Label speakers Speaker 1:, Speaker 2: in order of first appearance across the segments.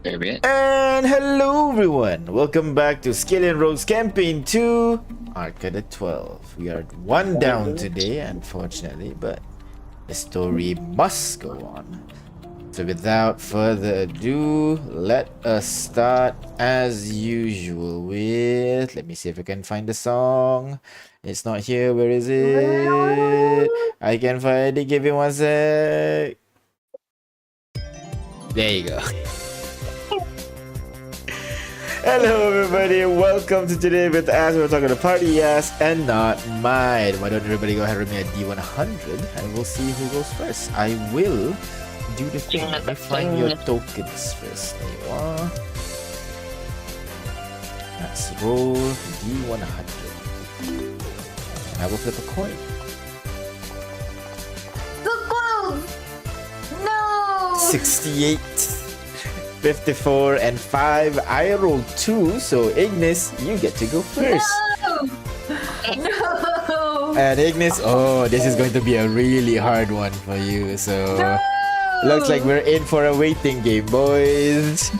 Speaker 1: Period.
Speaker 2: And hello everyone! Welcome back to Skill and Rogues Campaign 2, Arcade 12. We are one down today, unfortunately, but the story must go on. So without further ado, let us start as usual with... Let me see if I can find the song. It's not here. Where is it? I can find it. Give me one sec. There you go. Hello everybody, welcome to Today with As. We're talking to party yes and not mine. Why don't everybody go ahead and roll me a D100 and we'll see who goes first. I will do the thing. Let me find your tokens first. There you are. Let's roll D100. And I will flip a coin.
Speaker 3: So close! No!
Speaker 2: 68. 54 and 5. I rolled 2, so Ignis, you get to go first.
Speaker 3: No! No!
Speaker 2: And Ignis, oh, this is going to be a really hard one for you. So
Speaker 3: No!
Speaker 2: looks like we're in for a waiting game, boys.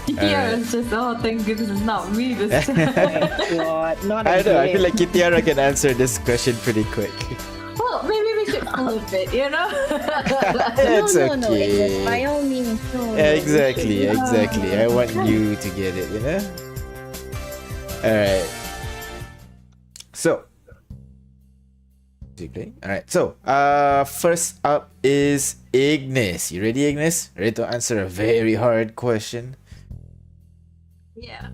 Speaker 3: Kitiara's just, oh, thank goodness it's not me this time.
Speaker 4: What? Not
Speaker 2: I know. I
Speaker 4: again.
Speaker 2: feel like Kitiara can answer this question pretty quick.
Speaker 3: Well, maybe we should flip it, you know?
Speaker 2: It's
Speaker 4: no, no,
Speaker 2: okay.
Speaker 4: by all means. No,
Speaker 2: Exactly,
Speaker 4: no, we should-
Speaker 2: exactly. I want you to get it, you know? Alright. So. Alright, so first up is Ignis. You ready, Ignis? Ready to answer a very hard question?
Speaker 3: Yeah.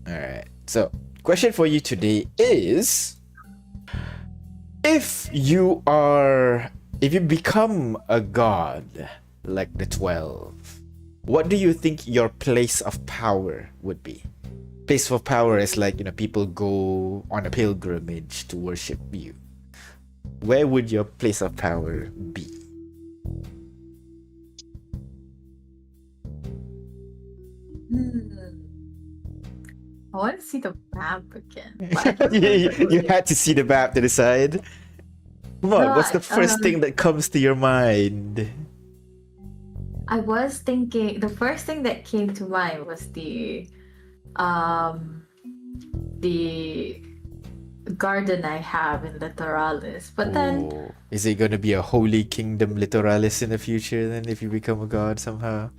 Speaker 2: Alright. So, question for you today is, if you become a god like the 12, what do you think your place of power would be? Place of power is like, you know, people go on a pilgrimage to worship you. Where would your place of power be?
Speaker 3: I want to see the map again.
Speaker 2: you had to see the map to decide. Come on,
Speaker 3: No,
Speaker 2: what's the first thing that comes to your mind?
Speaker 3: I was thinking, the first thing that came to mind was the garden I have in Littoralis. But then,
Speaker 2: Oh, is it going to be a holy kingdom Littoralis in the future then if you become a god somehow?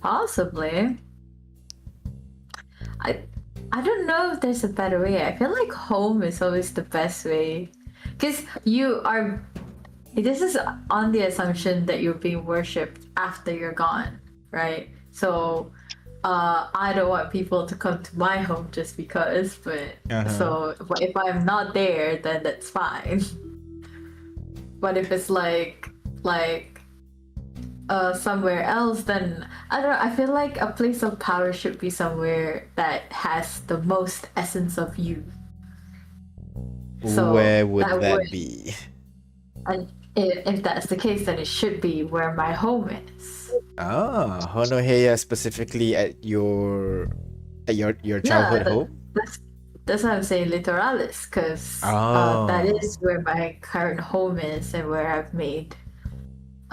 Speaker 3: possibly. I don't know if there's a better way. I feel like home is always the best way. Because this is on the assumption that you're being worshipped after you're gone, right? So, I don't want people to come to my home just because, but so if I'm not there, then that's fine. But if it's like somewhere else, then I don't know. I feel like a place of power should be somewhere that has the most essence of you. So
Speaker 2: Where would that be?
Speaker 3: And if that's the case, then it should be where my home is.
Speaker 2: Ah, Honohea specifically at your childhood home?
Speaker 3: That's why I'm saying Littoralis, because that is where my current home is and where I've made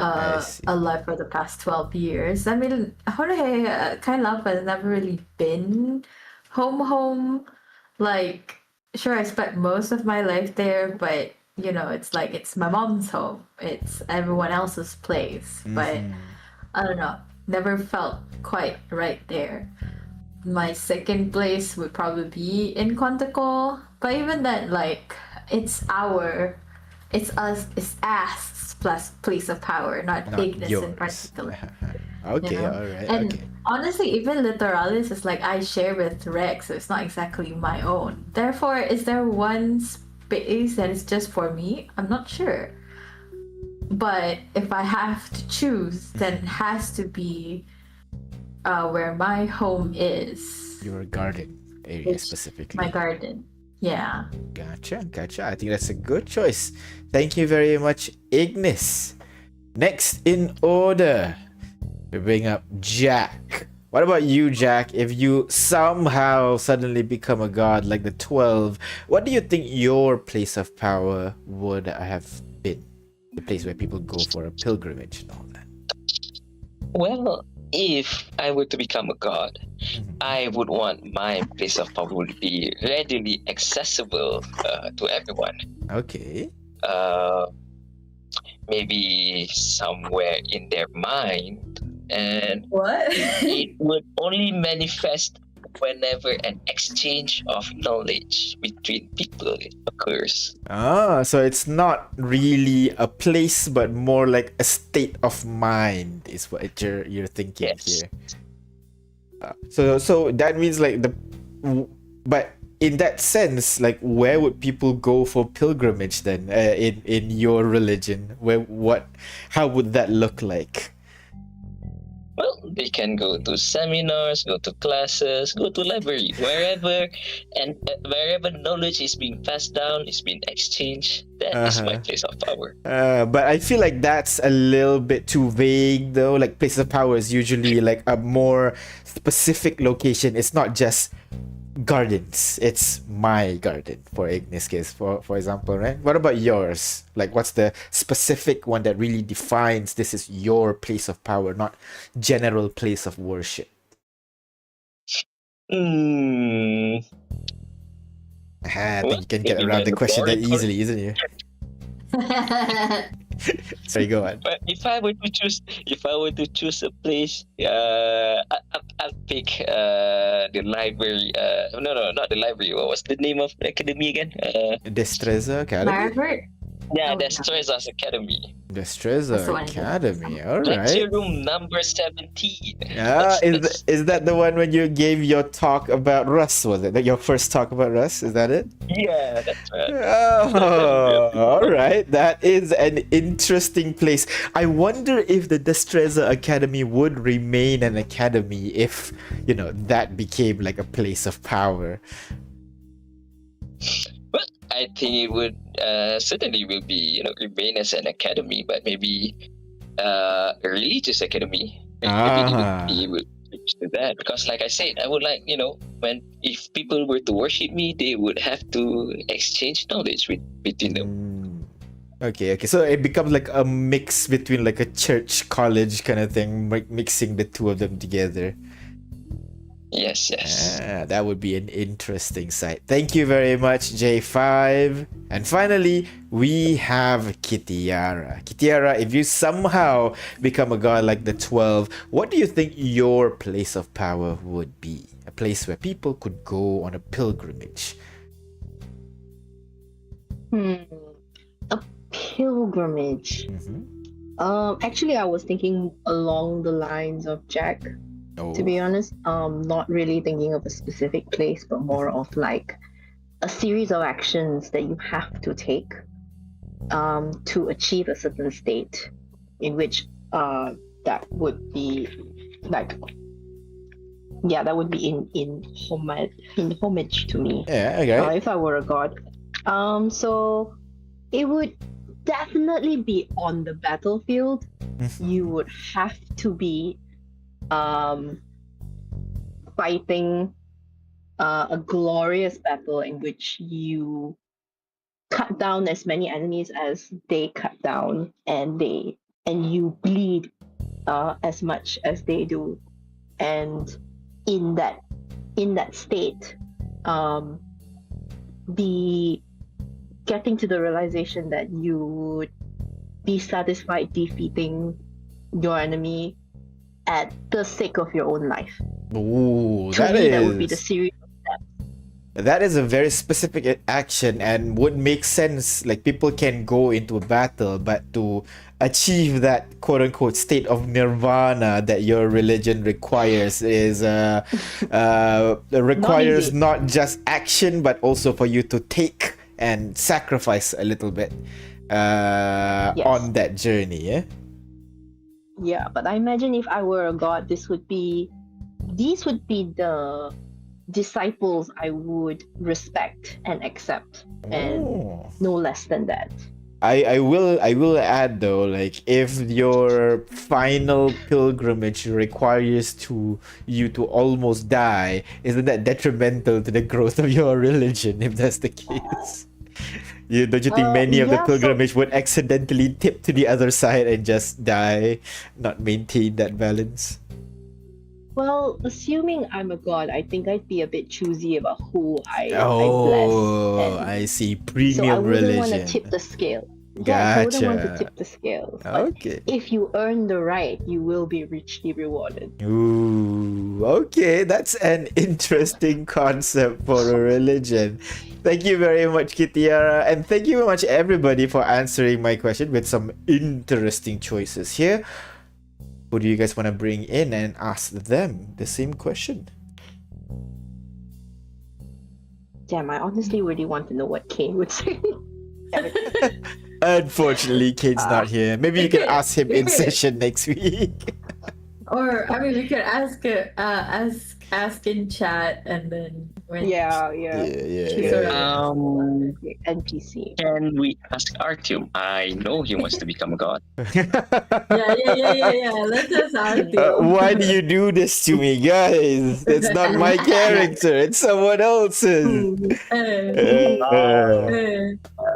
Speaker 2: I see.
Speaker 3: a life for the past 12 years. I mean, Honohea kind of has never really been home. Like, sure, I spent most of my life there, but you know, it's like it's my mom's home. It's everyone else's place, but I don't know, never felt quite right there. My second place would probably be in Quantico, but even then, like, it's us plus place of power, not Ignis in particular.
Speaker 2: Okay,
Speaker 3: You know?
Speaker 2: alright,
Speaker 3: And
Speaker 2: okay.
Speaker 3: honestly, even Littoralis is like I share with Rex, so it's not exactly my own. Therefore, is there one space that is just for me? I'm not sure. But if I have to choose, then it has to be where my home is.
Speaker 2: Your garden area specifically.
Speaker 3: My garden. Yeah.
Speaker 2: Gotcha. I think that's a good choice. Thank you very much, Ignis. Next in order, we bring up Jack. What about you, Jack? If you somehow suddenly become a god like the 12, what do you think your place of power would have been? The place where people go for a pilgrimage and all that.
Speaker 1: Well, if I were to become a god,
Speaker 2: Mhm.
Speaker 1: I would want my place of power to be readily accessible to everyone.
Speaker 2: Okay.
Speaker 1: Uh, Maybe somewhere in their mind, and
Speaker 3: What?
Speaker 1: it would only manifest whenever an exchange of knowledge between people occurs.
Speaker 2: Ah, so it's not really a place, but more like a state of mind is what you're thinking
Speaker 1: Yes.
Speaker 2: here. So that means like but in that sense, like where would people go for pilgrimage then? In your religion, how would that look like?
Speaker 1: Well, they can go to seminars, go to classes, go to library, wherever, and wherever knowledge is being passed down, is being exchanged. That is my
Speaker 2: Uh-huh.
Speaker 1: place of power.
Speaker 2: But I feel like that's a little bit too vague though. Like place of power is usually like a more specific location. It's not just gardens. It's my garden in this case, for example, right? What about yours? Like what's the specific one that really defines this is your place of power, not general place of worship?
Speaker 1: Hmm.
Speaker 2: I
Speaker 1: Well,
Speaker 2: think you can get
Speaker 1: maybe
Speaker 2: around the question that
Speaker 1: laboratory.
Speaker 2: easily, isn't you? Sorry, go on.
Speaker 1: But if I were to choose a place, I'll pick the library. No, not the library. What was the name of the academy again?
Speaker 2: Destreza Academy?
Speaker 3: Margaret?
Speaker 1: Yeah,
Speaker 3: Oh,
Speaker 1: that's
Speaker 3: no.
Speaker 1: Treza's Academy.
Speaker 3: That's
Speaker 2: Destreza
Speaker 3: the one I did.
Speaker 2: Academy. All
Speaker 1: Lecture
Speaker 2: right.
Speaker 1: room number 17.
Speaker 2: Is that the one when you gave your talk about Russ? Was it your first talk about Russ? Is that it?
Speaker 1: Yeah, that's right.
Speaker 2: Oh, all right. That is an interesting place. I wonder if the Destreza Academy would remain an academy if, that became like a place of power.
Speaker 1: Well, I think it would certainly will be remain as an academy, but maybe a religious academy. Maybe it would be able to do that, because like I said, I would like if people were to worship me, they would have to exchange knowledge between them.
Speaker 2: Okay. So it becomes like a mix between like a church college kind of thing, like mixing the two of them together.
Speaker 1: Yes.
Speaker 2: That would be an interesting sight. Thank you very much, J5. And finally, we have Kitiara. Kitiara, if you somehow become a god like the 12, what do you think your place of power would be? A place where people could go on a pilgrimage.
Speaker 4: A pilgrimage. Actually, I was thinking along the lines of Jack. To be honest, not really thinking of a specific place, but more of like a series of actions that you have to take to achieve a certain state, in which that would be like, that would be in homage to me.
Speaker 2: Yeah, okay.
Speaker 4: If I were a god, so it would definitely be on the battlefield. You would have to be fighting a glorious battle in which you cut down as many enemies as they cut down, and you bleed as much as they do, and in that state, be getting to the realization that you would be satisfied defeating your enemy at the sake of your own life.
Speaker 2: Ooh,
Speaker 4: To me, that would be the series of steps.
Speaker 2: That is a very specific action and would make sense. Like people can go into a battle, but to achieve that quote unquote state of nirvana that your religion requires is requires not just action, but also for you to take and sacrifice a little bit on that journey.
Speaker 4: Yeah, but I imagine if I were a god, these would be the disciples I would respect and accept, and no less than that.
Speaker 2: I will add though, like if your final pilgrimage requires you to almost die, isn't that detrimental to the growth of your religion if that's the case? Don't you think many of the
Speaker 4: Yeah, so
Speaker 2: pilgrimage would accidentally tip to the other side and just die, not maintain that balance?
Speaker 4: well, assuming I'm a god, I think I'd be a bit choosy about who I bless,
Speaker 2: Oh,
Speaker 4: and
Speaker 2: I see.
Speaker 4: so I
Speaker 2: Premium
Speaker 4: wouldn't want to tip
Speaker 2: religion.
Speaker 4: the scale. Yes, I wouldn't want to
Speaker 2: Gotcha.
Speaker 4: tip the scales, but
Speaker 2: Okay.
Speaker 4: if you earn the right, you will be richly rewarded.
Speaker 2: Ooh, okay, that's an interesting concept for a religion. Thank you very much, Kitiara, and thank you very much, everybody, for answering my question with some interesting choices here. Who do you guys want to bring in and ask them the same question?
Speaker 4: Damn, I honestly really want to know what Kane would say. Damn it.
Speaker 2: Unfortunately, Kane's
Speaker 4: Ah.
Speaker 2: not here. Maybe you can ask him in session next week.
Speaker 3: Or I mean, we could ask in chat, and then when
Speaker 4: Yeah,
Speaker 2: Yeah,
Speaker 4: yeah.
Speaker 3: she's already
Speaker 4: NPC.
Speaker 1: Can we ask Artyom? I know he wants to become a god.
Speaker 3: yeah. Let's just argue.
Speaker 2: Why do you do this to me, guys? It's not my character. It's someone else's.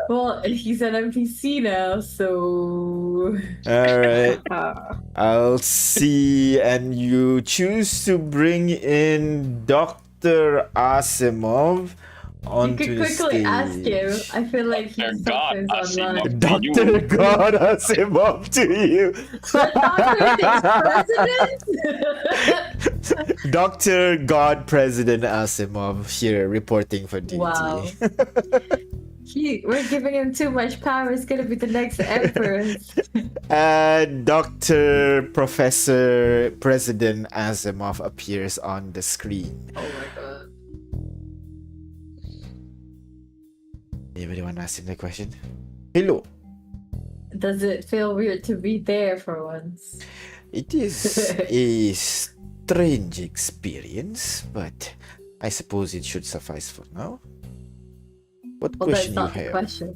Speaker 3: Well, he's an NPC now, so
Speaker 2: All right.
Speaker 4: Uh,
Speaker 2: I'll see. And you choose to bring in Dr. Asimov
Speaker 3: you
Speaker 2: onto
Speaker 3: could
Speaker 2: the
Speaker 3: quickly
Speaker 2: stage.
Speaker 3: ask him. I feel like
Speaker 1: Dr.
Speaker 3: he's
Speaker 1: God
Speaker 3: sometimes
Speaker 1: Asimov.
Speaker 3: online.
Speaker 2: Dr. God Asimov to you.
Speaker 3: The doctor is president.
Speaker 2: Dr. God President Asimov here reporting for duty.
Speaker 3: Wow. We're giving him too much power. He's gonna be the next emperor.
Speaker 2: And Dr. Professor President Asimov appears on the screen.
Speaker 3: Oh my god.
Speaker 2: Anybody want to ask him the question? Hello.
Speaker 3: Does it feel weird to be there for once?
Speaker 2: It is a strange experience, but I suppose it should suffice for now. What
Speaker 3: Well, that's
Speaker 2: question you
Speaker 3: not the
Speaker 2: have?
Speaker 3: question.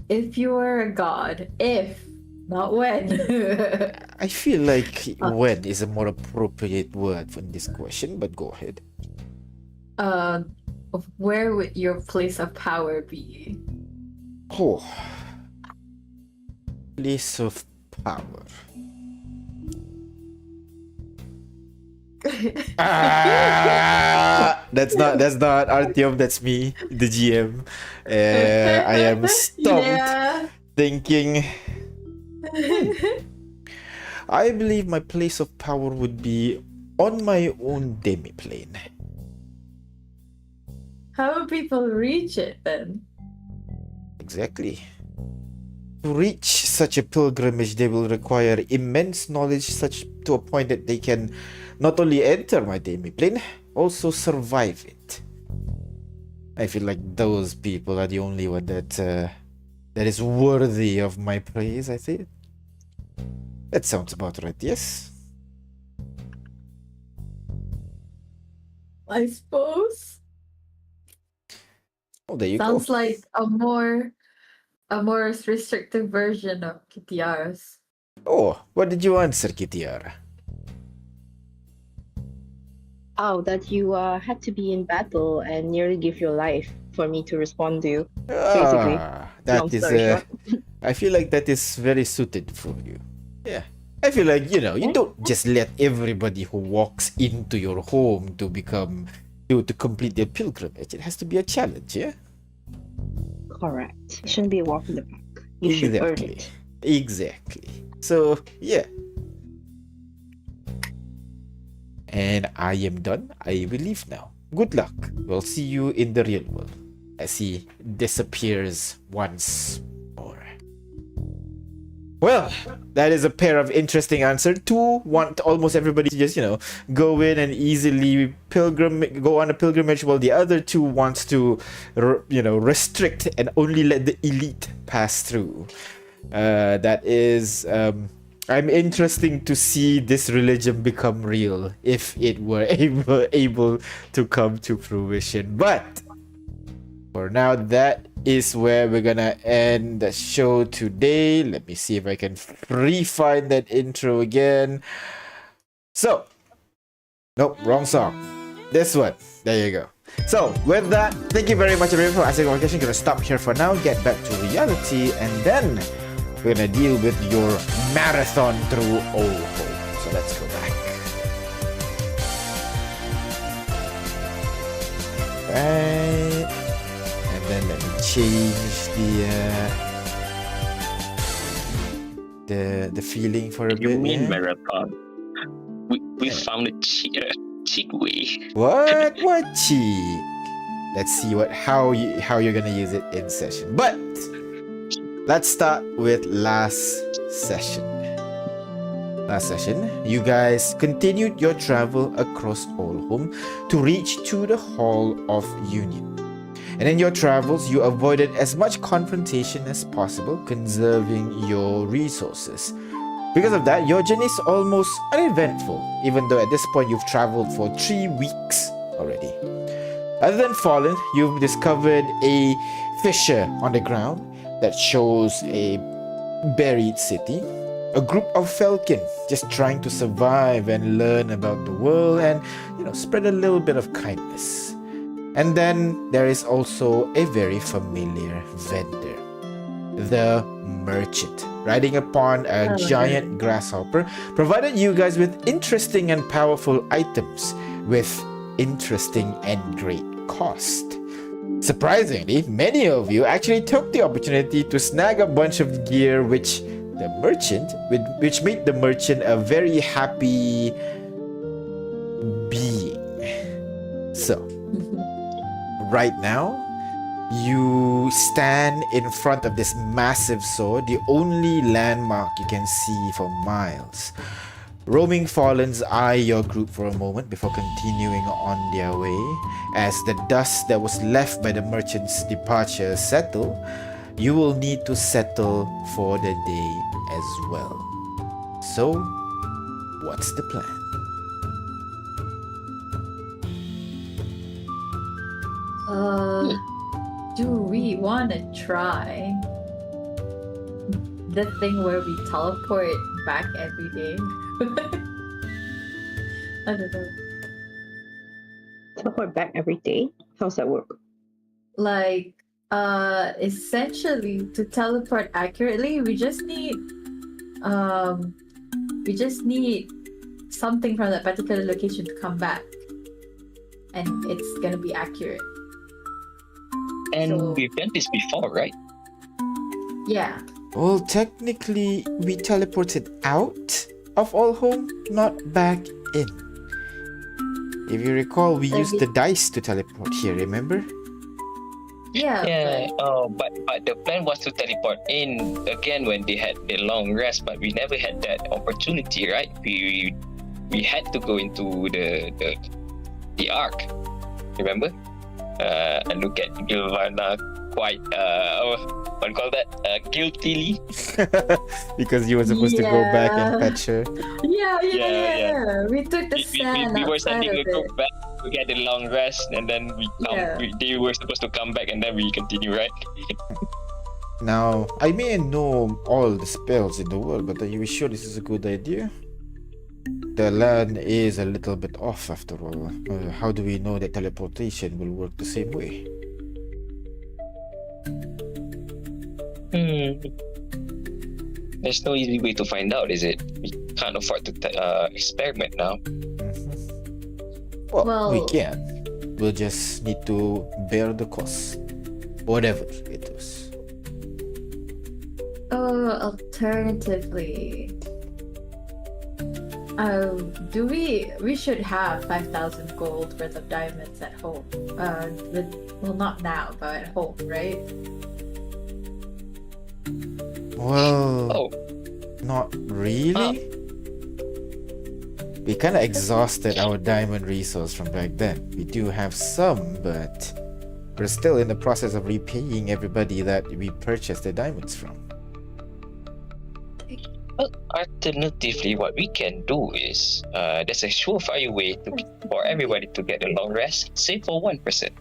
Speaker 3: If you were a god, if not when.
Speaker 2: I feel like when is a more appropriate word for this question, but go ahead.
Speaker 3: Where would your place of power be?
Speaker 2: Oh. Place of power. That's not Artyom, that's me, the GM. I am stumped
Speaker 3: Yeah.
Speaker 2: thinking I believe my place of power would be on my own demiplane.
Speaker 3: How would people reach it then?
Speaker 2: Exactly. To reach such a pilgrimage, they will require immense knowledge, such to a point that they can not only enter my demiplane, also survive it. I feel like those people are the only one that is worthy of my praise. I think that sounds about right. Yes.
Speaker 3: I suppose.
Speaker 2: Oh, there you
Speaker 3: Sounds
Speaker 2: go.
Speaker 3: like a more restrictive version of Kitiara's.
Speaker 2: Oh, what did you answer, Kitiara?
Speaker 4: Oh, that you had to be in battle and nearly give your life for me to respond to you. Basically,
Speaker 2: That
Speaker 4: long
Speaker 2: is.
Speaker 4: story short.
Speaker 2: I feel like that is very suited for you. Yeah. I feel like, you don't just let everybody who walks into your home to complete their pilgrimage. It has to be a challenge, yeah?
Speaker 4: Correct. It shouldn't be a walk in the park. You should earn it.
Speaker 2: Exactly. So, yeah. And I am done. I will leave now. Good luck. We'll see you in the real world as he disappears once more. Well, that is a pair of interesting answers. Two want almost everybody to just, go in and easily go on a pilgrimage, while the other two wants to, restrict and only let the elite pass through. That is, I'm interesting to see this religion become real if it were able to come to fruition. But For now, that is where we're gonna end the show today. Let me see if I can re-find that intro again. So, nope, wrong song. This one. There you go. So, with that, thank you very much everyone for asking our question. Gonna stop here for now, get back to reality, and then we're gonna deal with your marathon through Olhom. So let's go back. Right. And then let me change the feeling for a bit.
Speaker 1: You mean
Speaker 2: yeah?
Speaker 1: marathon? We found a cheat way.
Speaker 2: What cheek? Let's see how you're gonna use it in session. But let's start with last session. Last session, you guys continued your travel across Olhom to reach to the Hall of Union. And in your travels, you avoided as much confrontation as possible, conserving your resources. Because of that, your journey is almost uneventful, even though at this point you've traveled for 3 weeks already. Other than Fallen, you've discovered a fissure on the ground that shows a buried city. A group of Falcon just trying to survive and learn about the world and, spread a little bit of kindness. And then there is also a very familiar vendor, the merchant, riding upon a giant grasshopper, provided you guys with interesting and powerful items with interesting and great cost. Surprisingly, many of you actually took the opportunity to snag a bunch of gear which made the merchant a very happy being. So, right now, you stand in front of this massive sword, the only landmark you can see for miles. Roaming Fallens eye your group for a moment before continuing on their way. As the dust that was left by the merchant's departure settle, you will need to settle for the day as well. So, what's the plan?
Speaker 3: Do we want to try the thing where we teleport back every day? I don't know.
Speaker 4: Teleport back every day? How's that work?
Speaker 3: Like, essentially, to teleport accurately, we just need something from that particular location to come back, and it's gonna be accurate.
Speaker 1: And we've done this before, right?
Speaker 3: Yeah.
Speaker 2: Well, technically, we teleported out of Olhom, not back in. If you recall, we used the dice to teleport here, remember?
Speaker 3: Yeah.
Speaker 1: Yeah. Oh, but the plan was to teleport in again when they had the long rest, but we never had that opportunity, right? We had to go into the ark. Remember? And look at Gilvana quite what do you call that? Guiltily.
Speaker 2: Because you were supposed to go back and fetch her.
Speaker 3: Yeah. We took the sand
Speaker 1: we were
Speaker 3: outside
Speaker 1: sending
Speaker 3: of
Speaker 1: the group
Speaker 3: it.
Speaker 1: back to get the long rest, and then they were supposed to come back, and then we continue, right?
Speaker 2: Now, I may know all the spells in the world, but are you sure this is a good idea? The land is a little bit off after all. How do we know that teleportation will work the same way?
Speaker 1: There's no easy way to find out, is it? We can't afford to experiment now.
Speaker 2: Well, we can. We'll just need to bear the cost. Whatever it is.
Speaker 3: Alternatively, we should have 5,000 gold worth of diamonds at home. Well, not now, but at home, right?
Speaker 2: Well, not really. We kind of exhausted our diamond resource from back then. We do have some, but we're still in the process of repaying everybody that we purchased the diamonds from.
Speaker 1: Well, alternatively, what we can do is there's a surefire way for everybody to get a long rest, save for 1%.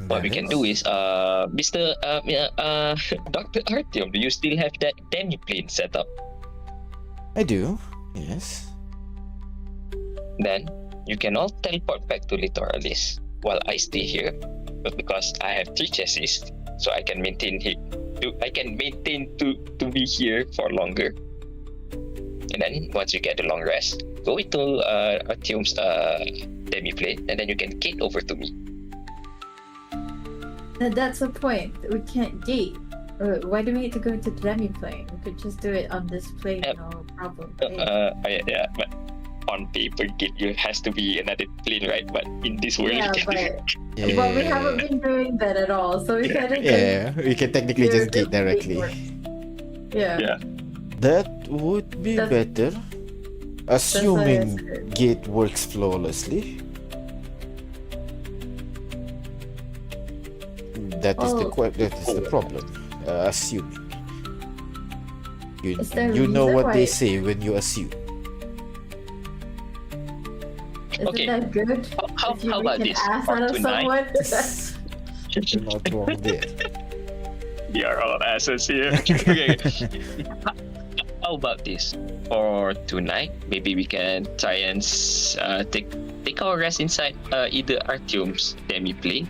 Speaker 1: what we can do is, Mr. Dr. Artyom, do you still have that demi-plane set up?
Speaker 2: I do, yes.
Speaker 1: Then you can all teleport back to Littoralis while I stay here. But because I have 3 chassis, so I can maintain to be here for longer. And then once you get a long rest, go into Artyom's demi-plane, and then you can gate over to me.
Speaker 3: That's the point. We can't gate. Why do we need to go into the demi-plane? We could just do it on this plane, no problem.
Speaker 1: Yeah, but on paper, it has to be another plane, right? But in this world,
Speaker 3: but we haven't been doing that at all, so we can
Speaker 2: we can technically just gate directly.
Speaker 3: Yeah.
Speaker 2: That would be better, assuming gate works flawlessly. That is the problem. Assuming. You know what they say when you assume.
Speaker 3: Isn't that good?
Speaker 1: How about this?
Speaker 3: Ass out of someone?
Speaker 2: You're not wrong there.
Speaker 1: We are all asses here. Okay. How about this? For tonight, maybe we can try and take our rest inside either Artyom's demi-plane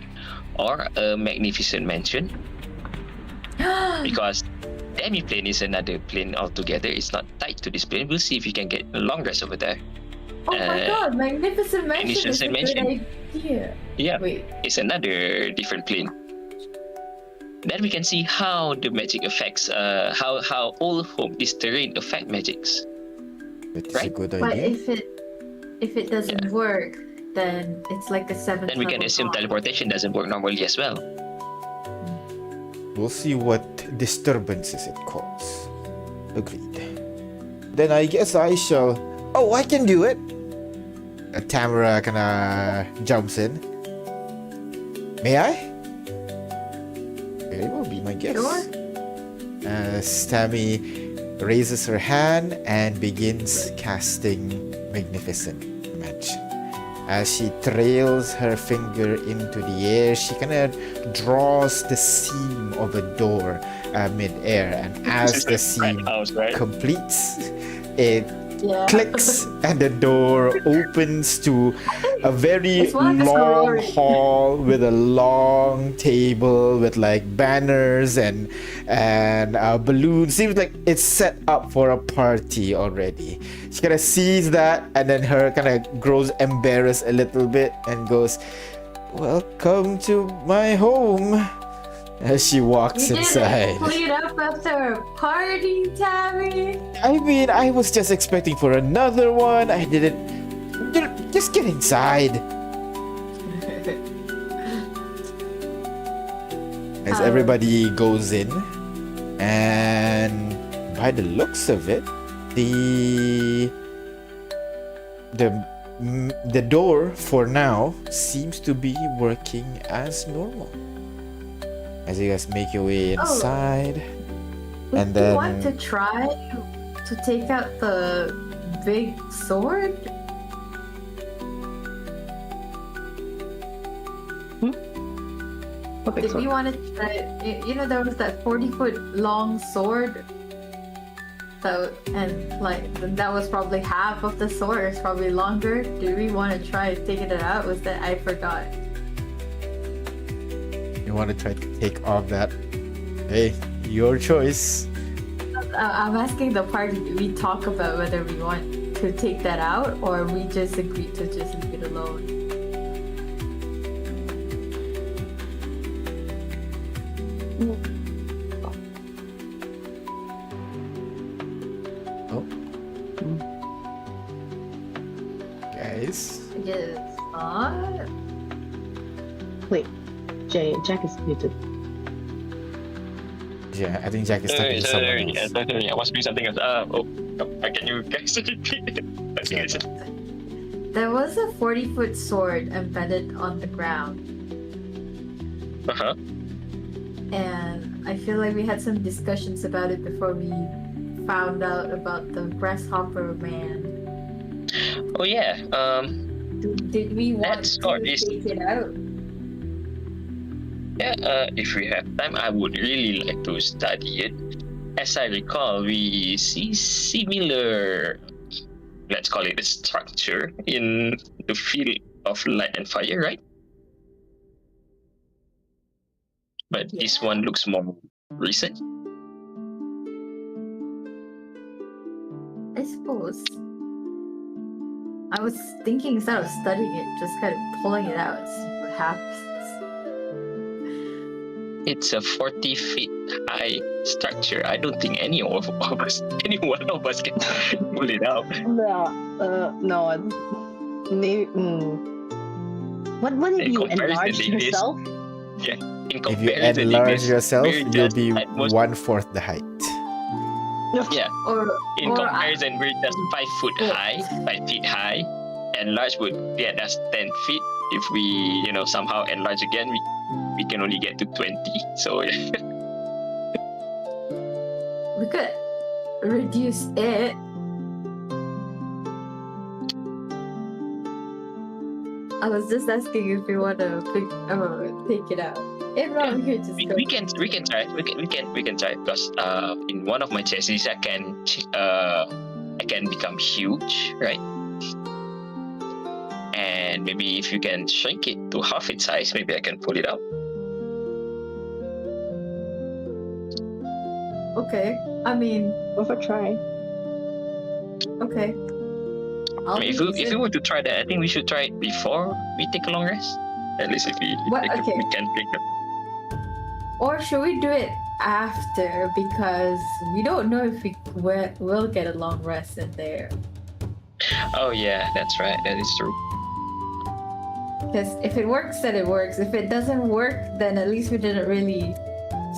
Speaker 1: or a magnificent mansion. Because demi-plane is another plane altogether. It's not tied to this plane. We'll see if we can get a long rest over there.
Speaker 3: Oh my god, magnificent mansion is a good idea.
Speaker 1: Yeah,
Speaker 3: wait,
Speaker 1: it's another different plane. Then we can see how the magic affects, how Olhom, this terrain, affect magics.
Speaker 2: It's a good idea.
Speaker 3: But if it doesn't work, then it's like a 7th.
Speaker 1: Then we can assume teleportation doesn't work normally as well.
Speaker 2: We'll see what disturbances it causes. Agreed. Then I guess I shall. Oh, I can do it. Tamara kinda jumps in. May I? Very well, be my guest. As Tammy raises her hand and begins casting Magnificent Mansion. As she trails her finger into the air, she kind of draws the seam of a door mid-air, and as the seam completes, it clicks and the door opens to a very long hall with a long table with like banners and balloons. Seems like it's set up for a party already. She kind of sees that and then her kind of grows embarrassed a little bit and goes, "Welcome to my home," as she walks inside.
Speaker 3: Clean up after a party, Tammy.
Speaker 2: I mean, I was just expecting for another one. I didn't. Just get inside. As everybody goes in, and by the looks of it, the door for now seems to be working as normal. As you guys make your way inside, and then
Speaker 3: you want to try to take out the big sword? Did we want to try? You know, there was that 40-foot long sword. So, and like that was probably half of the sword. It's probably longer. Did we want to try taking it out? Was that I forgot?
Speaker 2: You want to try to take off that? Hey, your choice.
Speaker 3: I'm asking the party. Did we talk about whether we want to take that out or we just agreed to just leave it alone?
Speaker 2: Oh. Guys.
Speaker 3: Yes. Not.
Speaker 4: Wait. Jack is muted.
Speaker 2: Yeah, I think Jack is talking to someone else.
Speaker 1: I was doing something else. Can you guys repeat it?
Speaker 3: There was a 40-foot sword embedded on the ground.
Speaker 1: Uh-huh.
Speaker 3: And I feel like we had some discussions about it before we found out about the grasshopper man.
Speaker 1: Oh yeah.
Speaker 3: Did we want to
Speaker 1: sword
Speaker 3: take it out?
Speaker 1: Yeah, if we have time, I would really like to study it. As I recall, we see similar, let's call it a structure in the field of light and fire, right? But this one looks more recent.
Speaker 3: I suppose. I was thinking instead of studying it, just kind of pulling it out, see what happens.
Speaker 1: It's a 40 feet high structure. I don't think any one of us can pull it out.
Speaker 4: No. Maybe. What if you enlarge yourself?
Speaker 1: Yeah. In
Speaker 2: If you
Speaker 1: comparison,
Speaker 2: enlarge yourself,
Speaker 1: we're
Speaker 2: you'll
Speaker 1: just
Speaker 2: be
Speaker 1: at most-
Speaker 2: 1/4 the height.
Speaker 1: Yeah. In
Speaker 3: Or
Speaker 1: comparison, we're just 5 foot high, 5 feet high, and large would get us 10 feet. If we, somehow enlarge again, we can only get to 20. So
Speaker 3: we could reduce it. I was just asking if you want to take it out. If not, we could just go.
Speaker 1: we can try. We can try because in one of my chassis I can become huge, right? And maybe if you can shrink it to half its size, maybe I can pull it out.
Speaker 3: Okay. I mean,
Speaker 4: Go for a try.
Speaker 3: okay.
Speaker 1: If we were to try that, I think we should try it before we take a long rest. At least if we
Speaker 3: What?
Speaker 1: take
Speaker 3: Okay.
Speaker 1: we can take it.
Speaker 3: Or should we do it after? Because we don't know if we'll get a long rest in there.
Speaker 1: Oh yeah, that's right. That is true.
Speaker 3: Because if it works, then it works. If it doesn't work, then at least we didn't really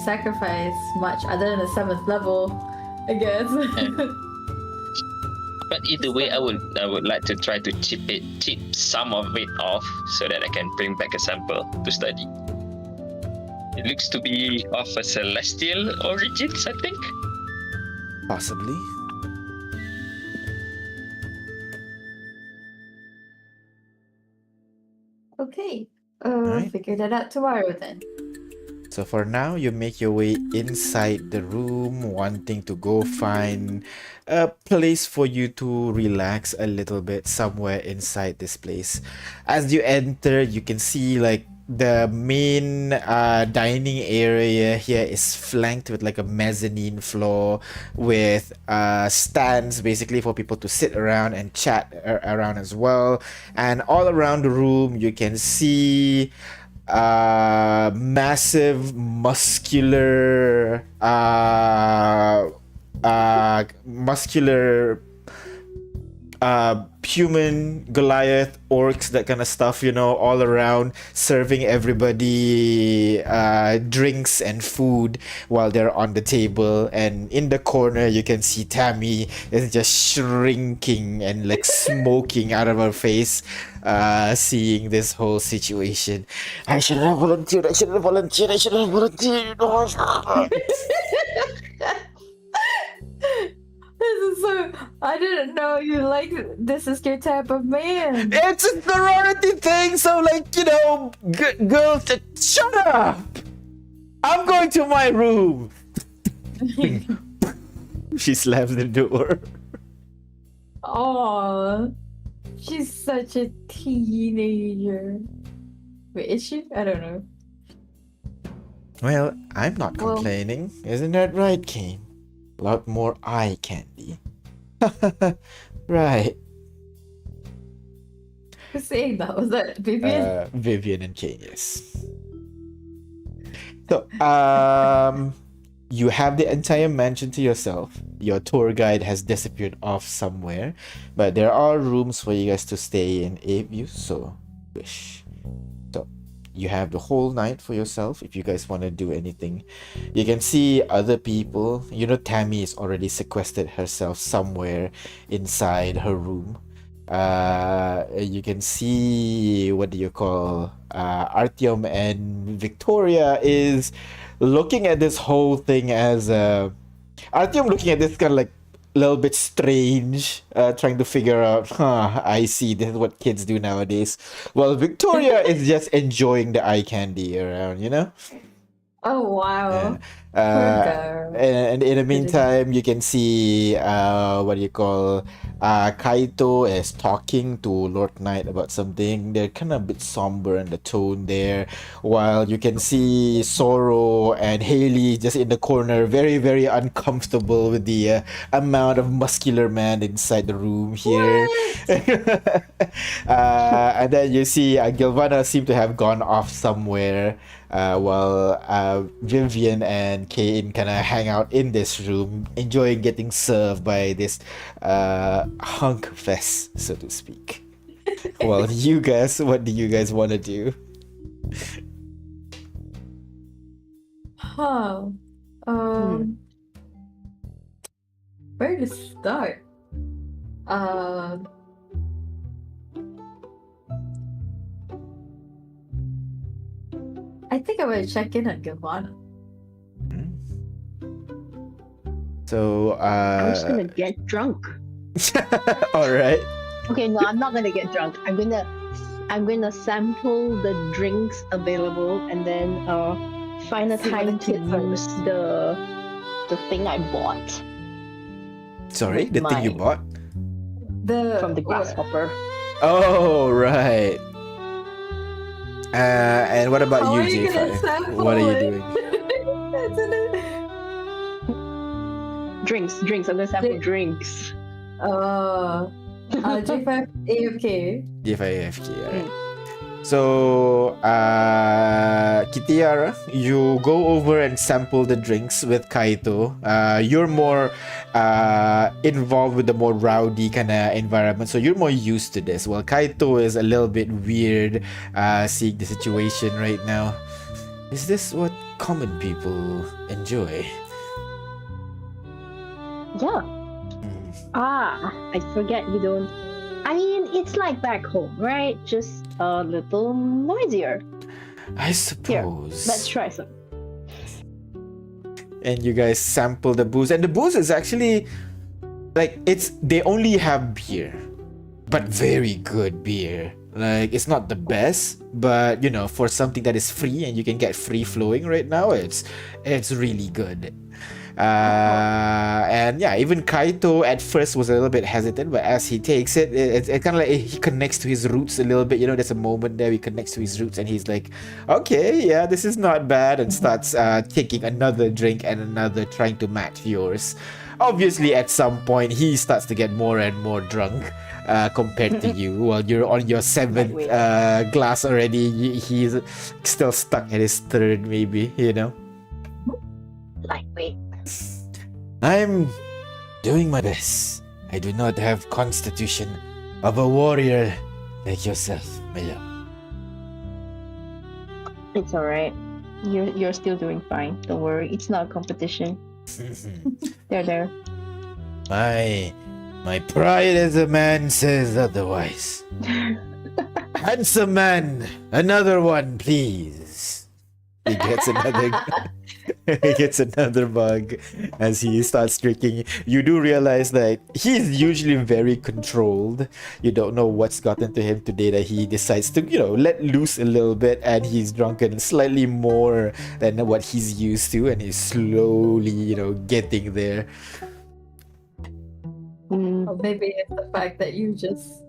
Speaker 3: sacrifice much other than the 7th level, I guess.
Speaker 1: But either way, I would like to try to chip some of it off so that I can bring back a sample to study. It looks to be of a celestial origins, I think.
Speaker 2: Possibly.
Speaker 3: Okay.
Speaker 2: Right.
Speaker 3: Figure that out tomorrow then.
Speaker 2: So for now, you make your way inside the room, wanting to go find a place for you to relax a little bit somewhere inside this place. As you enter, you can see like the main dining area here is flanked with like a mezzanine floor with stands basically for people to sit around and chat around as well. And all around the room, you can see massive muscular human Goliath orcs, that kind of stuff, all around, serving everybody drinks and food while they're on the table. And in the corner you can see Tammy is just shrinking and like smoking out of her face, seeing this whole situation. I should have volunteered.
Speaker 3: This is so. I didn't know you like this is your type of man.
Speaker 2: It's a sorority thing, so like, girls, shut up! I'm going to my room. She slams the door.
Speaker 3: Oh, she's such a teenager. Wait, is she? I don't know.
Speaker 2: Well, I'm not complaining. Isn't that right, Kane? A lot more eye candy. Right.
Speaker 3: Who's saying that? Was that Vivian?
Speaker 2: Vivian and Kane, yes. So, you have the entire mansion to yourself. Your tour guide has disappeared off somewhere, but there are rooms for you guys to stay in if you so wish. So, you have the whole night for yourself if you guys want to do anything. You can see other people. Tammy is already sequestered herself somewhere inside her room. You can see, what do you call, Artyom and Victoria is looking at this whole thing as Artyom looking at this kind of like, little bit strange, trying to figure out, I see, this is what kids do nowadays. Well, Victoria is just enjoying the eye candy around, you know?
Speaker 3: Oh wow.
Speaker 2: Yeah.
Speaker 3: Poor girl.
Speaker 2: And in the meantime, you can see what do you call Kaito is talking to Lord Knight about something. They're kind of a bit somber in the tone there, while you can see Zoro and Haley just in the corner, very very uncomfortable with the amount of muscular man inside the room here. And then you see Gilvana seem to have gone off somewhere, while Vivian and Kane kind of hang out in this room, enjoying getting served by this hunk fest, so to speak. Well, you guys, what do you guys want to do?
Speaker 3: Huh. Where to start? I think I would check in on Gavana.
Speaker 2: So,
Speaker 4: I'm just gonna get drunk.
Speaker 2: all right.
Speaker 4: Okay, no, I'm not gonna get drunk. I'm gonna sample the drinks available and then find a
Speaker 3: See what
Speaker 4: time
Speaker 3: the
Speaker 4: to
Speaker 3: kids are
Speaker 4: use the thing I bought
Speaker 2: Sorry,
Speaker 4: with
Speaker 2: the thing you
Speaker 4: my-
Speaker 2: bought?
Speaker 4: from the grasshopper.
Speaker 2: Oh, right. And what about
Speaker 3: How
Speaker 2: you,
Speaker 3: are you gonna
Speaker 2: J5?
Speaker 3: sample
Speaker 2: What are you
Speaker 3: it?
Speaker 2: doing?
Speaker 4: Drinks. I'm gonna sample drinks.
Speaker 3: J5 AFK.
Speaker 2: J5 AFK, alright. So, Kitiara, you go over and sample the drinks with Kaito. You're more involved with the more rowdy kind of environment, so you're more used to this. Well, Kaito is a little bit weird, seeing the situation right now. Is this what common people enjoy?
Speaker 4: Yeah. I forget we don't. I mean, it's like back home, right? Just a little noisier.
Speaker 2: I suppose.
Speaker 4: Let's try some.
Speaker 2: And you guys sample the booze, and the booze is actually like they only have beer, but very good beer. Like, it's not the best, but you know, for something that is free and you can get free flowing right now, it's really good. And yeah, even Kaito at first was a little bit hesitant, but as he takes it, it kind of like he connects to his roots a little bit. You know, there's a moment there he connects to his roots, and he's like, okay, yeah, this is not bad, and starts taking another drink and another, trying to match yours. Obviously, at some point, he starts to get more and more drunk compared to you. While you're on your seventh glass already, he's still stuck at his third, maybe, you know.
Speaker 4: Lightweight.
Speaker 2: I'm doing my best. I do not have constitution of a warrior like yourself, my love.
Speaker 4: It's alright. You're still doing fine. Don't worry. It's not a competition. There.
Speaker 2: My pride as a man says otherwise. Handsome man, another one, please. He gets another. He gets another mug as he starts drinking. You do realize that he's usually very controlled. You don't know what's gotten to him today that he decides to, you know, let loose a little bit, and he's drunken slightly more than what he's used to, and he's slowly, you know, getting there.
Speaker 3: Or maybe it's the fact that you just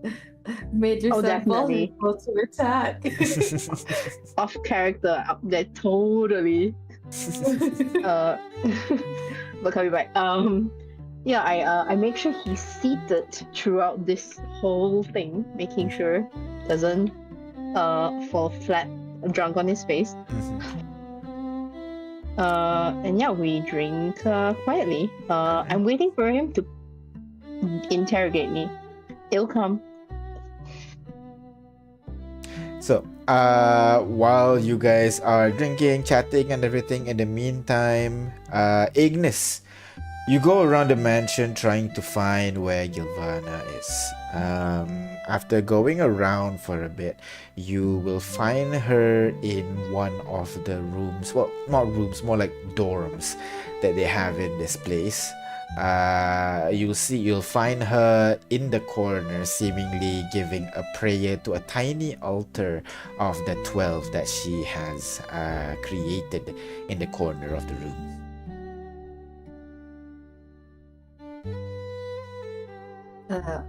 Speaker 3: made yourself
Speaker 4: definitely.
Speaker 3: vulnerable to attack.
Speaker 4: Off character up there, totally. But coming back, I make sure he's seated throughout this whole thing, making sure doesn't fall flat drunk on his face. And yeah, we drink quietly. I'm waiting for him to interrogate me. It'll come.
Speaker 2: So, while you guys are drinking, chatting, and everything, in the meantime, Ignis, you go around the mansion trying to find where Gilvana is. After going around for a bit, you will find her in one of the rooms. Well, not rooms, more like dorms that they have in this place. You'll find her in the corner, seemingly giving a prayer to a tiny altar of the 12 that she has created in the corner of the room.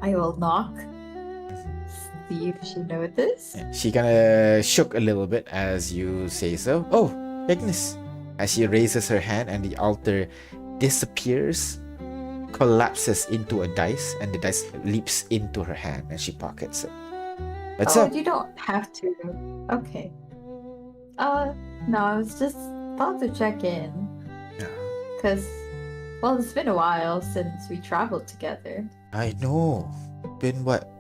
Speaker 3: I will knock. See if she noticed.
Speaker 2: She kind of shook a little bit as you say so. Oh, Ignis! As she raises her hand and the altar disappears, collapses into a dice, and the dice leaps into her hand and she pockets it. What's up?
Speaker 3: You don't have to. Okay. No, I was just thought to check in.
Speaker 2: Yeah.
Speaker 3: Cause, well, it's been a while since we traveled together.
Speaker 2: I know. Been what?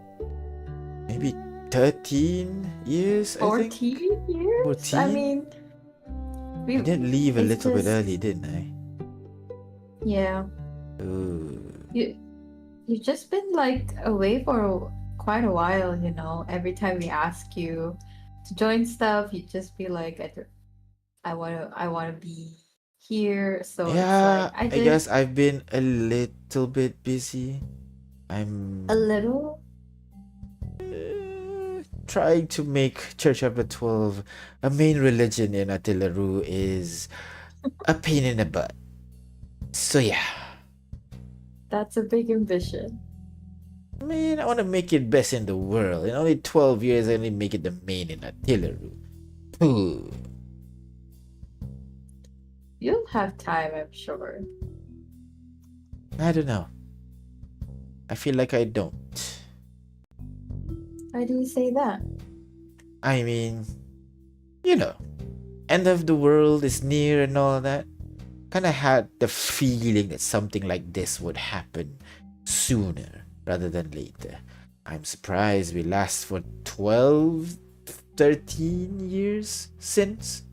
Speaker 2: Maybe 13 years, I think?
Speaker 3: 14 years?
Speaker 2: 14?
Speaker 3: I mean,
Speaker 2: I did leave a
Speaker 3: it's
Speaker 2: little bit
Speaker 3: just-
Speaker 2: early, didn't I?
Speaker 3: Yeah.
Speaker 2: Ooh.
Speaker 3: You've just been like away for quite a while, you know. Every time we ask you to join stuff, you just be like, I wanna be here. So
Speaker 2: Yeah,
Speaker 3: it's like
Speaker 2: I guess I've been a little bit busy. I'm
Speaker 3: a little.
Speaker 2: trying to make Church of the 12 a main religion in Atilaru is a pain in the butt. So yeah.
Speaker 3: That's a big ambition.
Speaker 2: I mean, I want to make it best in the world. In only 12 years, I only make it the main in Atilaru. Ooh.
Speaker 3: You'll have time, I'm sure.
Speaker 2: I don't know. I feel like I don't.
Speaker 3: Why do you say that?
Speaker 2: I mean, you know, end of the world is near and all that. Kind of had the feeling that something like this would happen sooner rather than later. I'm surprised we last for 12, 13 years since.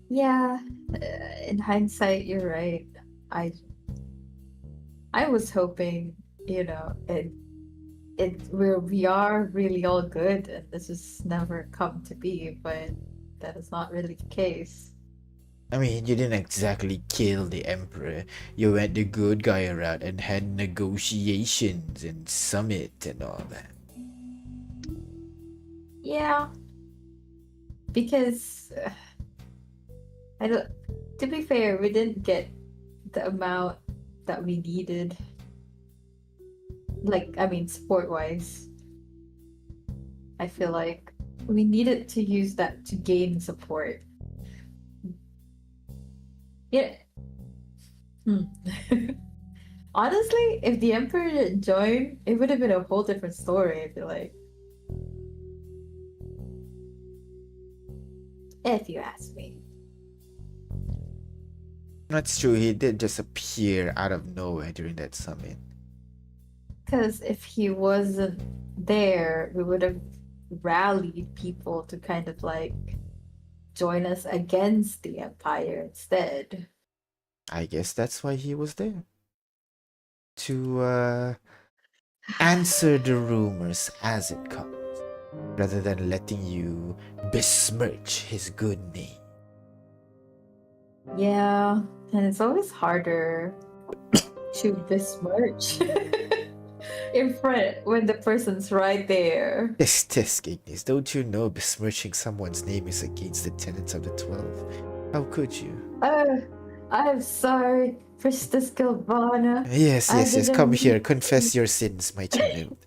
Speaker 3: Yeah, in hindsight, you're right. I was hoping, you know, we are really all good, and this has never come to be, but that is not really the case.
Speaker 2: I mean, you didn't exactly kill the Emperor. You went the good guy route and had negotiations and summit and all that.
Speaker 3: Yeah, because I don't. To be fair, we didn't get the amount that we needed. Like, I mean, sport-wise, I feel like we needed to use that to gain support. Yeah. Honestly, if the Emperor didn't join, it would have been a whole different story, I feel like. If you ask me.
Speaker 2: That's true, he did just appear out of nowhere during that summit.
Speaker 3: Because if he wasn't there, we would have rallied people to kind of like join us against the Empire instead.
Speaker 2: I guess that's why he was there. To answer the rumors as it comes, rather than letting you besmirch his good name.
Speaker 3: Yeah, and it's always harder to besmirch in front when the person's right there.
Speaker 2: Tisk, Ignis, don't you know besmirching someone's name is against the tenets of the 12? How could you?
Speaker 3: I'm sorry, Priestess Galvana.
Speaker 2: Yes,
Speaker 3: I
Speaker 2: come
Speaker 3: didn't
Speaker 2: here,
Speaker 3: mean-
Speaker 2: confess your sins, my child.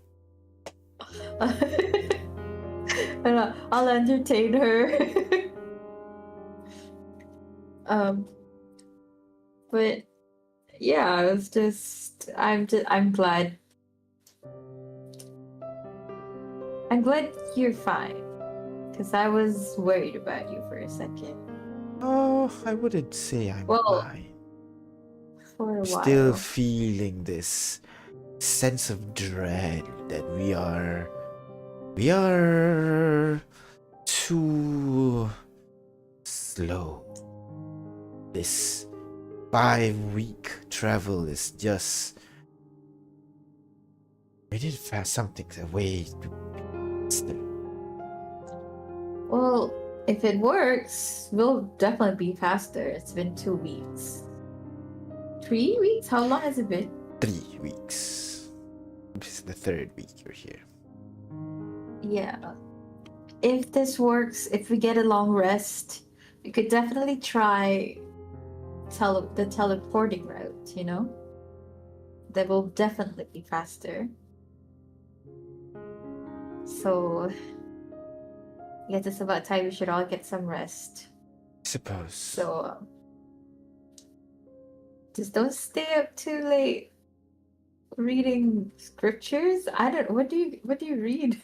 Speaker 3: And I'll entertain her. But yeah, I'm glad. I'm glad you're fine, because I was worried about you for a second.
Speaker 2: Oh, I wouldn't say I'm
Speaker 3: Well,
Speaker 2: fine.
Speaker 3: For a while.
Speaker 2: Still feeling this sense of dread that we are too slow. This 5-week travel is just, we need to find something, a way to.
Speaker 3: Well, if it works, we'll definitely be faster. It's been 2 weeks. 3 weeks? How long has it been?
Speaker 2: 3 weeks. This is the 3rd week you're here.
Speaker 3: Yeah. If this works, if we get a long rest, we could definitely try the teleporting route, you know? That will definitely be faster. So, I guess it's about time we should all get some rest.
Speaker 2: Suppose.
Speaker 3: So, just don't stay up too late reading scriptures. What do you read?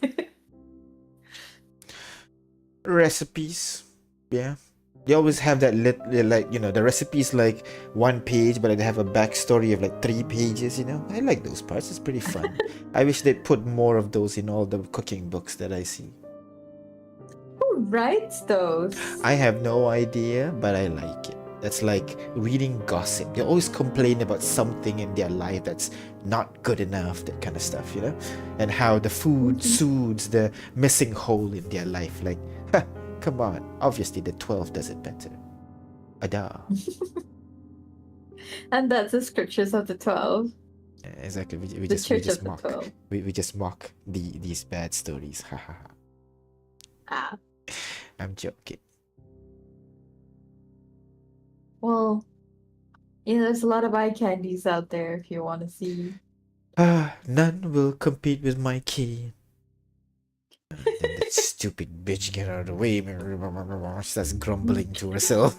Speaker 2: Recipes. Yeah. They always have that the recipes like 1 page, but they have a backstory of like 3 pages, you know? I like those parts. It's pretty fun. I wish they'd put more of those in all the cooking books that I see.
Speaker 3: Who writes those?
Speaker 2: I have no idea, but I like it. That's like reading gossip. They always complain about something in their life that's not good enough, that kind of stuff, you know? And how the food soothes the missing hole in their life. Like, come on. Obviously, the 12 does it better. Ada.
Speaker 3: And that's the scriptures of the 12.
Speaker 2: Yeah, exactly. We
Speaker 3: The
Speaker 2: just
Speaker 3: Church of the
Speaker 2: mock.
Speaker 3: 12.
Speaker 2: We just mock these bad stories. Ha ha ha.
Speaker 3: Ah.
Speaker 2: I'm joking.
Speaker 3: Well, there's a lot of eye candies out there if you want to see.
Speaker 2: None will compete with my key. Then that stupid bitch get out of the way. She starts grumbling to herself.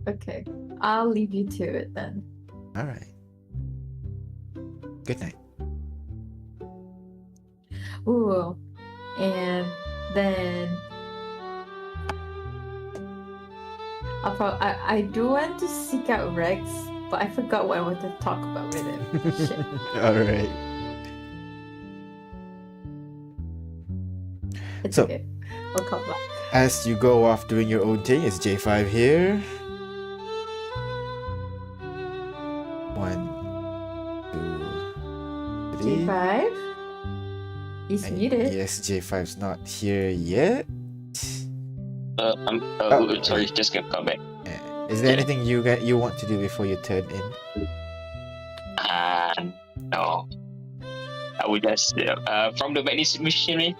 Speaker 3: Okay, I'll leave you to it then.
Speaker 2: Alright. Good night.
Speaker 3: Ooh, and then I do want to seek out Rex, but I forgot what I wanted to talk about with him. Shit.
Speaker 2: Alright.
Speaker 3: It's
Speaker 2: So-
Speaker 3: okay. I'll come back.
Speaker 2: As you go off doing your own thing, it's J5 here. 1, 2, 3.
Speaker 3: J5? He's muted.
Speaker 2: Yes, J5's not here yet.
Speaker 1: Sorry, just gonna come back.
Speaker 2: Is there anything you want to do before you turn in?
Speaker 1: No. I would just from the mission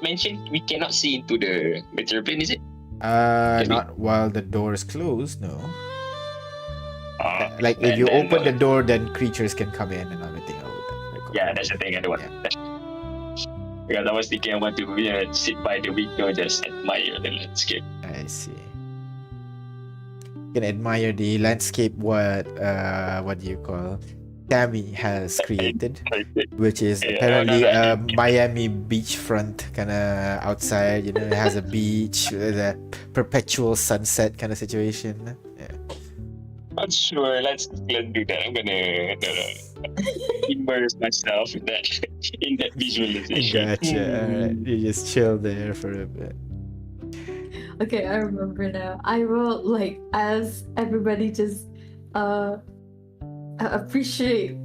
Speaker 1: mentioned, we cannot see into the material plane, is it?
Speaker 2: Not while the door is closed, no.
Speaker 1: Uh,
Speaker 2: Like if
Speaker 1: and
Speaker 2: you
Speaker 1: then,
Speaker 2: open the door, then creatures can come in and everything.
Speaker 1: Yeah, that's the thing I don't want. Because I was thinking I want to sit by the window, just admire the landscape.
Speaker 2: I see. You can admire the landscape. What do you call? Tammy has created, which is apparently a Miami beachfront kind of outside. You know, it has a beach with a perpetual sunset kind of situation. Yeah.
Speaker 1: Not sure. Let's do that. I'm gonna immerse myself in that visualization.
Speaker 2: Gotcha. Alright, you just chill there for a bit.
Speaker 3: Okay, I remember now. I will, as everybody just appreciate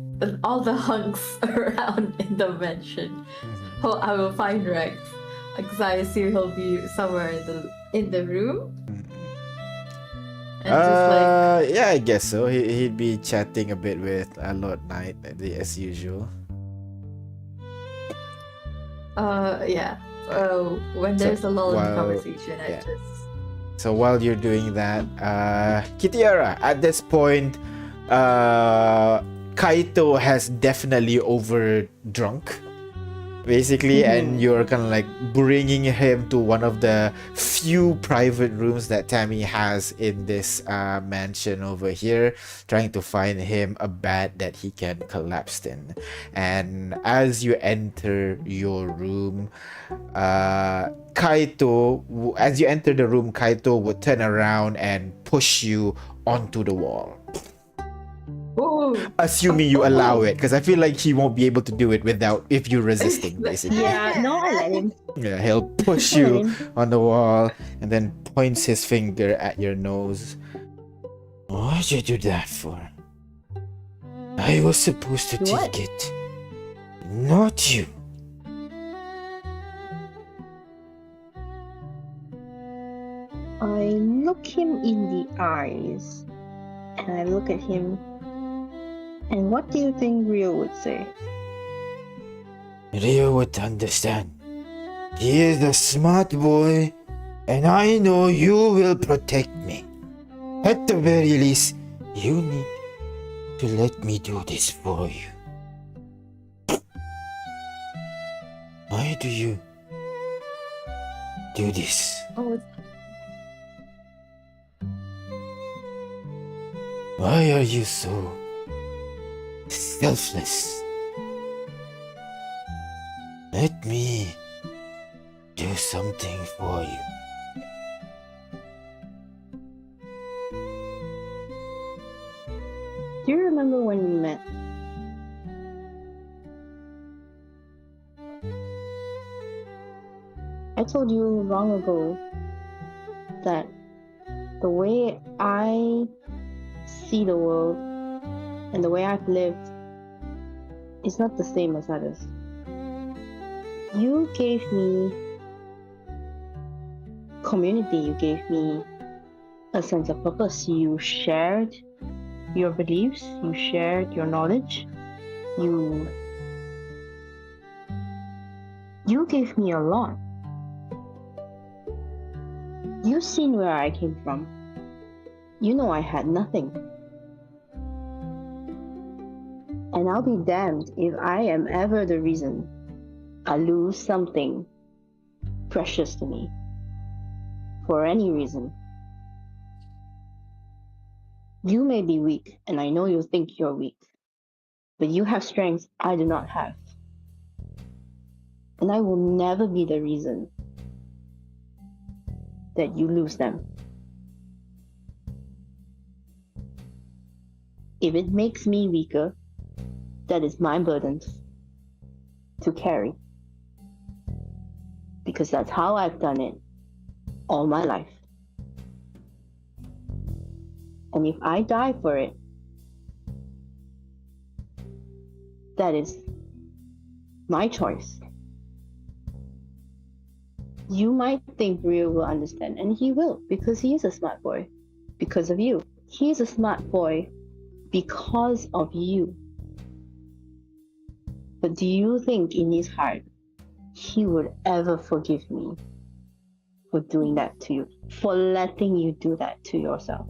Speaker 3: all the hunks around in the mansion. Oh, I will find Rex. Because I assume he'll be somewhere in the room. And
Speaker 2: Yeah, I guess so. He'd be chatting a bit with Lord Knight as usual.
Speaker 3: yeah. When there's a lull in the conversation,
Speaker 2: yeah.
Speaker 3: I just.
Speaker 2: So while you're doing that, Kitiara, at this point, Kaito has definitely overdrunk, basically, and you're kind of like bringing him to one of the few private rooms that Tammy has in this mansion over here, trying to find him a bed that he can collapse in. And as you enter your room, Kaito would turn around and push you onto the wall.
Speaker 3: Ooh.
Speaker 2: Assuming you allow it, because I feel like he won't be able to do it if you're resisting, basically.
Speaker 4: Yeah, no, I let him.
Speaker 2: Yeah, he'll push you on the wall and then points his finger at your nose. What'd you do that for? I was supposed to
Speaker 4: What?
Speaker 2: take it. Not you.
Speaker 4: I look him in the eyes and I look at him. And what do you think Rio would say?
Speaker 2: Rio would understand. He is a smart boy, and I know you will protect me. At the very least, you need to let me do this for you. Why do you do this?
Speaker 3: Oh,
Speaker 2: Why are you so selfless? Let me do something for you.
Speaker 4: Do you remember when we met? I told you long ago that the way I see the world and the way I've lived is not the same as others. You gave me community, you gave me a sense of purpose. You shared your beliefs, you shared your knowledge, you gave me a lot. You've seen where I came from. You know I had nothing. And I'll be damned if I am ever the reason I lose something precious to me for any reason. You may be weak, and I know you think you're weak, but you have strengths I do not have. And I will never be the reason that you lose them. If it makes me weaker, that is my burden to carry. Because that's how I've done it all my life. And if I die for it, that is my choice. You might think Rio will understand, and he will, because he is a smart boy. Because of you. He is a smart boy because of you. But do you think in his heart he would ever forgive me for doing that to you? For letting you do that to yourself?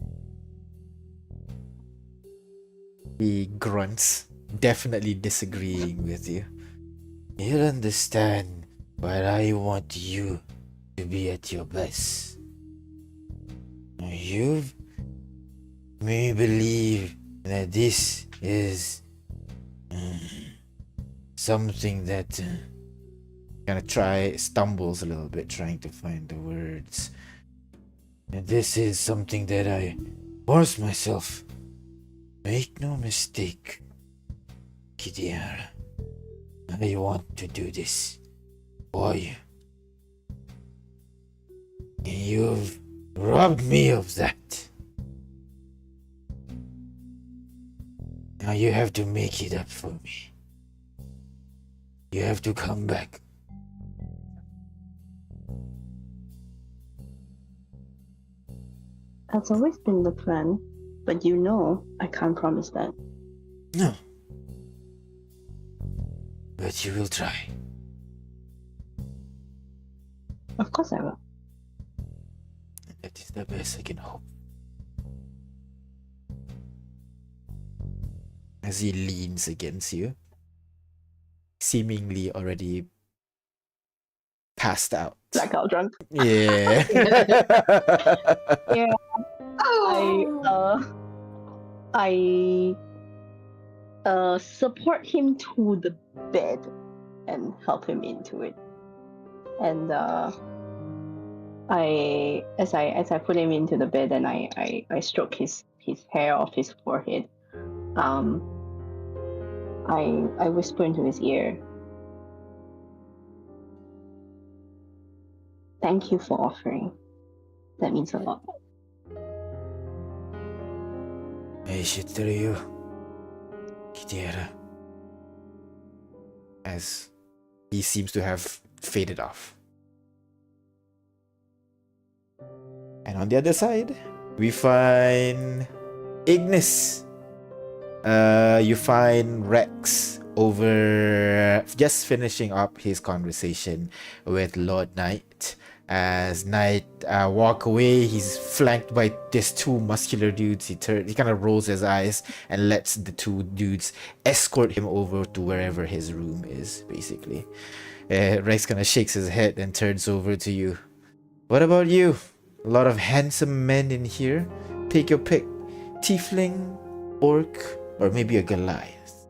Speaker 2: He grunts, definitely disagreeing with you. You'll understand, but I want you to be at your best. You may believe that this is something that stumbles a little bit trying to find the words. And this is something that I force myself. Make no mistake, Kidiara. I want to do this for you. And you've robbed me of that. Now you have to make it up for me. You have to come back.
Speaker 4: That's always been the plan, but you know I can't promise that.
Speaker 2: No. But you will try.
Speaker 4: Of course I will.
Speaker 2: That is the best I can hope. As he leans against you, seemingly already passed out.
Speaker 4: Blackout drunk.
Speaker 2: Yeah.
Speaker 4: Yeah.
Speaker 3: Oh.
Speaker 4: I support him to the bed and help him into it. And as I put him into the bed and I stroke his hair off his forehead, I whisper into his ear, "Thank you for offering. That means a lot."
Speaker 2: I should tell you, Kidiara. As he seems to have faded off. And on the other side, we find Ignis. You find Rex over just finishing up his conversation with Lord Knight. As Knight walk away, he's flanked by these two muscular dudes. He kind of rolls his eyes and lets the two dudes escort him over to wherever his room is, basically. Rex kind of shakes his head and turns over to you. What about you? A lot of handsome men in here. Take your pick. Tiefling, orc, or maybe a Goliath.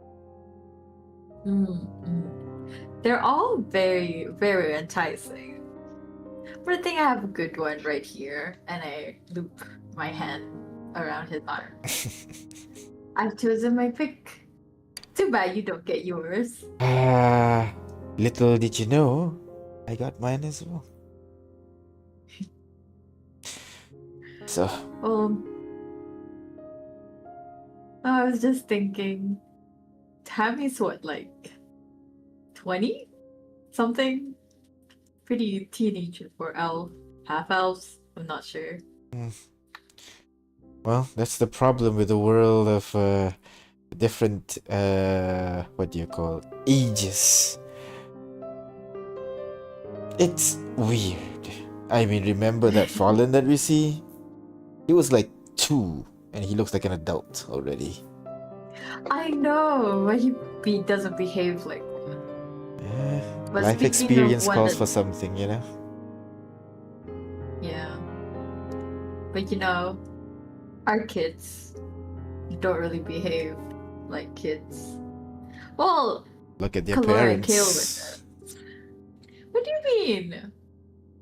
Speaker 3: They're all very, very enticing. But I think I have a good one right here, and I loop my hand around his arm. I've chosen my pick. Too bad you don't get yours.
Speaker 2: Little did you know, I got mine as well. So.
Speaker 3: I was just thinking, Tammy's what, like 20? Something? Pretty teenage or elf, half elves, I'm not sure.
Speaker 2: Well, that's the problem with the world of different what do you call it? Ages. It's weird. I mean, remember that Fallen that we see? He was like 2 and he looks like an adult already.
Speaker 3: I know, but he doesn't behave like one. But
Speaker 2: Life
Speaker 3: speaking
Speaker 2: experience
Speaker 3: of one
Speaker 2: calls
Speaker 3: that-
Speaker 2: for something, you know?
Speaker 3: Yeah. But you know, our kids don't really behave like kids. Well,
Speaker 2: Look at their
Speaker 3: Kalora and
Speaker 2: parents.
Speaker 3: Kale with it. What do you mean?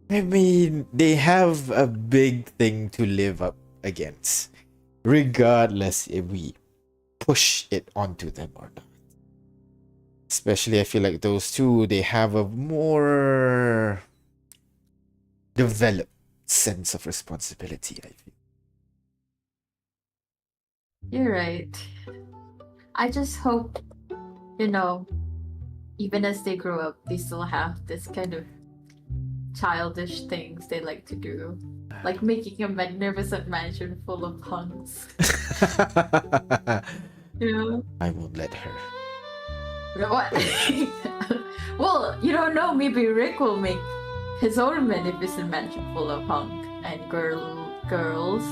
Speaker 2: I mean, they have a big thing to live up against, regardless if we push it onto them or not. Especially, I feel like those two, they have a more developed sense of responsibility, I feel.
Speaker 3: You're right. I just hope, you know, even as they grow up, they still have this kind of childish things they like to do. Like making a magnificent mansion full of hunks. Yeah.
Speaker 2: I won't let her.
Speaker 3: What? Well, you don't know. Maybe Rick will make his own magnificent mansion full of hunk and girls.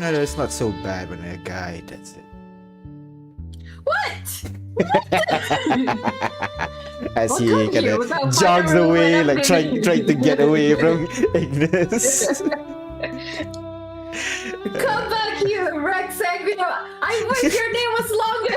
Speaker 2: No, it's not so bad when a guy does it.
Speaker 3: What?
Speaker 2: As
Speaker 3: Well,
Speaker 2: he
Speaker 3: come
Speaker 2: kind
Speaker 3: here
Speaker 2: of
Speaker 3: without
Speaker 2: jogs
Speaker 3: fire or
Speaker 2: away, like
Speaker 3: whatever.
Speaker 2: trying to get away from Ignis.
Speaker 3: Come back here, Rex Sanguino. I wish your name was longer.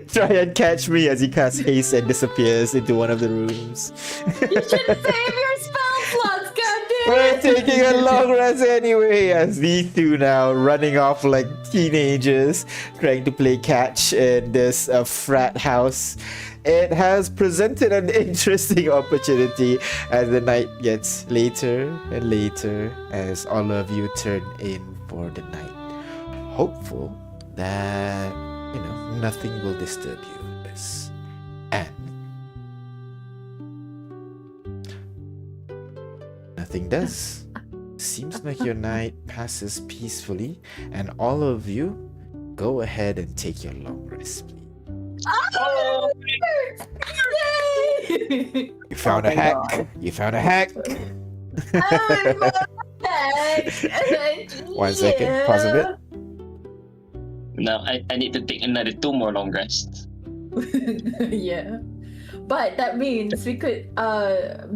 Speaker 2: Try and catch me as he casts haste and disappears into one of the rooms.
Speaker 3: You should save your spell slots, goddamn
Speaker 2: We're
Speaker 3: it.
Speaker 2: taking a long rest anyway, as these two now running off like teenagers, trying to play catch in this frat house. It has presented an interesting opportunity as the night gets later and later as all of you turn in for the night. Hopeful that, you know, nothing will disturb you in this. And nothing does. Seems like your night passes peacefully, and all of you go ahead and take your long rest, please.
Speaker 3: Oh, yay!
Speaker 2: You found
Speaker 4: Oh
Speaker 2: a
Speaker 4: my
Speaker 2: hack.
Speaker 4: God.
Speaker 2: You found a hack. One second. Pause a bit.
Speaker 1: No, I need to take another 2 more long rests.
Speaker 3: Yeah. But that means we could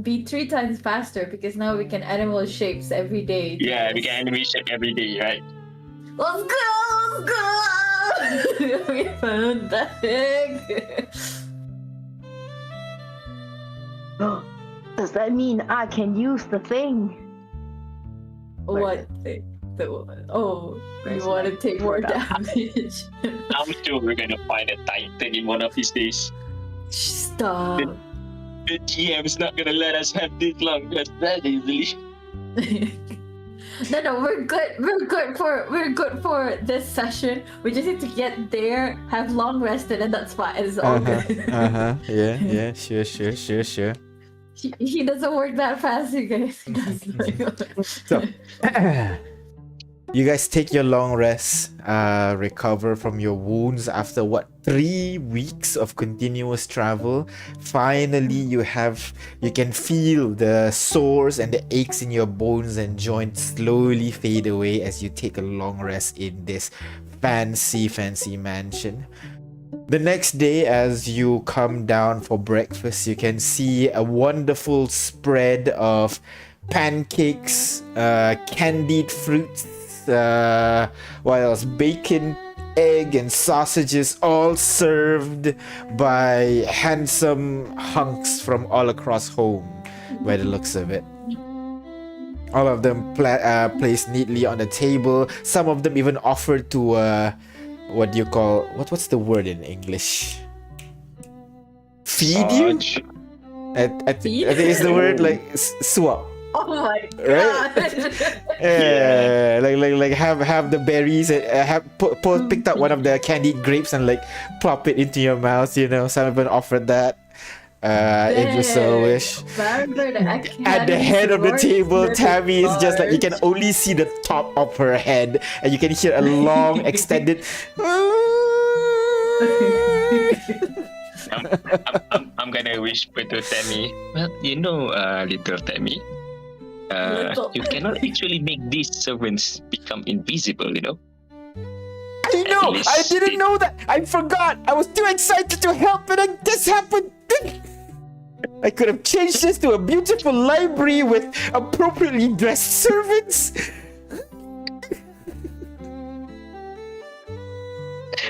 Speaker 3: be 3 times faster because now we can animal shapes every day.
Speaker 1: Yeah, we can animation every day, right?
Speaker 3: Let's go! Let's go! We found the egg!
Speaker 4: Does that mean I can use the thing?
Speaker 3: What thing? Oh, you
Speaker 4: Press
Speaker 3: want to
Speaker 4: left
Speaker 3: take
Speaker 4: for
Speaker 3: more
Speaker 4: that.
Speaker 3: damage?
Speaker 1: I'm sure we're gonna find a titan in one of these days.
Speaker 3: Stop.
Speaker 1: The GM's not gonna let us have this long rest that easily.
Speaker 3: No, we're good. We're good for this session. We just need to get there, have long rested, and that's fine. It's all good.
Speaker 2: Yeah, sure.
Speaker 3: He doesn't work that fast, you guys. He doesn't.
Speaker 2: So, you guys take your long rest, recover from your wounds after 3 weeks of continuous travel. Finally, you can feel the sores and the aches in your bones and joints slowly fade away as you take a long rest in this fancy mansion. The next day, as you come down for breakfast, you can see a wonderful spread of pancakes, candied fruits, what else? Bacon, egg, and sausages, all served by handsome hunks from all across home, by the looks of it. All of them placed neatly on the table. Some of them even offered to what do you call, what's the word in English? Feed you? I think it's the word like swap.
Speaker 3: Oh my god!
Speaker 2: Right? Yeah, like have the berries, picked up one of the candied grapes and like plop it into your mouth. You know, some even offered that. If you so wish. At the head of the table, Tammy is just like, you can only see the top of her head, and you can hear a long, extended.
Speaker 1: I'm gonna whisper to Tammy. Well, little Tammy. You cannot actually make these servants become invisible, you know?
Speaker 2: I know! I didn't know that! I forgot! I was too excited to help, and then this happened! I could have changed this to a beautiful library with appropriately dressed servants!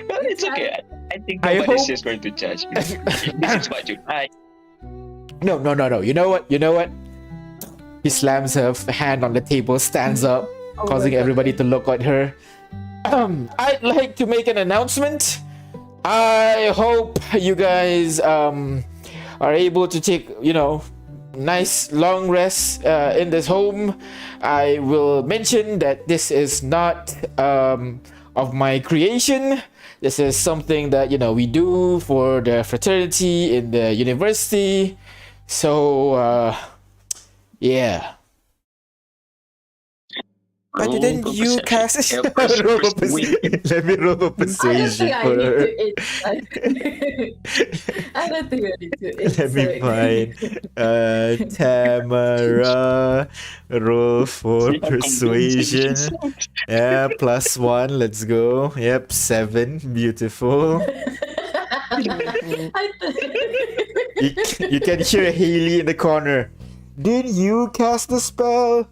Speaker 1: Well, it's okay. I think nobody's just going to judge me. If this is what you like.
Speaker 2: No. You know what? He slams her hand on the table, stands up, causing everybody to look at her. I'd like to make an announcement. I hope you guys are able to take, nice long rest in this home. I will mention that this is not of my creation. This is something that, we do for the fraternity in the university. So, yeah. Why didn't you cast roll a persuasion? Let me roll a persuasion for her.
Speaker 3: I don't think I need to insight.
Speaker 2: Let me find Tamara. Roll for persuasion. Yeah, +1. Let's go. Yep, 7. Beautiful. You can hear Haley in the corner. Did you cast the spell?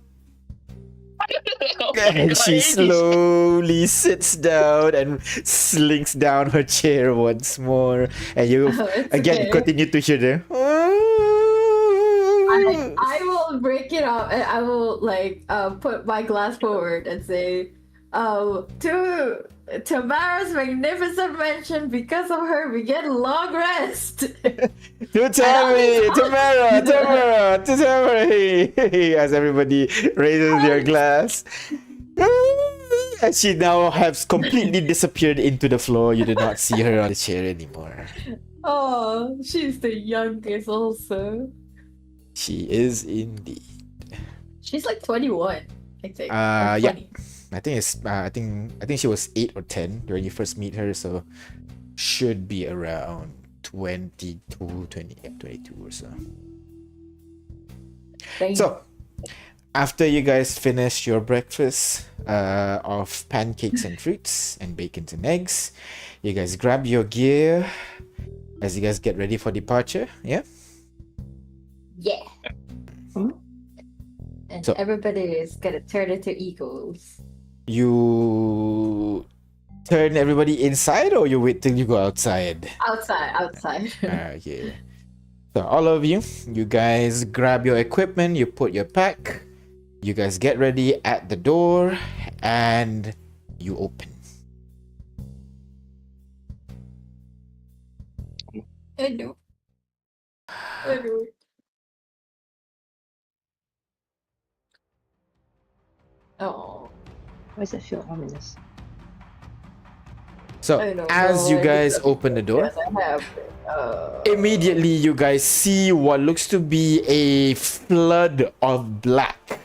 Speaker 2: And she slowly sits down and slinks down her chair once more. And you again continue to hear the.
Speaker 3: I will break it up and I will put my glass forward and say, to Tamara's magnificent mention, because of her we get long rest.
Speaker 2: To Tamara, hey, as everybody raises their glass. And she now has completely disappeared into the floor. You do not see her on the chair anymore.
Speaker 3: Oh, she's the youngest also.
Speaker 2: She is indeed.
Speaker 3: She's like 21, I think.
Speaker 2: Yeah. I think she was 8 or 10 when you first meet her, so should be around 22 or so. So, after you guys finish your breakfast of pancakes and fruits and bacon and eggs, you guys grab your gear as you guys get ready for departure. Yeah?
Speaker 3: Yeah. And so, everybody is gonna turn into eagles.
Speaker 2: You turn everybody inside, or you wait till you go outside?
Speaker 3: Outside.
Speaker 2: Okay. So all of you guys grab your equipment, you put your pack, you guys get ready at the door, and you open.
Speaker 3: I know. Oh.
Speaker 4: Why does it feel ominous?
Speaker 2: So as you guys open the door, Immediately, you guys see what looks to be a flood of black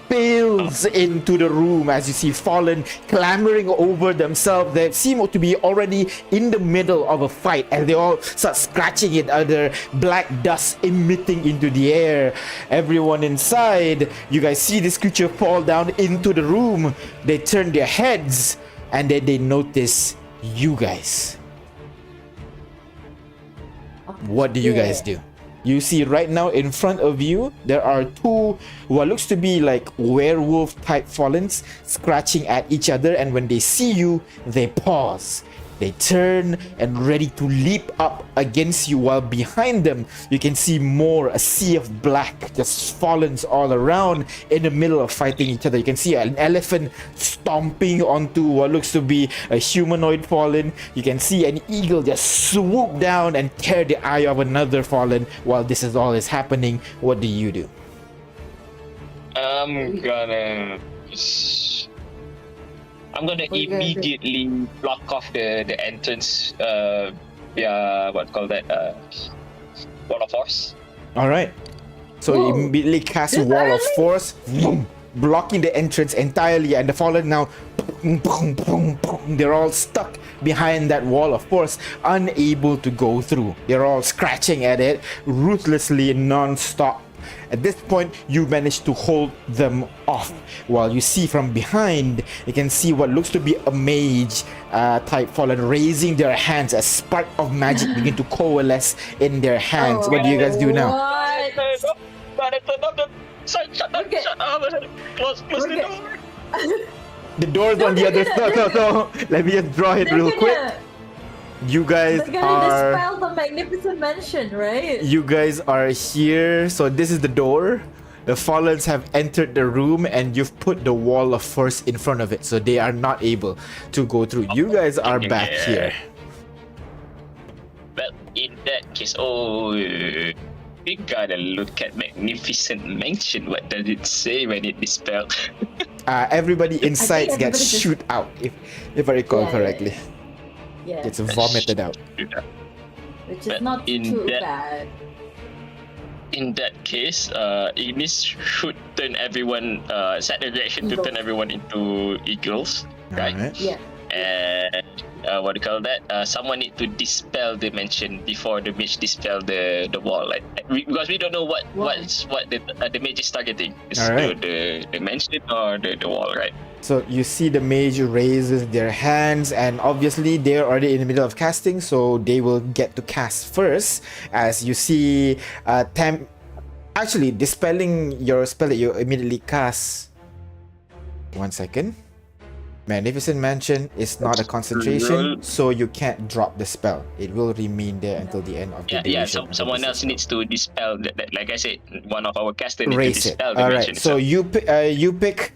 Speaker 2: spills into the room as you see Fallen clambering over themselves. They seem to be already in the middle of a fight and they all start scratching each other, black dust emitting into the air. Everyone inside, you guys see this creature fall down into the room. They turn their heads and then they notice you guys. What do you guys do? You see right now in front of you, there are two what looks to be like werewolf type Fallens scratching at each other, and when they see you, they pause. They turn and ready to leap up against you, while behind them you can see more, a sea of black, just Fallens all around in the middle of fighting each other. You can see an elephant stomping onto what looks to be a humanoid Fallen. You can see an eagle just swoop down and tear the eye of another Fallen. While this is all is happening, what do you do?
Speaker 1: I'm gonna immediately block off the entrance via what call that wall of force.
Speaker 2: All right. So you immediately cast a wall of force, blocking the entrance entirely, and the Fallen now, they're all stuck behind that wall of force, unable to go through. They're all scratching at it ruthlessly, non-stop. At this point, you manage to hold them off. While you see from behind, you can see what looks to be a mage type Fallen raising their hands as spark of magic begin to coalesce in their hands. What do you guys do now?
Speaker 1: Close the door.
Speaker 2: The door's on the other side. So let me just draw it real quick. You guys
Speaker 3: They're gonna dispel the magnificent mansion, right?
Speaker 2: You guys are here. So this is the door. The Fallens have entered the room and you've put the wall of force in front of it, so they are not able to go through. You guys are back here.
Speaker 1: Well, in that case, we gotta look at magnificent mansion. What does it say when it dispelled?
Speaker 2: Everybody inside gets shoot out, if I recall correctly.
Speaker 3: Yeah.
Speaker 2: It's vomited out.
Speaker 3: Which is not too bad.
Speaker 1: In that case, Ignis should turn everyone, set the direction to turn everyone into eagles, right?
Speaker 2: Yeah.
Speaker 1: And what do you call that? Someone need to dispel the mansion before the mage dispel the wall, because we don't know what the mage is targeting. Is the mansion or the wall, right?
Speaker 2: So you see the mage raises their hands, and obviously they're already in the middle of casting, so they will get to cast first. As you see, actually dispelling your spell that you immediately cast. 1 second. Magnificent Mansion is not a concentration, so you can't drop the spell. It will remain there until the end of the duration.
Speaker 1: Yeah, someone else needs to dispel that. Like I said, one of our casters needs to dispel the
Speaker 2: All
Speaker 1: mansion.
Speaker 2: right, so you pick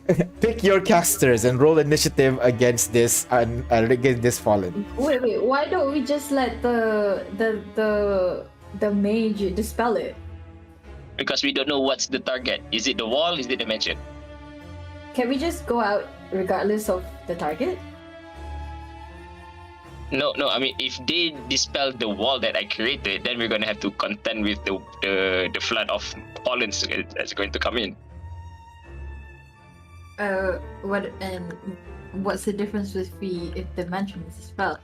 Speaker 2: your casters and roll initiative against this Fallen.
Speaker 3: Wait, why don't we just let the mage dispel it?
Speaker 1: Because we don't know what's the target. Is it the wall? Is it the mansion?
Speaker 3: Can we just go out regardless of the target?
Speaker 1: No. I mean, if they dispel the wall that I created, then we're gonna have to contend with the flood of Fallens that's going to come in.
Speaker 3: What's the difference if the mansion is dispelled?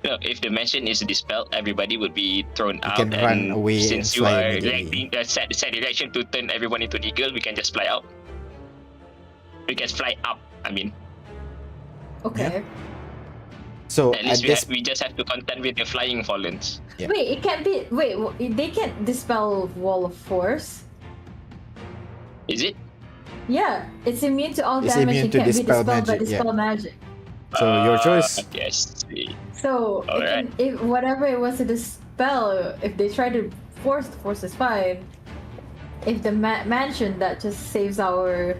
Speaker 1: No, if the mansion is dispelled, everybody would be thrown out.
Speaker 2: Can run away.
Speaker 1: Since you are set direction to turn everyone into an eagle, we can just fly out. We can fly up. I mean.
Speaker 3: Okay.
Speaker 2: Yeah. So
Speaker 1: at least we just have to contend with the flying Fallens.
Speaker 2: Yeah.
Speaker 3: Wait, it can't be. Wait, they can't dispel wall of force.
Speaker 1: Is it?
Speaker 3: Yeah, it's immune to all
Speaker 2: It's
Speaker 3: damage.
Speaker 2: immune
Speaker 3: It
Speaker 2: to
Speaker 3: can't be
Speaker 2: dispel
Speaker 3: dispelled by
Speaker 2: magic,
Speaker 3: dispel magic.
Speaker 2: So your choice.
Speaker 1: Yes.
Speaker 3: So
Speaker 1: Alright.
Speaker 3: if whatever it was to dispel, if they try to force, the force is fine. If the mansion, that just saves our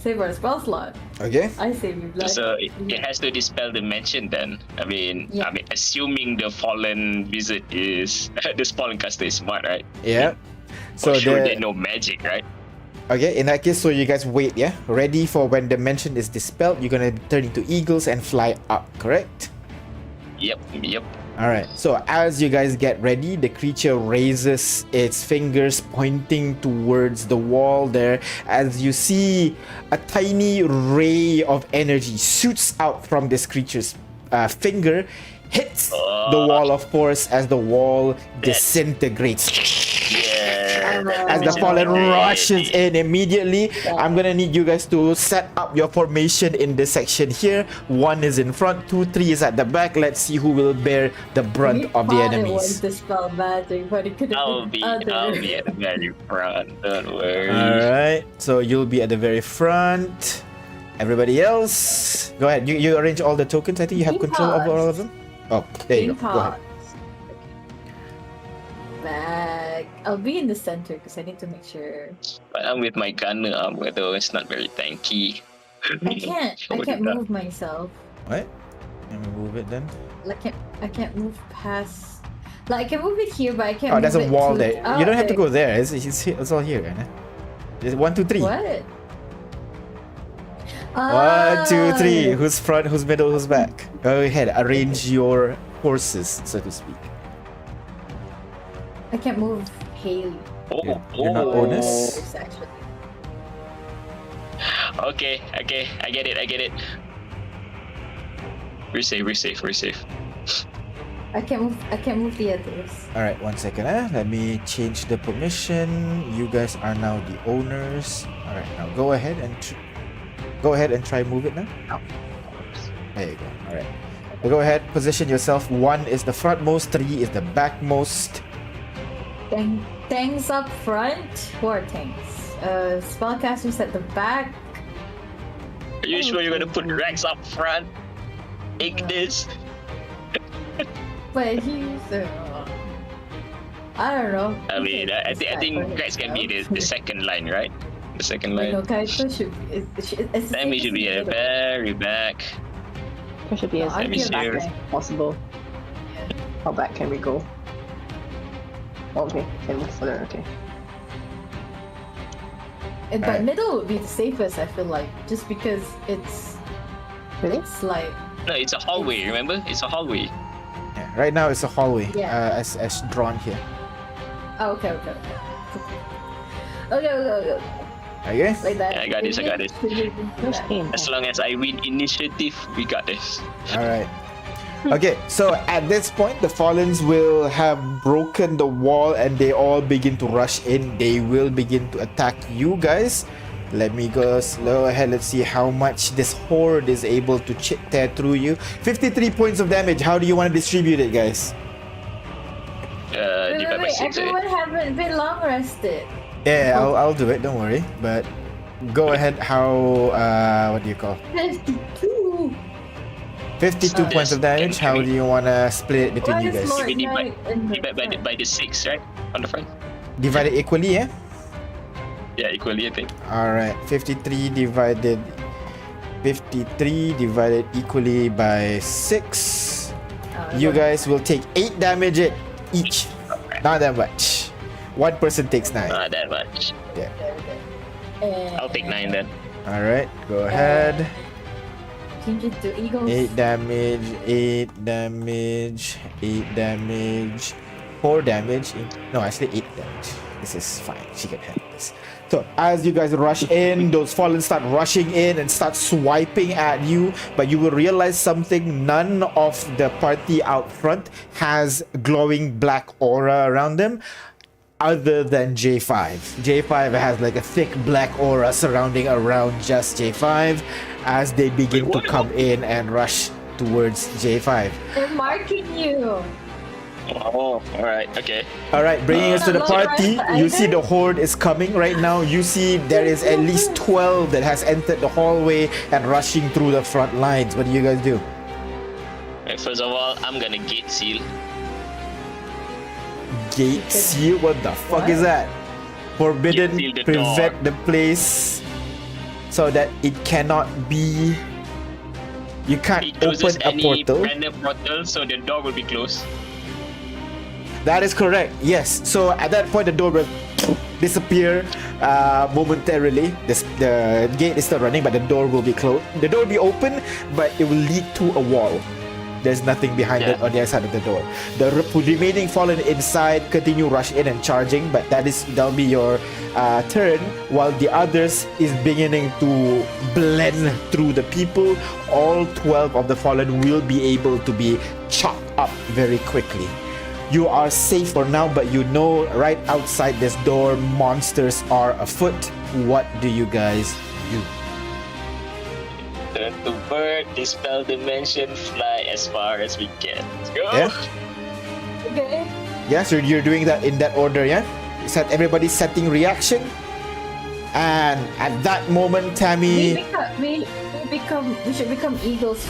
Speaker 3: spell slot.
Speaker 2: Okay.
Speaker 3: I save you blood.
Speaker 1: So it has to dispel the mansion then. I mean, assuming the fallen wizard is the fallen caster is smart, right?
Speaker 2: Yeah.
Speaker 1: So they know magic, right?
Speaker 2: Okay, in that case, so you guys wait, yeah? Ready for when the mansion is dispelled, you're gonna turn into eagles and fly up, correct?
Speaker 1: Yep.
Speaker 2: All right. So as you guys get ready, the creature raises its fingers pointing towards the wall there. As you see, a tiny ray of energy shoots out from this creature's finger, hits the wall, of course, as the wall disintegrates.
Speaker 1: Yeah.
Speaker 2: As the fallen rushes in immediately, I'm gonna need you guys to set up your formation in this section here. 1 is in front, 2, 3 is at the back. Let's see who will bear the brunt of the
Speaker 3: It
Speaker 2: enemies.
Speaker 3: was dispel magic, but it could have
Speaker 1: I'll
Speaker 3: been
Speaker 1: be at the very front. Don't worry.
Speaker 2: Alright, so you'll be at the very front. Everybody else, go ahead. You arrange all the tokens. I think you have control over all of them. Oh, there you go. Go ahead.
Speaker 3: Back. I'll be in the center because I need to make sure.
Speaker 1: But I'm with my gunner armor though. It's not very tanky.
Speaker 3: I can't move myself.
Speaker 2: What? Let me move it then.
Speaker 3: Like I can't move past. Like I can move it here, but I can't.
Speaker 2: Oh, there's
Speaker 3: move
Speaker 2: a
Speaker 3: it
Speaker 2: wall
Speaker 3: to...
Speaker 2: there.
Speaker 3: Oh,
Speaker 2: You don't have to
Speaker 3: okay.
Speaker 2: go there. It's all here, right? There's 1, 2, 3.
Speaker 3: What?
Speaker 2: 1, 2, 3.
Speaker 3: Ah.
Speaker 2: Who's front? Who's middle? Who's back? Go ahead. Arrange your horses, so to speak.
Speaker 3: I can't move Haley.
Speaker 2: You're not Onus?
Speaker 3: It's actually.
Speaker 1: Okay. I get it. We're safe.
Speaker 3: I can't move the others.
Speaker 2: All right, 1 second. Let me change the permission. You guys are now the owners. All right, now go ahead and try move it now. There you go. All right. So go ahead, position yourself. 1 is the frontmost, 3 is the backmost.
Speaker 3: Tanks up front. Who are tanks? Spellcasters at the back.
Speaker 1: Are you sure you're gonna put Rex up front? Ignis.
Speaker 3: But he's. I don't know.
Speaker 1: I mean, I think Rex can be the second line, right? The second line.
Speaker 3: No, Kaito should be. It's
Speaker 1: Sammy should be at the very back.
Speaker 4: There should be as
Speaker 3: I'll
Speaker 4: many
Speaker 3: be
Speaker 4: back
Speaker 1: back.
Speaker 4: as possible. How back can we go? Okay, can move further. Okay.
Speaker 3: But
Speaker 2: Alright.
Speaker 3: middle would be the safest. I feel like just because it's
Speaker 4: Really?
Speaker 3: it's like
Speaker 1: No, it's a hallway. Remember? It's a hallway.
Speaker 2: Yeah, right now it's a hallway,
Speaker 3: Yeah.
Speaker 2: as drawn here.
Speaker 3: okay.
Speaker 2: Okay?
Speaker 3: Like that.
Speaker 1: Yeah, I got this.
Speaker 4: First game.
Speaker 1: As long as I win initiative, we got this.
Speaker 2: All right. Okay, so at this point, the Fallens will have broken the wall and they all begin to rush in. They will begin to attack you guys. Let me go slow ahead. Let's see how much this horde is able to tear through you. 53 points of damage. How do you want to distribute it, guys?
Speaker 1: Divide by 6.
Speaker 3: Everyone haven't been long rested.
Speaker 2: Yeah, I'll do it. Don't worry. But go ahead. How, what do you call?
Speaker 3: 52.
Speaker 2: 52 points of damage. How do you want to split it between
Speaker 3: Why
Speaker 2: you
Speaker 3: is
Speaker 2: guys?
Speaker 3: Lord
Speaker 1: We
Speaker 3: Knight in the
Speaker 1: Divide
Speaker 3: front?
Speaker 1: by the 6, right? On the front.
Speaker 2: Divide it equally, yeah?
Speaker 1: Yeah, equally, I think.
Speaker 2: Alright, 53 divided equally by 6. You guys will take 8 damage each. Not that much. One person takes 9.
Speaker 1: Not that much.
Speaker 2: Yeah.
Speaker 1: I'll take 9 then.
Speaker 2: Alright, go ahead.
Speaker 3: Change it to eagles.
Speaker 2: 8 damage, 8 damage, 8 damage, 4 damage. No, actually 8 damage. This is fine. She can handle this. So as you guys rush in, those fallen start rushing in and start swiping at you, but you will realize something. None of the party out front has glowing black aura around them other than J5. J5 has like a thick black aura surrounding around just J5 as they begin to come in and rush towards J5.
Speaker 3: They're marking you.
Speaker 1: Oh, alright, okay.
Speaker 2: Alright, bringing us to the party.
Speaker 3: Right,
Speaker 2: You see the horde is coming right now. You see there is at least 12 that has entered the hallway and rushing through the front lines. What do you guys do?
Speaker 1: Right, first of all, I'm gonna gate seal.
Speaker 2: Gate seal? What the fuck is that? Forbidden,
Speaker 1: Gate seal the
Speaker 2: prevent
Speaker 1: door.
Speaker 2: the place so that it cannot be... You can't
Speaker 1: It closes
Speaker 2: open a
Speaker 1: any
Speaker 2: portal.
Speaker 1: random portal, so the door will be closed.
Speaker 2: That is correct. Yes. So at that point, the door will disappear momentarily. The gate is still running, but the door will be closed. The door will be open, but it will lead to a wall. there's nothing behind it on the other side of the door. The remaining fallen inside continue rush in and charging, but that'll be your turn, while the others is beginning to blend through the people. All 12 of the fallen will be able to be chopped up very quickly. You are safe for now, but you know right outside this door monsters are afoot. What do you guys do?
Speaker 1: Turn to bird, dispel dimension, fly as far as we can. Let's go!
Speaker 2: Yeah?
Speaker 3: Okay.
Speaker 2: Yeah, so you're doing that in that order, yeah? Everybody's setting reaction. And at that moment, Tammy...
Speaker 3: We should become eagles.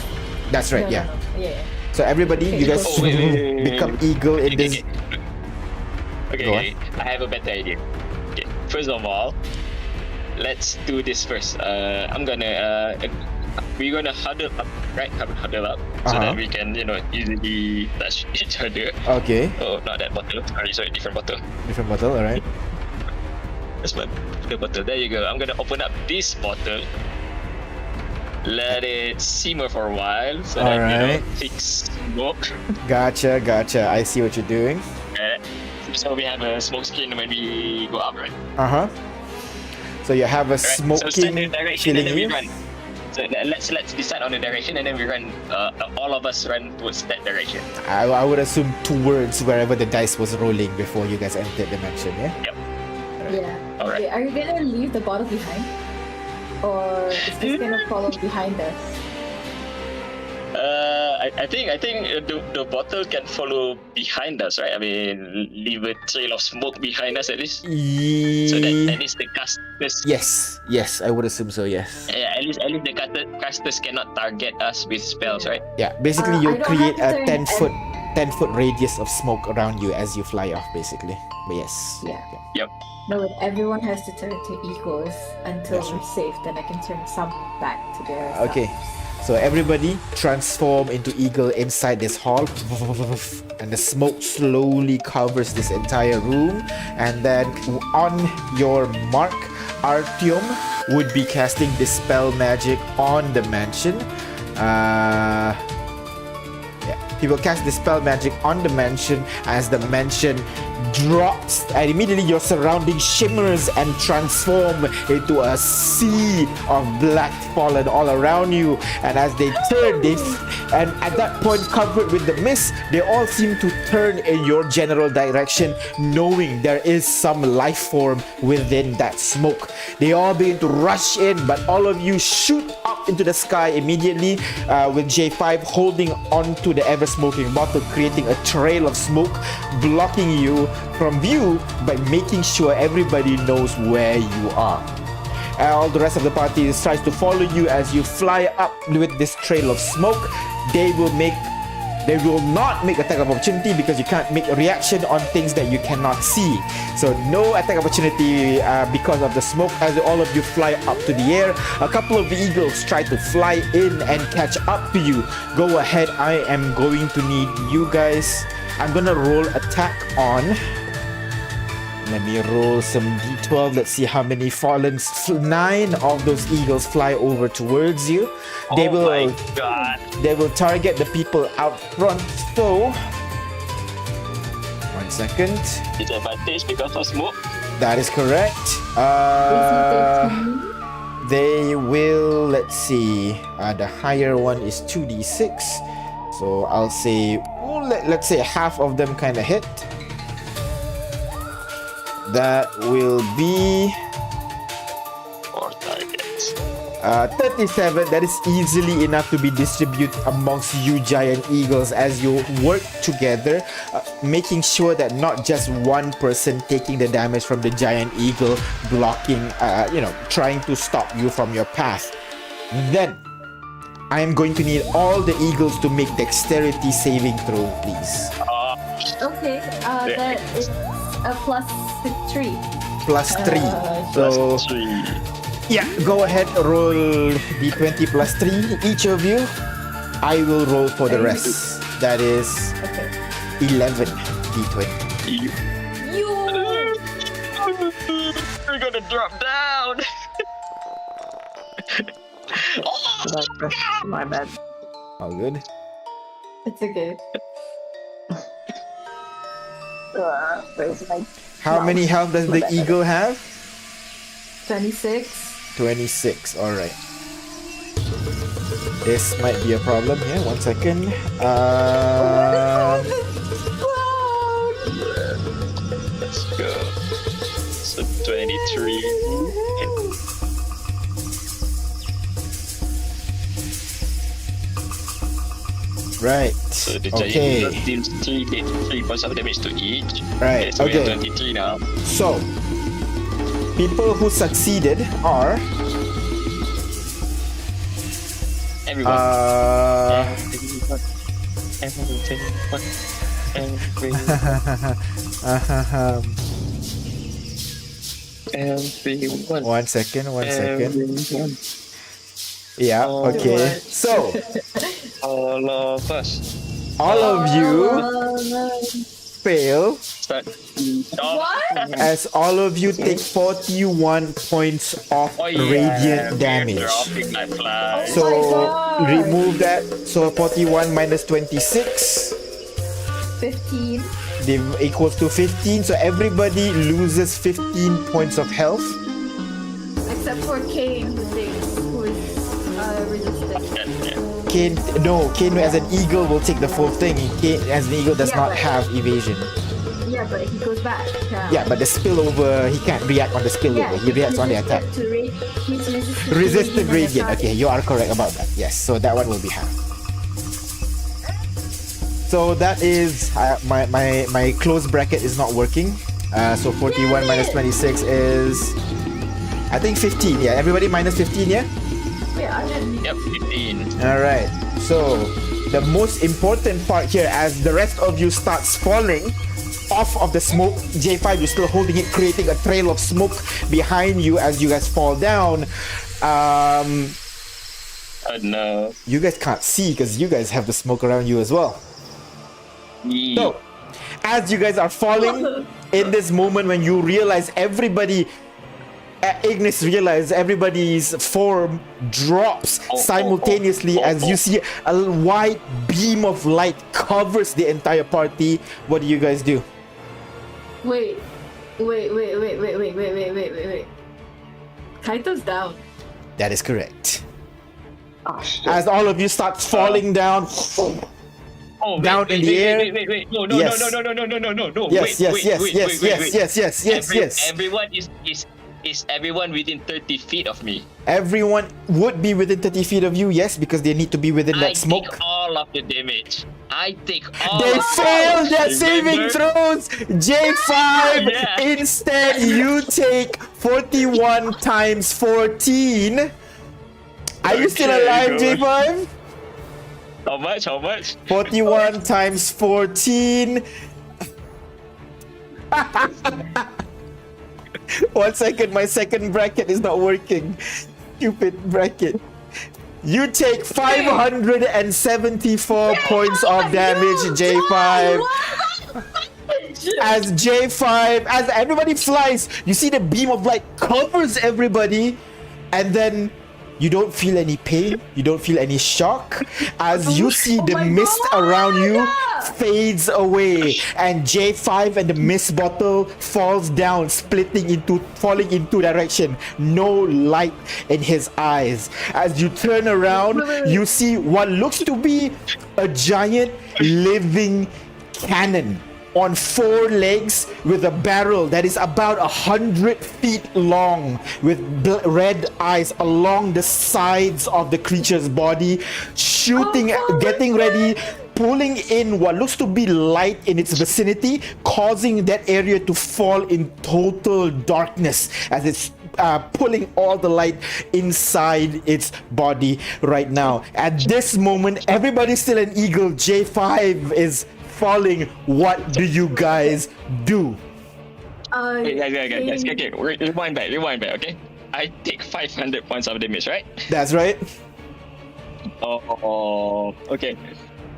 Speaker 2: That's right,
Speaker 3: No.
Speaker 2: yeah.
Speaker 3: Yeah.
Speaker 2: So everybody, you guys
Speaker 1: wait.
Speaker 2: become eagle in this...
Speaker 1: Okay, I have a better idea. Okay, first of all, let's do this first. We're gonna huddle up, right? Huddle up, so that we can, easily touch each other.
Speaker 2: Okay.
Speaker 1: Oh, not that bottle. Sorry, different bottle.
Speaker 2: Different bottle, alright.
Speaker 1: This one, the bottle. There you go. I'm gonna open up this bottle. Let it simmer for a while, so that fix smoke.
Speaker 2: Gotcha. I see what you're doing.
Speaker 1: So we have a smoke screen when we go up, right?
Speaker 2: So you have a smoking
Speaker 1: so the direction and then we
Speaker 2: feeling.
Speaker 1: run. So let's decide on the direction and then we run. All of us run towards that direction.
Speaker 2: I would assume towards wherever the dice was rolling before you guys entered the mansion, yeah?
Speaker 1: Yep.
Speaker 3: Yeah.
Speaker 1: All right.
Speaker 3: Okay, are you gonna leave the bottle behind? Or is this gonna follow behind us?
Speaker 1: I think the bottle can follow behind us, right? I mean, leave a trail of smoke behind us at least, so that at least the casters.
Speaker 2: Yes, I would assume so. Yes.
Speaker 1: Yeah, at least the casters cannot target us with spells, right?
Speaker 2: Yeah, basically
Speaker 3: I
Speaker 2: you
Speaker 3: don't
Speaker 2: create
Speaker 3: have
Speaker 2: a
Speaker 3: to
Speaker 2: 10-foot radius of smoke around you as you fly off, basically. But yes.
Speaker 3: Yeah.
Speaker 1: Yep.
Speaker 3: No, everyone has to turn to eagles until
Speaker 2: That's
Speaker 3: we're safe. Then I can turn some back to their selves.
Speaker 2: Okay. So everybody transform into eagle inside this hall, and the smoke slowly covers this entire room. And then on your mark, Artyom would be casting Dispel Magic on the mansion. He will cast Dispel Magic on the mansion as the mansion drops, and immediately your surrounding shimmers and transform into a sea of black fallen all around you. And as they turn and at that point covered with the mist, they all seem to turn in your general direction, knowing there is some life form within that smoke. They all begin to rush in, but all of you shoot up into the sky immediately, with J5 holding onto the ever-smoking bottle, creating a trail of smoke, blocking you from view by making sure everybody knows where you are. All the rest of the party tries to follow you as you fly up with this trail of smoke. They will not make attack of opportunity because you can't make a reaction on things that you cannot see. So no attack opportunity because of the smoke as all of you fly up to the air. A couple of eagles try to fly in and catch up to you. Go ahead, I am going to need you guys. I'm gonna roll attack on. Let me roll some d12. Let's see how many fallen. 9 of those eagles fly over towards you. They will.
Speaker 1: My God.
Speaker 2: They will target the people out front. So, 1 second.
Speaker 1: Disadvantage because of smoke.
Speaker 2: That is correct. They will. Let's see. The higher one is 2d6. So I'll say. Let's say half of them kind of hit. That will be
Speaker 1: 4 targets.
Speaker 2: 37. That is easily enough to be distributed amongst you giant eagles as you work together, making sure that not just one person taking the damage from the giant eagle blocking, trying to stop you from your path. Then I am going to need all the eagles to make dexterity saving throw, please.
Speaker 3: Okay, that is a +3.
Speaker 2: +3. So, yeah, go ahead, roll d20 +3, each of you. I will roll for the rest. That is 11 d20.
Speaker 1: We're gonna drop down.
Speaker 4: My bad.
Speaker 2: All good.
Speaker 3: It's okay.
Speaker 4: Where's my
Speaker 2: How many health does the eagle have?
Speaker 3: 26.
Speaker 2: 26. All right. This might be a problem here. 1 second.
Speaker 1: Let's go. So 23.
Speaker 2: Right.
Speaker 1: So the
Speaker 2: Okay.
Speaker 1: giant deals 3 points of damage to each.
Speaker 2: Right.
Speaker 1: So we have
Speaker 2: Okay.
Speaker 1: 23 now.
Speaker 2: So, people who succeeded are
Speaker 1: Everyone.
Speaker 2: uh.
Speaker 1: Everyone.
Speaker 2: 1 second. 1 second.
Speaker 1: Everyone.
Speaker 2: Yeah.
Speaker 1: Oh.
Speaker 2: Okay. So,
Speaker 1: All of us.
Speaker 2: all of you fail,
Speaker 1: Start.
Speaker 3: What?
Speaker 2: as all of you take 41 points of radiant damage.
Speaker 1: Dropping like flies.
Speaker 2: So,
Speaker 3: Oh my God.
Speaker 2: remove that. So, 41 minus 26
Speaker 3: 15.
Speaker 2: equals to 15. So, everybody loses 15 points of health.
Speaker 3: Except for Kane, who is resistant.
Speaker 2: Kane as an eagle will take the full thing. Kane as an eagle does
Speaker 3: Yeah,
Speaker 2: not
Speaker 3: but-
Speaker 2: have evasion.
Speaker 3: Yeah, but he goes back.
Speaker 2: Yeah, but the spillover, he can't react on the spillover. He reacts on the attack.
Speaker 3: He's resistant.
Speaker 2: Resistant radiant.
Speaker 3: attack.
Speaker 2: Okay, you are correct about that. Yes, so that one will be half. So that is my close bracket is not working. So 41 minus 26 is I think 15. Yeah, everybody minus 15. Yeah.
Speaker 3: Yeah, I didn't.
Speaker 1: Yep, 15.
Speaker 2: All right. So the most important part here, as the rest of you starts falling off of the smoke, J5 you're still holding it, creating a trail of smoke behind you as you guys fall down.
Speaker 1: Oh no.
Speaker 2: You guys can't see because you guys have the smoke around you as well. So, as you guys are falling in this moment when you realize Ignis realizes everybody's form drops simultaneously as you see a white beam of light covers the entire party. What do you guys do?
Speaker 3: Wait. Kaito's down.
Speaker 2: That is correct.
Speaker 4: Oh, shit.
Speaker 2: As all of you start falling down,
Speaker 1: Oh,
Speaker 2: Down in the air.
Speaker 1: Wait. No.
Speaker 2: Yes.
Speaker 1: No.
Speaker 2: yes,
Speaker 1: Wait.
Speaker 2: yes.
Speaker 1: Everyone is everyone within 30 feet of me.
Speaker 2: Everyone would be within 30 feet of you, yes, because they need to be within
Speaker 1: I
Speaker 2: that smoke.
Speaker 1: take all of the damage. I take all.
Speaker 2: They
Speaker 1: of
Speaker 2: failed their
Speaker 1: it.
Speaker 2: saving
Speaker 1: Remember?
Speaker 2: throws. J5.
Speaker 1: Yeah.
Speaker 2: Instead, you take 41 times 14. Are you still
Speaker 1: Okay,
Speaker 2: alive,
Speaker 1: good.
Speaker 2: J5?
Speaker 1: How much?
Speaker 2: 41 times 14. 1 second, my second bracket is not working. Stupid bracket. You take 574 points of damage, J5. As as everybody flies, you see the beam of light covers everybody, and then you don't feel any pain, you don't feel any shock, as you see the
Speaker 3: my
Speaker 2: mist
Speaker 3: God,
Speaker 2: around you
Speaker 3: yeah.
Speaker 2: fades away, and J5 and the mist bottle falls down, falling in two direction. No light in his eyes. As you turn around, you see what looks to be a giant living cannon on 4 legs with a barrel that is about 100 feet long, with red eyes along the sides of the creature's body, shooting, getting ready, pulling in what looks to be light in its vicinity, causing that area to fall in total darkness as it's pulling all the light inside its body right now. At this moment, everybody's still an eagle. J5 is falling. What do you guys do?
Speaker 1: Guys, okay. Rewind back, okay? I take 500 points of damage, right?
Speaker 2: That's right.
Speaker 1: Oh, okay.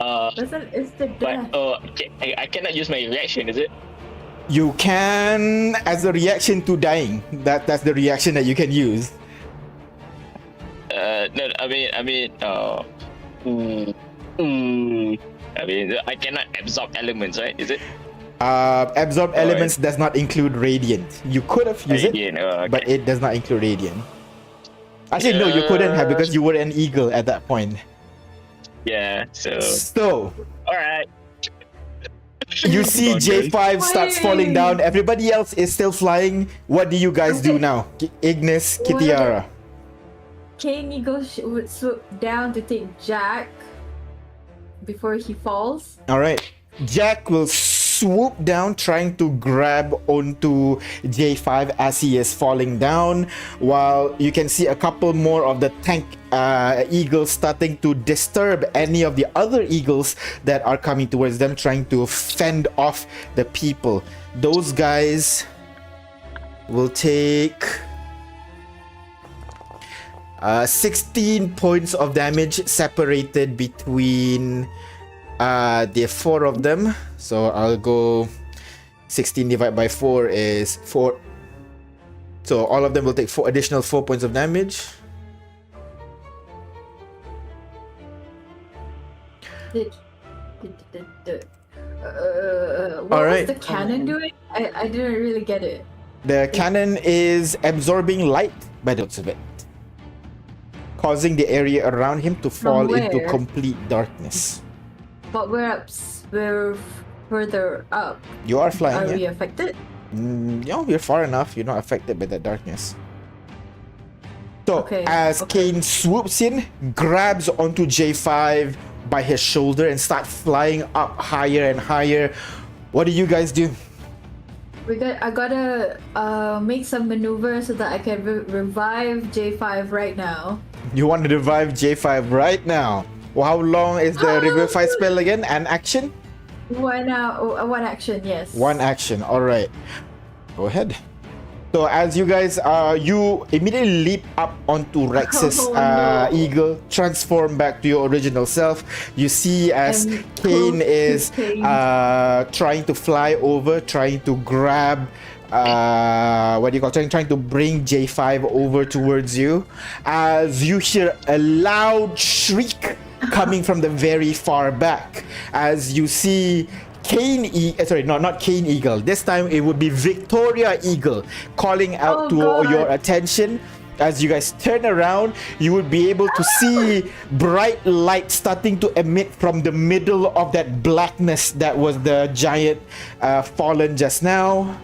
Speaker 3: It's the death.
Speaker 1: But okay, I cannot use my reaction, is it?
Speaker 2: You can, as a reaction to dying. That's the reaction that you can use.
Speaker 1: No, I mean, I mean, I cannot absorb elements, right? Is it?
Speaker 2: Absorb elements does not include radiant. You could have used
Speaker 1: Radiant,
Speaker 2: it, but it does not include radiant. Actually, no, you couldn't have because you were an eagle at that point.
Speaker 1: Yeah, so.
Speaker 2: So,
Speaker 1: Alright.
Speaker 2: you see J5 starts falling down. Everybody else is still flying. What do you guys do now? Ignis, Kitiara.
Speaker 3: Kane Eagle would swoop down to take Jack before he falls.
Speaker 2: Alright. Jack will swoop down trying to grab onto J5 as he is falling down, while you can see a couple more of the tank eagles starting to disturb any of the other eagles that are coming towards them, trying to fend off the people. Those guys will take 16 points of damage separated between the 4 of them. So I'll go 16 divided by 4 is 4. So all of them will take additional 4 points of damage.
Speaker 3: What was the cannon doing? I didn't really get it.
Speaker 2: The cannon is absorbing light by the looks of it, causing the area around him to fall into complete darkness.
Speaker 3: But we're further up.
Speaker 2: You are flying.
Speaker 3: Are we affected?
Speaker 2: No, you're far enough. You're not affected by the darkness. So as Kane swoops in, grabs onto J5 by his shoulder and starts flying up higher and higher. What do you guys do?
Speaker 3: I gotta make some maneuvers so that I can revive J5 right now.
Speaker 2: You want to revive J5 right now? Well, how long is the revive spell again? An action?
Speaker 3: One action, yes.
Speaker 2: One action. All right. Go ahead. So as you guys, you immediately leap up onto Rex's eagle, transform back to your original self. You see as Kane is trying to fly over, trying to grab, trying to bring J5 over towards you. As you hear a loud shriek coming from the very far back, as you see not Kane Eagle. This time it would be Victoria Eagle calling out your attention. As you guys turn around, you would be able to see bright light starting to emit from the middle of that blackness that was the giant fallen just now.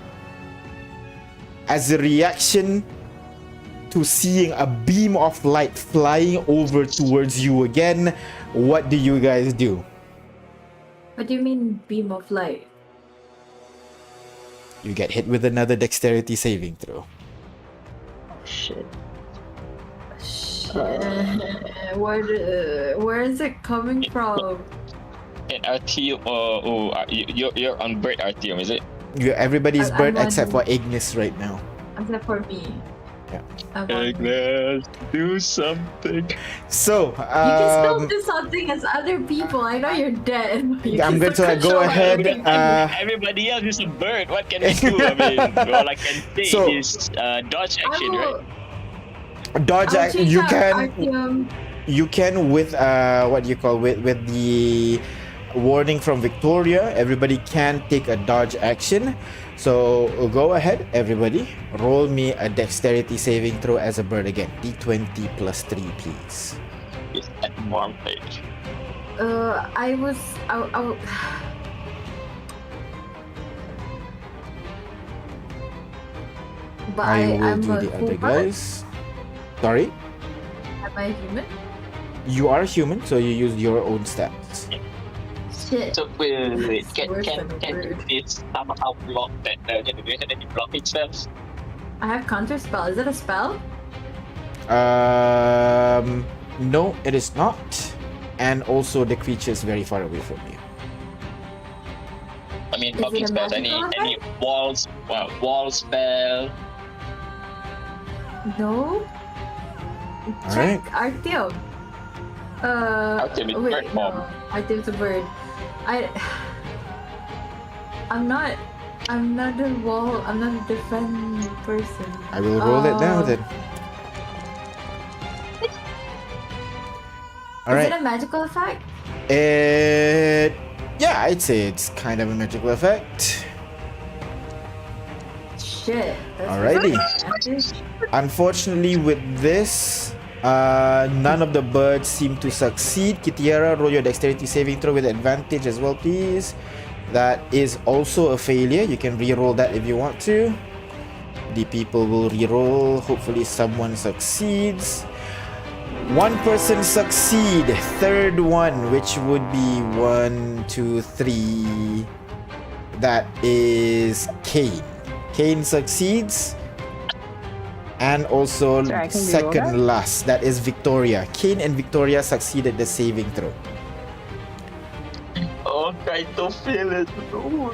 Speaker 2: As a reaction to seeing a beam of light flying over towards you again, what do you guys do?
Speaker 3: What do you mean beam of light?
Speaker 2: You get hit with another dexterity saving throw.
Speaker 4: Shit.
Speaker 3: Where is it coming from?
Speaker 1: An Artyom, you're on bird Artyom, is it?
Speaker 2: Everybody's bird except for Ignis right now.
Speaker 3: Except for me.
Speaker 1: Ignis, do something.
Speaker 2: So,
Speaker 3: you can still do something as other people. I know you're dead.
Speaker 2: I'm going to go ahead.
Speaker 1: Everybody else is a bird. What can we do? I mean, all I can say is dodge action, right?
Speaker 2: Dodge action. You can with with the warning from Victoria. Everybody can take a dodge action. So go ahead, everybody. Roll me a dexterity saving throw as a bird again. D20 plus 3, please.
Speaker 1: It's at one page.
Speaker 3: I But
Speaker 2: I'm do the other guys. Sorry?
Speaker 3: Am I human?
Speaker 2: You are human, so you use your own stats.
Speaker 3: Shit.
Speaker 1: So wait, can this somehow block that? Do you have any blockage spells?
Speaker 3: I have counter spell. Is it a spell?
Speaker 2: No, it is not. And also the creature is very far away from you.
Speaker 1: I mean, blocking spells. Any wall spell?
Speaker 3: No.
Speaker 2: Alright.
Speaker 3: Check Artyom.
Speaker 1: Artyom is bird form.
Speaker 3: No. Artyom's a bird. I'm not a defend person.
Speaker 2: I will roll it now then.
Speaker 3: Is it a magical effect?
Speaker 2: Yeah, I'd say it's kind of a magical effect.
Speaker 3: Shit.
Speaker 2: Alrighty. Unfortunately, with this, none of the birds seem to succeed. Kitiara, roll your dexterity saving throw with advantage as well, please. That is also a failure. You can re-roll that if you want to. The people will re-roll. Hopefully someone succeeds. One person succeed. Third one, which would be 1, 2, 3. That is Kane. Kane succeeds. And also second last, that is Victoria. Kane and Victoria succeeded the saving throw.
Speaker 1: Oh, I don't feel it. Oh, no.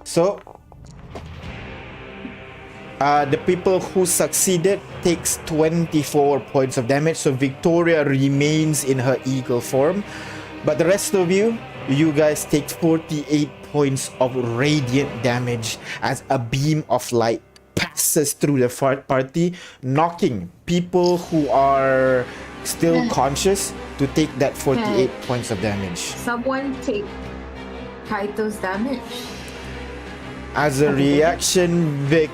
Speaker 2: So, the people who succeeded takes 24 points of damage. So Victoria remains in her eagle form. But the rest of you, you guys take 48 points of radiant damage as a beam of light passes through the party, knocking people who are still conscious to take that 48 points of damage.
Speaker 3: Someone take Kaito's damage.
Speaker 2: As a reaction, Victoria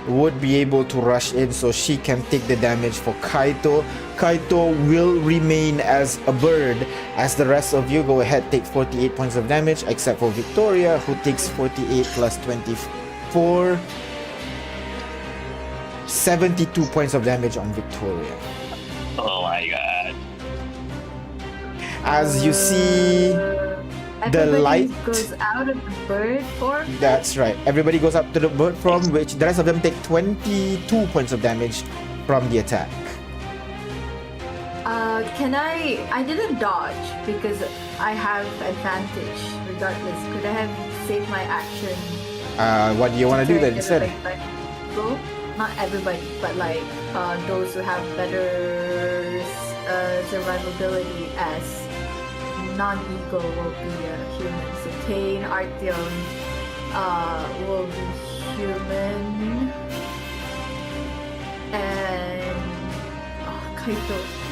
Speaker 2: would be able to rush in so she can take the damage for Kaito. Kaito will remain as a bird, as the rest of you go ahead, take 48 points of damage, except for Victoria, who takes 48 plus 24, 72 points of damage on Victoria.
Speaker 1: Oh my god.
Speaker 2: As you see, the light
Speaker 3: goes out of the bird form.
Speaker 2: That's right. Everybody goes up to the bird form, which the rest of them take 22 points of damage from the attack.
Speaker 3: Can I didn't dodge because I have advantage regardless. Could I have saved my action?
Speaker 2: What do you want to do then instead?
Speaker 3: Go? Not everybody, but like those who have better survivability as non-eagle will be human. So Kane, Artyom will be human, and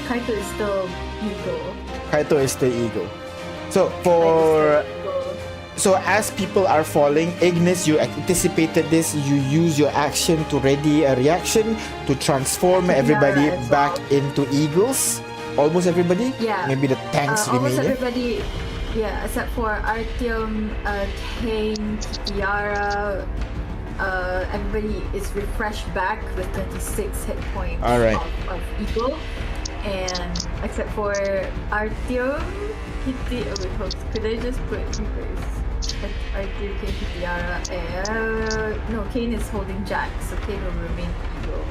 Speaker 3: Kaito is still eagle.
Speaker 2: Kaito is the eagle. So as people are falling, Ignis, you anticipated this. You use your action to ready a reaction to transform everybody back into eagles. Almost everybody?
Speaker 3: Yeah.
Speaker 2: Maybe the tanks
Speaker 3: almost
Speaker 2: remaining?
Speaker 3: everybody, yeah, except for Artyom, Kane, Tiara. Everybody is refreshed back with 26 hit points of eagle. And except for Artyom, could I just put you first? Artyom, Kane, Tiara, no, Kane is holding Jack, so Kane will remain eagle.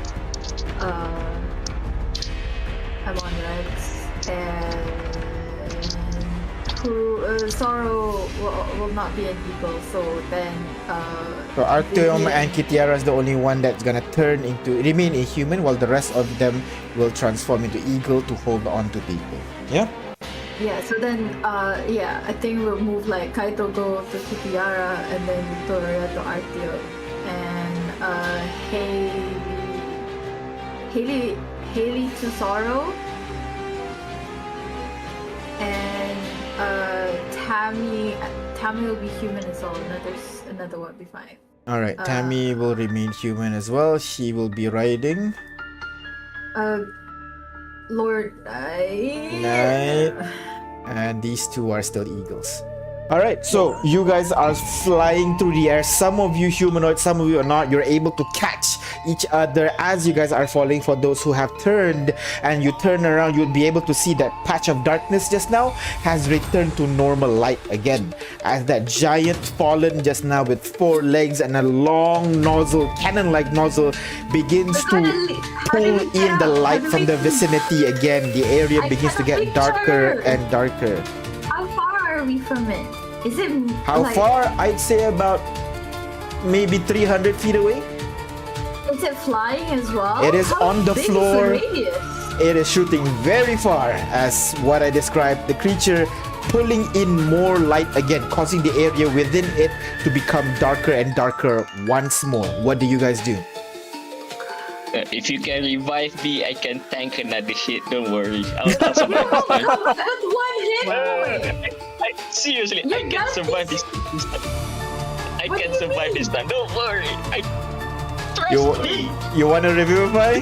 Speaker 3: I'm on Rex, and Sorrow will not be an eagle, so then
Speaker 2: so Artyom and Kitiara is the only one that's gonna remain a human, while the rest of them will transform into eagle to hold on to people. Yeah?
Speaker 3: Yeah, so then I think we'll move like Kaito go to Kitiara and then Victoria to Artyom, and Haley to Sorrow, and Tammy will be human as well. Another one will be fine.
Speaker 2: Alright, Tammy will remain human as well. She will be riding
Speaker 3: Lord
Speaker 2: Knight. And these two are still eagles. Alright, so you guys are flying through the air. Some of you humanoid, some of you are not. You're able to catch each other as you guys are falling. For those who have turned and you turn around, you'll be able to see that patch of darkness just now has returned to normal light again, as that giant fallen just now with 4 legs and a long nozzle, cannon-like nozzle, begins to pull in the light from the vicinity again. The area begins to get darker and darker.
Speaker 3: How far are we from it? Is it
Speaker 2: how far? I'd say about maybe 300 feet away.
Speaker 3: Is it flying as well?
Speaker 2: It is on the floor.
Speaker 3: Is the radius?
Speaker 2: It is shooting very far, as what I described. The creature pulling in more light again, causing the area within it to become darker and darker once more. What do you guys do?
Speaker 1: If you can revive me, I can tank another hit. Don't worry. I'll survive this time.
Speaker 3: With one hit.
Speaker 1: Seriously,
Speaker 3: You
Speaker 1: I can
Speaker 3: got
Speaker 1: survive this time. I can survive this time. Don't worry. Trust me.
Speaker 2: You want to revivify?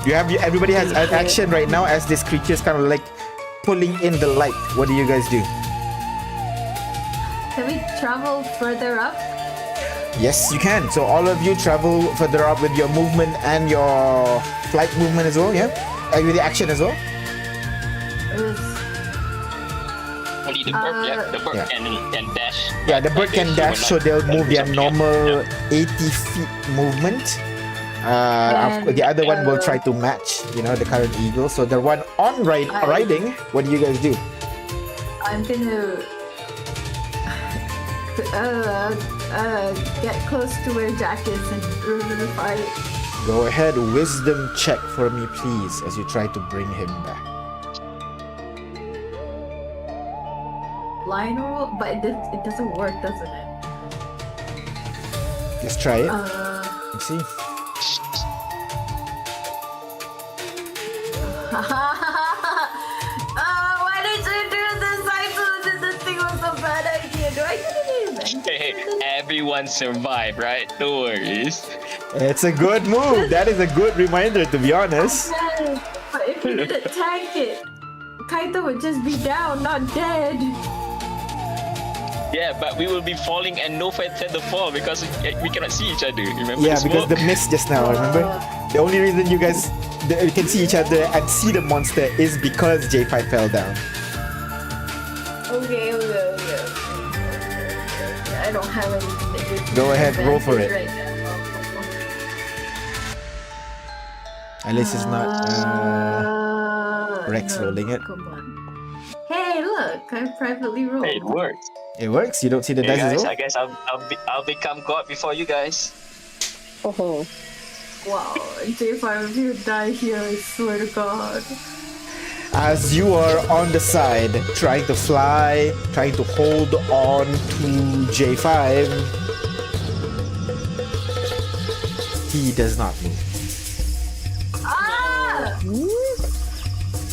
Speaker 2: Everybody has an action right now as this creature is kind of like pulling in the light. What do you guys do?
Speaker 3: Can we travel further up?
Speaker 2: Yes, you can. So all of you travel further up with your movement and your flight movement as well, yeah? And with the action as well?
Speaker 1: Only the bird, the bird can dash.
Speaker 2: Yeah, the bird can dash, so they'll move their normal 80 feet movement. The other one will try to match, the current eagle. So the one on riding, what do you guys do?
Speaker 3: I'm gonna get close to where Jack is and revivify.
Speaker 2: Go ahead, wisdom check for me, please, as you try to bring him back.
Speaker 3: Line roll, but it doesn't work, doesn't it?
Speaker 2: Just try it. Let's see.
Speaker 3: Why did you do this? I told you this thing was a bad idea. Do I get it?
Speaker 1: Hey, everyone survived, right? No worries.
Speaker 2: It's a good move. That is a good reminder, to be honest.
Speaker 3: Yes, but if you didn't tank it, Kaito would just be down, not dead.
Speaker 1: Yeah, but we will be falling and no feather fall because we cannot see each other. Remember?
Speaker 2: Yeah, because the mist just now, remember? The only reason you guys can see each other and see the monster is because J5 fell down.
Speaker 3: Okay. I don't have anything.
Speaker 2: Go ahead, roll for it.
Speaker 3: Right now.
Speaker 2: At least it's not Rex rolling it.
Speaker 3: Come on. Hey, look! I privately rolled.
Speaker 1: Hey, it works.
Speaker 2: It works? You don't see the
Speaker 1: Hey
Speaker 2: dice
Speaker 1: guys,
Speaker 2: as well?
Speaker 1: I guess I'll become God before you guys.
Speaker 4: Oh.
Speaker 3: Wow, J5, if you die here, I swear to God.
Speaker 2: As you are on the side, trying to fly, trying to hold on to J5, he does not move.
Speaker 3: Ah!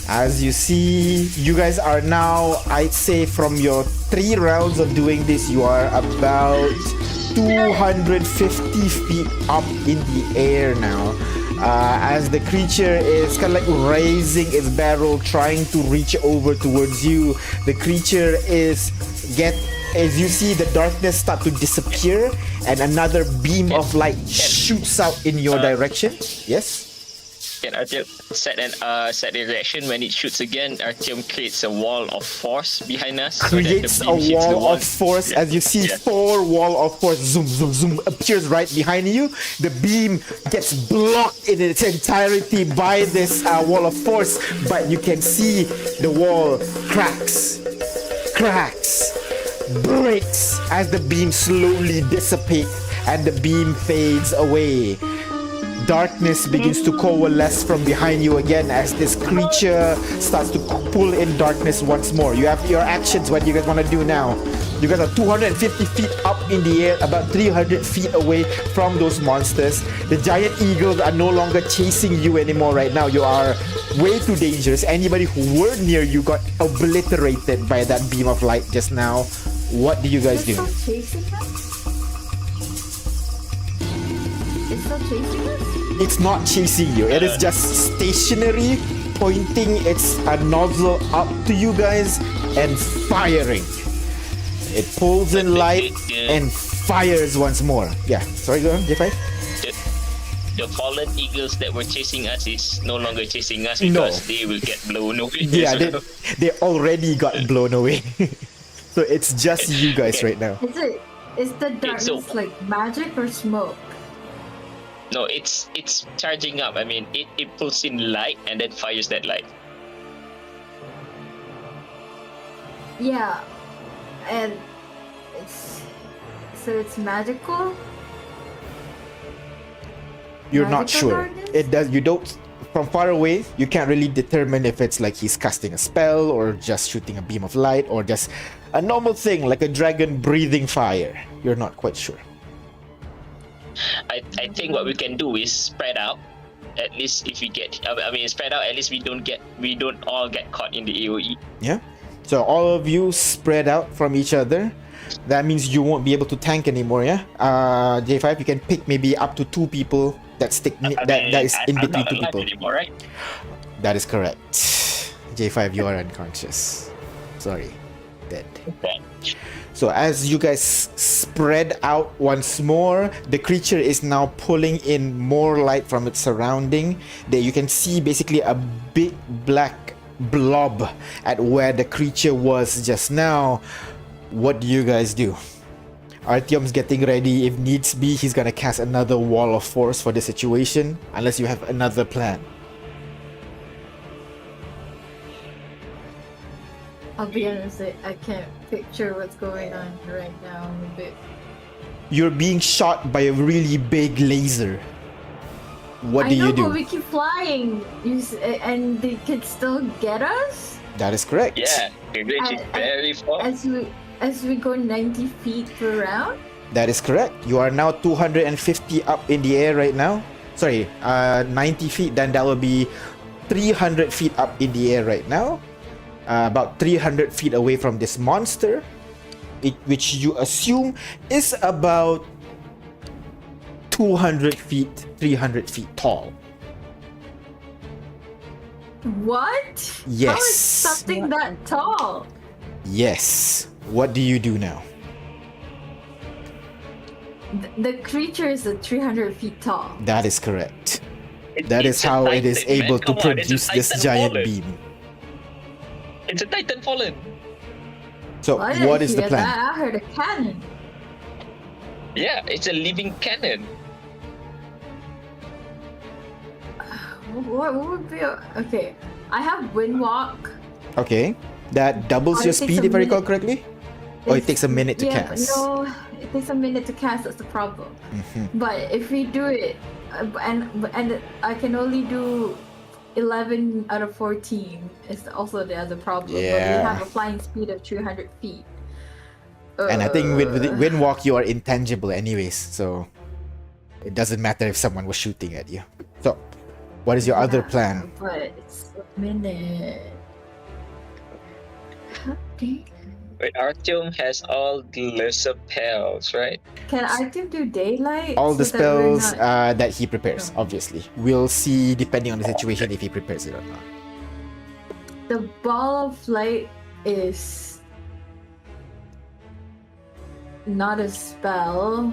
Speaker 2: As you see, you guys are now, I'd say from your 3 rounds of doing this, you are about 250 feet up in the air now. As the creature is kind of like raising its barrel, trying to reach over towards you. The creature as you see the darkness start to disappear, and another beam of light shoots out in your direction. Yes?
Speaker 1: Can Artyom set the reaction when it shoots again? Artyom creates a wall of force behind us.
Speaker 2: Creates a wall of force as you see 4 wall of force zoom appears right behind you. The beam gets blocked in its entirety by this wall of force, but you can see the wall cracks, breaks as the beam slowly dissipates and the beam fades away. Darkness begins to coalesce from behind you again as this creature starts to pull in darkness once more. You have your actions. What do you guys want to do now? You guys are 250 feet up in the air, about 300 feet away from those monsters. The giant eagles are no longer chasing you anymore right now. You are way too dangerous. Anybody who were near you got obliterated by that beam of light just now. What do you guys do?
Speaker 3: It's still chasing us?
Speaker 2: It's not chasing you. It is just stationary, pointing its nozzle up to you guys and firing. It pulls in light and fires once more. Yeah, sorry, go on, J5.
Speaker 1: The fallen eagles that were chasing us is no longer chasing us because they will get blown away.
Speaker 2: Yeah, they already got blown away. So it's just you guys right now.
Speaker 3: Is the darkness like magic or smoke?
Speaker 1: No, it's charging up. I mean, it pulls in light and then fires that light.
Speaker 3: Yeah, and it's magical.
Speaker 2: You're not
Speaker 3: Magical
Speaker 2: sure.
Speaker 3: darkness?
Speaker 2: It does. You don't from far away, you can't really determine if it's like he's casting a spell or just shooting a beam of light or just a normal thing like a dragon breathing fire. You're not quite sure.
Speaker 1: I think what we can do is spread out. At least if we get, I mean, spread out. At least we don't all get caught in the AOE.
Speaker 2: Yeah. So all of you spread out from each other. That means you won't be able to tank anymore. Yeah. J5, you can pick maybe up to 2 people that stick. That is in
Speaker 1: I'm
Speaker 2: between
Speaker 1: not
Speaker 2: 2
Speaker 1: alive
Speaker 2: people.
Speaker 1: anymore, right?
Speaker 2: That is correct. J5, you are unconscious. Sorry, dead.
Speaker 1: Okay.
Speaker 2: So as you guys spread out once more, the creature is now pulling in more light from its surrounding. There you can see basically a big black blob at where the creature was just now. What do you guys do? Artyom's getting ready. If needs be, he's gonna cast another wall of force for the situation, unless you have another plan.
Speaker 3: I'll be honest, I can't picture what's going on right now. I'm a bit.
Speaker 2: You're being shot by a really big laser. What do
Speaker 3: I know,
Speaker 2: you do?
Speaker 3: but we keep flying, and they could still get us
Speaker 2: That is correct.
Speaker 1: Yeah, the range is very far.
Speaker 3: as we go 90 feet per round.
Speaker 2: That is correct. You are now 250 up in the air right now. Sorry, 90 feet, then that will be 300 feet up in the air right now. About 300 feet away from this monster, which you assume is about 200 feet, 300 feet tall.
Speaker 3: What?
Speaker 2: Yes.
Speaker 3: How is something that tall?
Speaker 2: Yes. What do you do now?
Speaker 3: The creature is 300 feet tall.
Speaker 2: That is correct.
Speaker 1: It-
Speaker 2: That is
Speaker 1: it's a
Speaker 2: how it is
Speaker 1: Titan, man.
Speaker 2: able to
Speaker 1: Come on, it's a
Speaker 2: produce this
Speaker 1: Titan
Speaker 2: giant
Speaker 1: fallen.
Speaker 2: beam.
Speaker 1: It's a Titan fallen.
Speaker 2: So,
Speaker 3: I didn't
Speaker 2: what is the
Speaker 3: hear
Speaker 2: plan?
Speaker 3: that. I heard a cannon.
Speaker 1: Yeah, it's a living cannon.
Speaker 3: What would be okay? I have wind walk.
Speaker 2: Okay. That doubles
Speaker 3: Oh,
Speaker 2: your
Speaker 3: it takes
Speaker 2: speed,
Speaker 3: a
Speaker 2: if I recall
Speaker 3: minute.
Speaker 2: correctly? Or it takes a minute to
Speaker 3: yeah,
Speaker 2: cast?
Speaker 3: No, it takes a minute to cast. That's the problem.
Speaker 2: Mhm.
Speaker 3: But if we do it, and I can only do 11 out of 14. Is also the other problem. But we
Speaker 2: Yeah.
Speaker 3: have a flying speed of 300 feet.
Speaker 2: And I think with Windwalk, you are intangible anyways, so it doesn't matter if someone was shooting at you. So, what is your other plan?
Speaker 3: But it's a minute. Okay.
Speaker 1: Wait, Artyom has all the lesser spells, right?
Speaker 3: Can Artyom do daylight?
Speaker 2: All the
Speaker 3: so that we're
Speaker 2: spells
Speaker 3: not-
Speaker 2: that he prepares, obviously. We'll see depending on the situation if he prepares it or not.
Speaker 3: The ball of light is not a spell.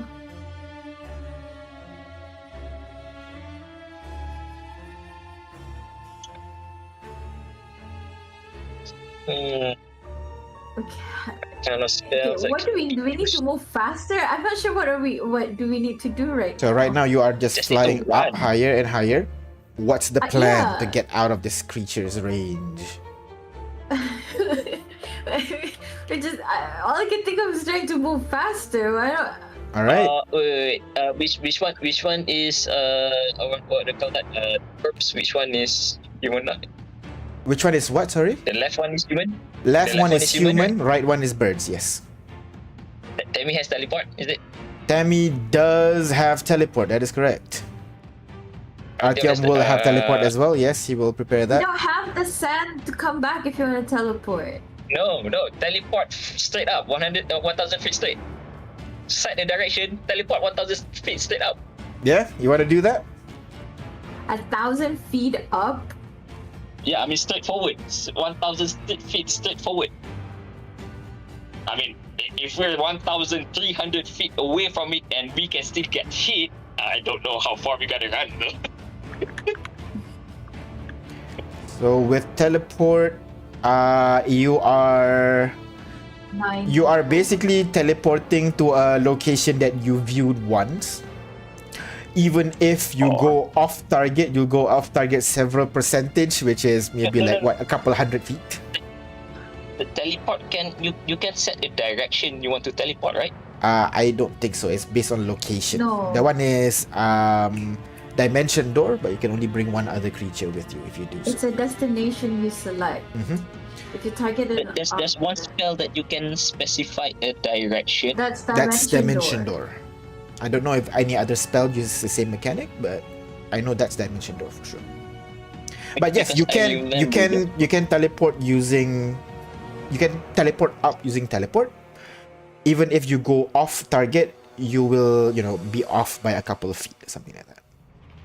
Speaker 1: Hmm,
Speaker 3: Okay.
Speaker 1: kind of spells.
Speaker 3: What do we need to move faster? I'm not sure what do we need to do right
Speaker 2: So right now you are just
Speaker 1: Just need to
Speaker 2: flying up
Speaker 1: run.
Speaker 2: higher and higher. What's the plan
Speaker 3: yeah.
Speaker 2: to get out of this creature's range?
Speaker 3: We just all I can think of is trying to move faster. Why don't
Speaker 2: All right.
Speaker 1: Wait. Which one is what do you call that? Perps. Which one is human?
Speaker 2: Which one is what? Sorry.
Speaker 1: The left one is human.
Speaker 2: Left
Speaker 1: The
Speaker 2: one is human.
Speaker 1: right?
Speaker 2: Right one is birds. Yes.
Speaker 1: Tammy has teleport. Is it?
Speaker 2: Tammy does have teleport. That is correct.
Speaker 1: Artyom
Speaker 2: Artyom will have teleport
Speaker 1: uh,
Speaker 2: as well. Yes, he will prepare
Speaker 3: you
Speaker 2: that.
Speaker 3: don't have the sand to come back if you want to teleport?
Speaker 1: No. Teleport straight up. 1,000 feet straight. Set the direction. Teleport 1,000 feet straight up.
Speaker 2: Yeah, you want to do that?
Speaker 3: 1,000 feet up?
Speaker 1: Yeah, I mean straight forward. 1,000 feet straight forward. I mean, if we're 1,300 feet away from it and we can still get hit, I don't know how far we gotta run though.
Speaker 2: So with teleport, you are basically teleporting to a location that you viewed once. Even if you go off target, you'll go off target several percentage, which is maybe like what, a couple hundred feet.
Speaker 1: The teleport you can set the direction you want to teleport, right?
Speaker 2: I don't think so. It's based on location.
Speaker 3: No.
Speaker 2: That one is dimension door, but you can only bring one other creature with you if you do so.
Speaker 3: It's a destination you select. If you target it,
Speaker 1: There's one spell that you can specify a direction.
Speaker 3: That's
Speaker 2: dimension door. I don't know if any other spell uses the same mechanic, but I know that's dimension door for sure. But yes, you can teleport using. You can teleport up using teleport. Even if you go off target, you will be off by a couple of feet or something like that,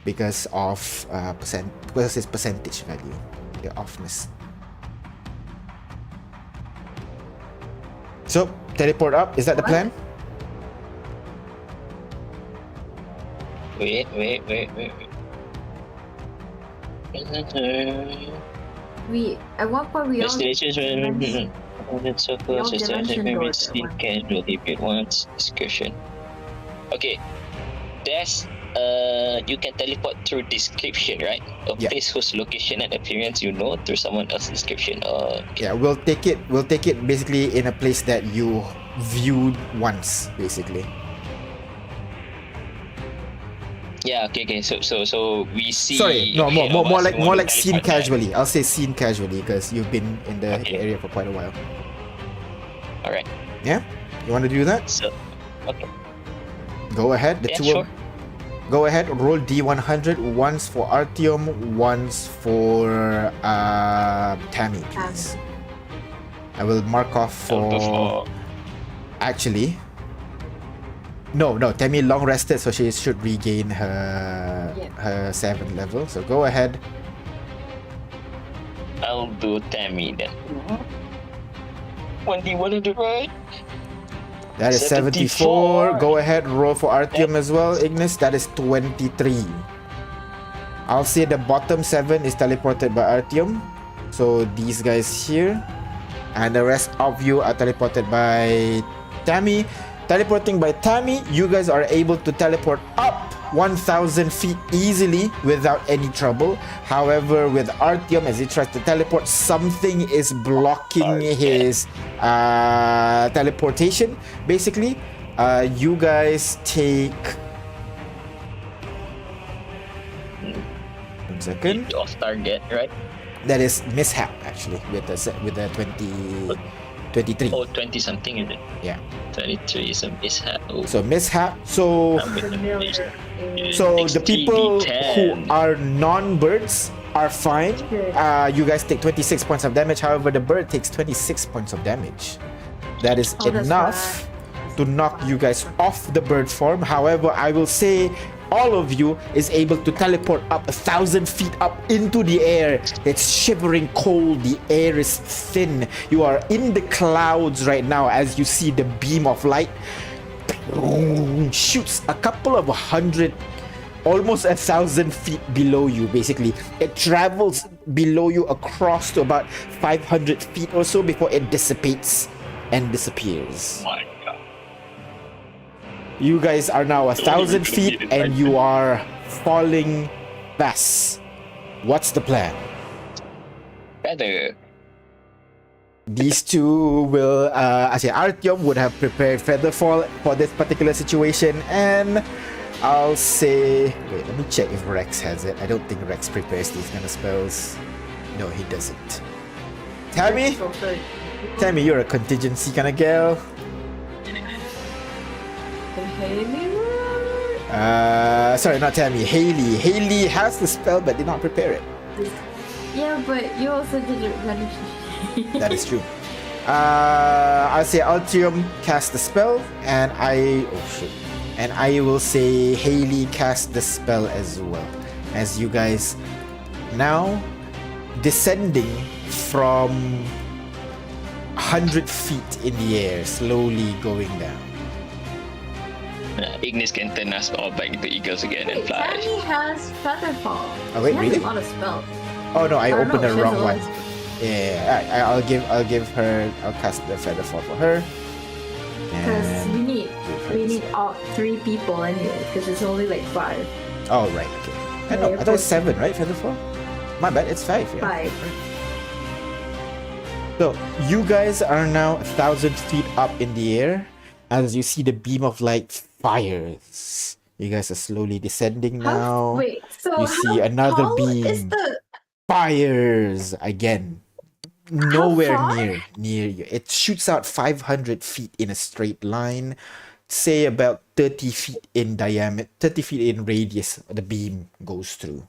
Speaker 2: because of because it's percentage value, the offness. So teleport up. Is that the plan?
Speaker 1: Wait.
Speaker 3: We at one point we all
Speaker 1: Destinations when it's so close as to maybe seen casually if it wants discussion. Okay. There's you can teleport through description, right? A place whose location and appearance you know through someone else's description. Okay.
Speaker 2: Yeah, we'll take it basically in a place that you viewed once, basically.
Speaker 1: Yeah, okay. So we see.
Speaker 2: Sorry, no, more like seen casually. I'll say seen casually because you've been in the area for quite a while.
Speaker 1: All right.
Speaker 2: Yeah, you want to do that?
Speaker 1: So, okay.
Speaker 2: Go ahead.
Speaker 1: Sure.
Speaker 2: Go ahead. Roll D100 once for Artyom, once for Tammy, please. I will mark off for. Actually. No, Tammy long rested, so she should regain her 7th level. So go ahead.
Speaker 1: I'll do Tammy then. 1D100, right?
Speaker 2: That is 74. Go ahead, roll for Artyom as well, Ignis. That is 23. I'll say the bottom 7 is teleported by Artyom. So these guys here. And the rest of you are teleported by Tammy. Teleporting by Tammy, you guys are able to teleport up 1,000 feet easily without any trouble. However, with Artyom, as he tries to teleport, something is blocking his teleportation. Basically, you guys take 1 second.
Speaker 1: Off target, right?
Speaker 2: That is mishap actually with the 23.
Speaker 1: Oh, 20 something is it?
Speaker 2: Yeah.
Speaker 1: 23 is a mishap. Oh.
Speaker 2: So mishap. So the people who are non-birds are fine. You guys take 26 points of damage. However, the bird takes 26 points of damage. That is enough to knock you guys off the bird form. However, I will say all of you is able to teleport up 1,000 feet up into the air. It's shivering cold. The air is thin. You are in the clouds right now as you see the beam of light shoots a couple of 100, almost 1,000 feet below you. Basically, it travels below you across to about 500 feet or so before it dissipates and disappears.
Speaker 1: My God.
Speaker 2: You guys are now 1,000 feet and you are falling fast. What's the plan?
Speaker 1: Feather.
Speaker 2: These two will, I say Artyom would have prepared Featherfall for this particular situation, and I'll say, wait, let me check if Rex has it. I don't think Rex prepares these kind of spells. No, he doesn't. Tammy, you're a contingency kind of girl. Sorry, not Tammy. Haley. Haley has the spell but did not prepare it.
Speaker 3: Yeah, but you also didn't manage.
Speaker 2: That is true. I'll say Altium cast the spell, and I will say Haley cast the spell as well. As you guys now descending from 100 feet in the air, slowly going down.
Speaker 1: Ignis can turn us all back into eagles again and fly.
Speaker 3: Tammy has Featherfall.
Speaker 2: Oh wait,
Speaker 3: she
Speaker 2: really?
Speaker 3: has a lot of spells.
Speaker 2: Oh no, I opened the
Speaker 3: she has
Speaker 2: wrong
Speaker 3: a lot
Speaker 2: one.
Speaker 3: of spells.
Speaker 2: Yeah, I'll give her. I'll cast the Featherfall for her.
Speaker 3: Because we need all 3 people anyway. Because it's only like 5.
Speaker 2: Oh right, okay. I thought it's 7, right? Featherfall. My bad, it's 5. Yeah.
Speaker 3: 5.
Speaker 2: So you guys are now 1,000 feet up in the air as you see the beam of light fires You guys are slowly descending now.
Speaker 3: Wait, so
Speaker 2: You see
Speaker 3: how
Speaker 2: another
Speaker 3: tall is
Speaker 2: beam.
Speaker 3: the?
Speaker 2: Fires again.
Speaker 3: How
Speaker 2: Nowhere
Speaker 3: far?
Speaker 2: near you. It shoots out 500 feet in a straight line. Say about 30 feet in diameter, 30 feet in radius the beam goes through.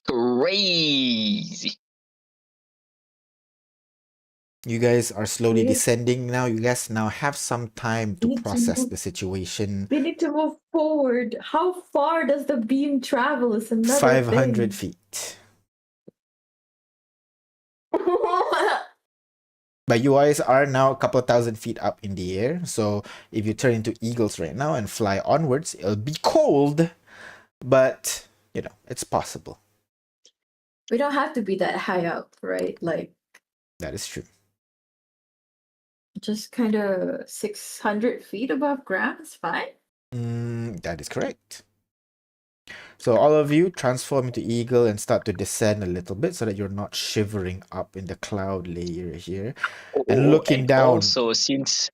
Speaker 1: Crazy.
Speaker 2: You guys are slowly
Speaker 3: We
Speaker 2: descending now. You guys now have some time to
Speaker 3: need to
Speaker 2: process
Speaker 3: move.
Speaker 2: the situation.
Speaker 3: We need to move forward. How far does the beam travel? Is another
Speaker 2: 500
Speaker 3: thing.
Speaker 2: feet. But you guys are now a couple thousand feet up in the air. So if you turn into eagles right now and fly onwards, it'll be cold. But, you know, it's possible.
Speaker 3: We don't have to be that high up, right? Like,
Speaker 2: That is true.
Speaker 3: just kind of 600 feet above ground is fine.
Speaker 2: That is correct. So all of you transform into eagle and start to descend a little bit so that you're not shivering up in the cloud layer here. And looking down.
Speaker 1: Also, since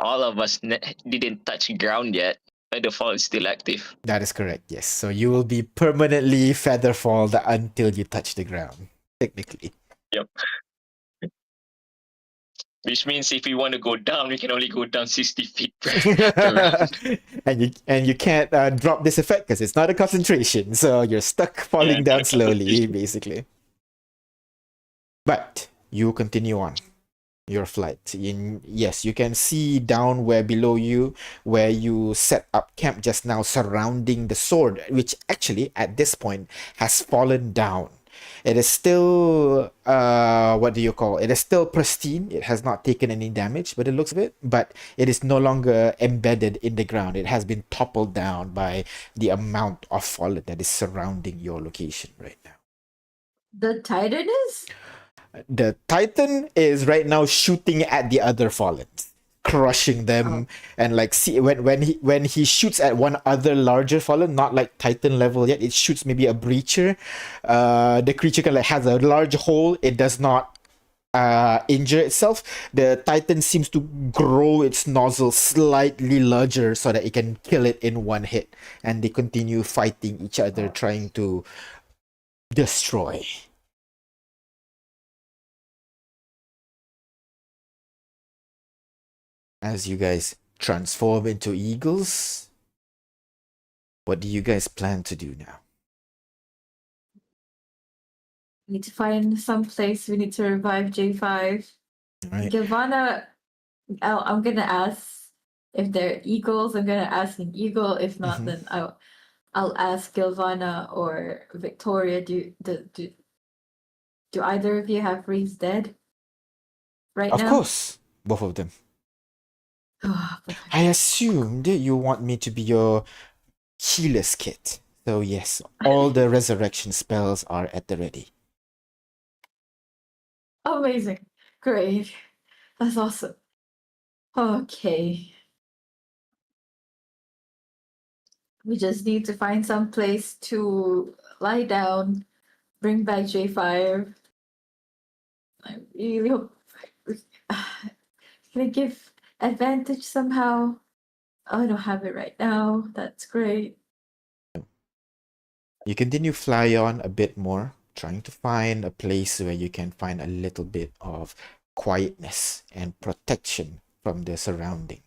Speaker 1: all of us didn't touch ground yet, by default it's still active.
Speaker 2: That is correct, yes. So you will be permanently featherfalled until you touch the ground, technically.
Speaker 1: Yep. Which means if we want to go down, we can only go down 60 feet per round.
Speaker 2: and you can't drop this effect because it's not a concentration. So you're stuck falling down slowly, basically. But you continue on your flight. Yes, you can see down where below you, where you set up camp just now surrounding the sword, which actually at this point has fallen down. It is still, what do you call it? It is still pristine. It has not taken any damage, but it looks of it. But it is no longer embedded in the ground. It has been toppled down by the amount of fallen that is surrounding your location right now.
Speaker 3: The Titan is?
Speaker 2: The Titan is right now shooting at the other Fallens, crushing them, and like see when he shoots at one other larger Fallen, not like Titan level yet, it shoots maybe a breacher. The creature kind of has a large hole. It does not injure itself. The Titan seems to grow its nozzle slightly larger so that it can kill it in one hit, and they continue fighting each other, trying to destroy. As you guys transform into eagles, what do you guys plan to do now?
Speaker 3: We need to find some place. We need to revive J5.
Speaker 2: Right.
Speaker 3: Giovanna, I'm gonna ask if they're eagles. I'm gonna ask an eagle. If not, then I'll ask Giovanna or Victoria. Do either of you have Reese dead right now?
Speaker 2: Of course, both of them. I assumed you want me to be your healer's kit. So yes, all the resurrection spells are at the ready.
Speaker 3: Amazing. Great. That's awesome. Okay. We just need to find some place to lie down, bring back J5. I really hope. Can I give advantage somehow? Oh, I don't have it right now. That's great.
Speaker 2: You continue fly on a bit more, trying to find a place where you can find a little bit of quietness and protection from the surrounding.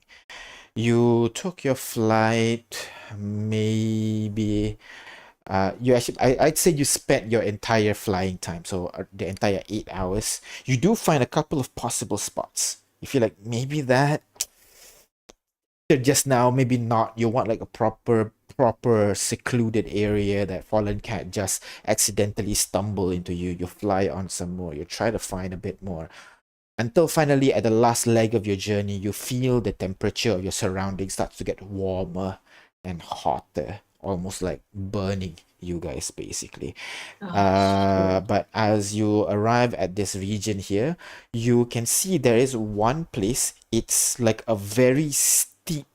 Speaker 2: You took your flight maybe I'd say you spent your entire flying time, so the entire 8 hours. You do find a couple of possible spots. You feel like maybe that they're just now, maybe not. You want like a proper secluded area that Fallen can't just accidentally stumble into you. You fly on some more. You try to find a bit more. Until finally, at the last leg of your journey, you feel the temperature of your surroundings starts to get warmer and hotter, almost like burning you guys, basically. But as you arrive at this region here, you can see there is one place. It's like a very steep,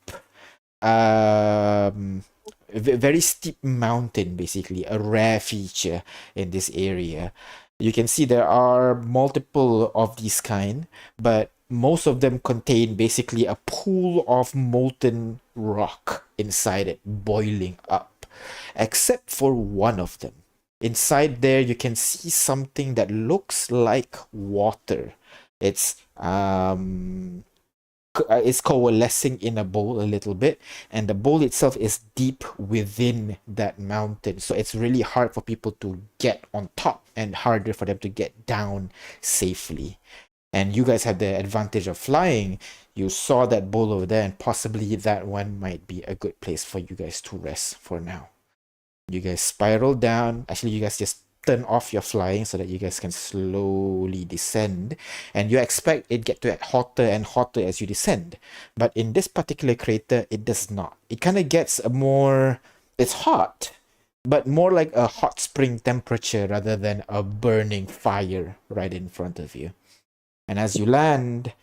Speaker 2: very steep mountain, basically, a rare feature in this area. You can see there are multiple of these kind, but most of them contain basically a pool of molten rock inside it, boiling up, except for one of them. Inside there, you can see something that looks like water. It's coalescing in a bowl a little bit, and the bowl itself is deep within that mountain, so it's really hard for people to get on top and harder for them to get down safely. And you guys have the advantage of flying. You saw that bowl over there, and possibly that one might be a good place for you guys to rest for now. You guys spiral down. Actually, you guys just turn off your flying so that you guys can slowly descend. And you expect it get to hotter and hotter as you descend. But in this particular crater, it does not. It kind of gets it's hot, but more like a hot spring temperature rather than a burning fire right in front of you. And as you land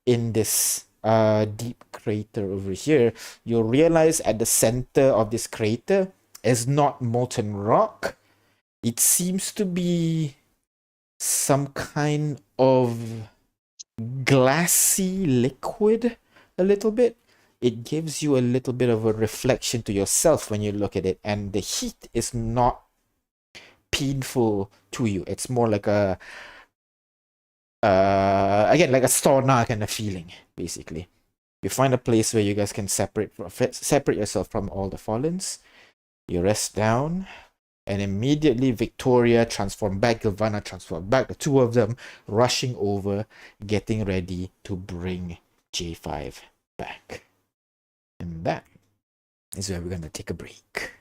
Speaker 2: in this deep crater over here, you'll realize at the center of this crater is not molten rock. It seems to be some kind of glassy liquid a little bit. It gives you a little bit of a reflection to yourself when you look at it, and the heat is not painful to you. It's more like a again, like a sauna kind of feeling, basically. You find a place where you guys can separate yourself from all the fallens. You rest down, and immediately Victoria transformed back, Gilvana transformed back, the two of them rushing over, getting ready to bring J5 back. And that is where we're gonna take a break.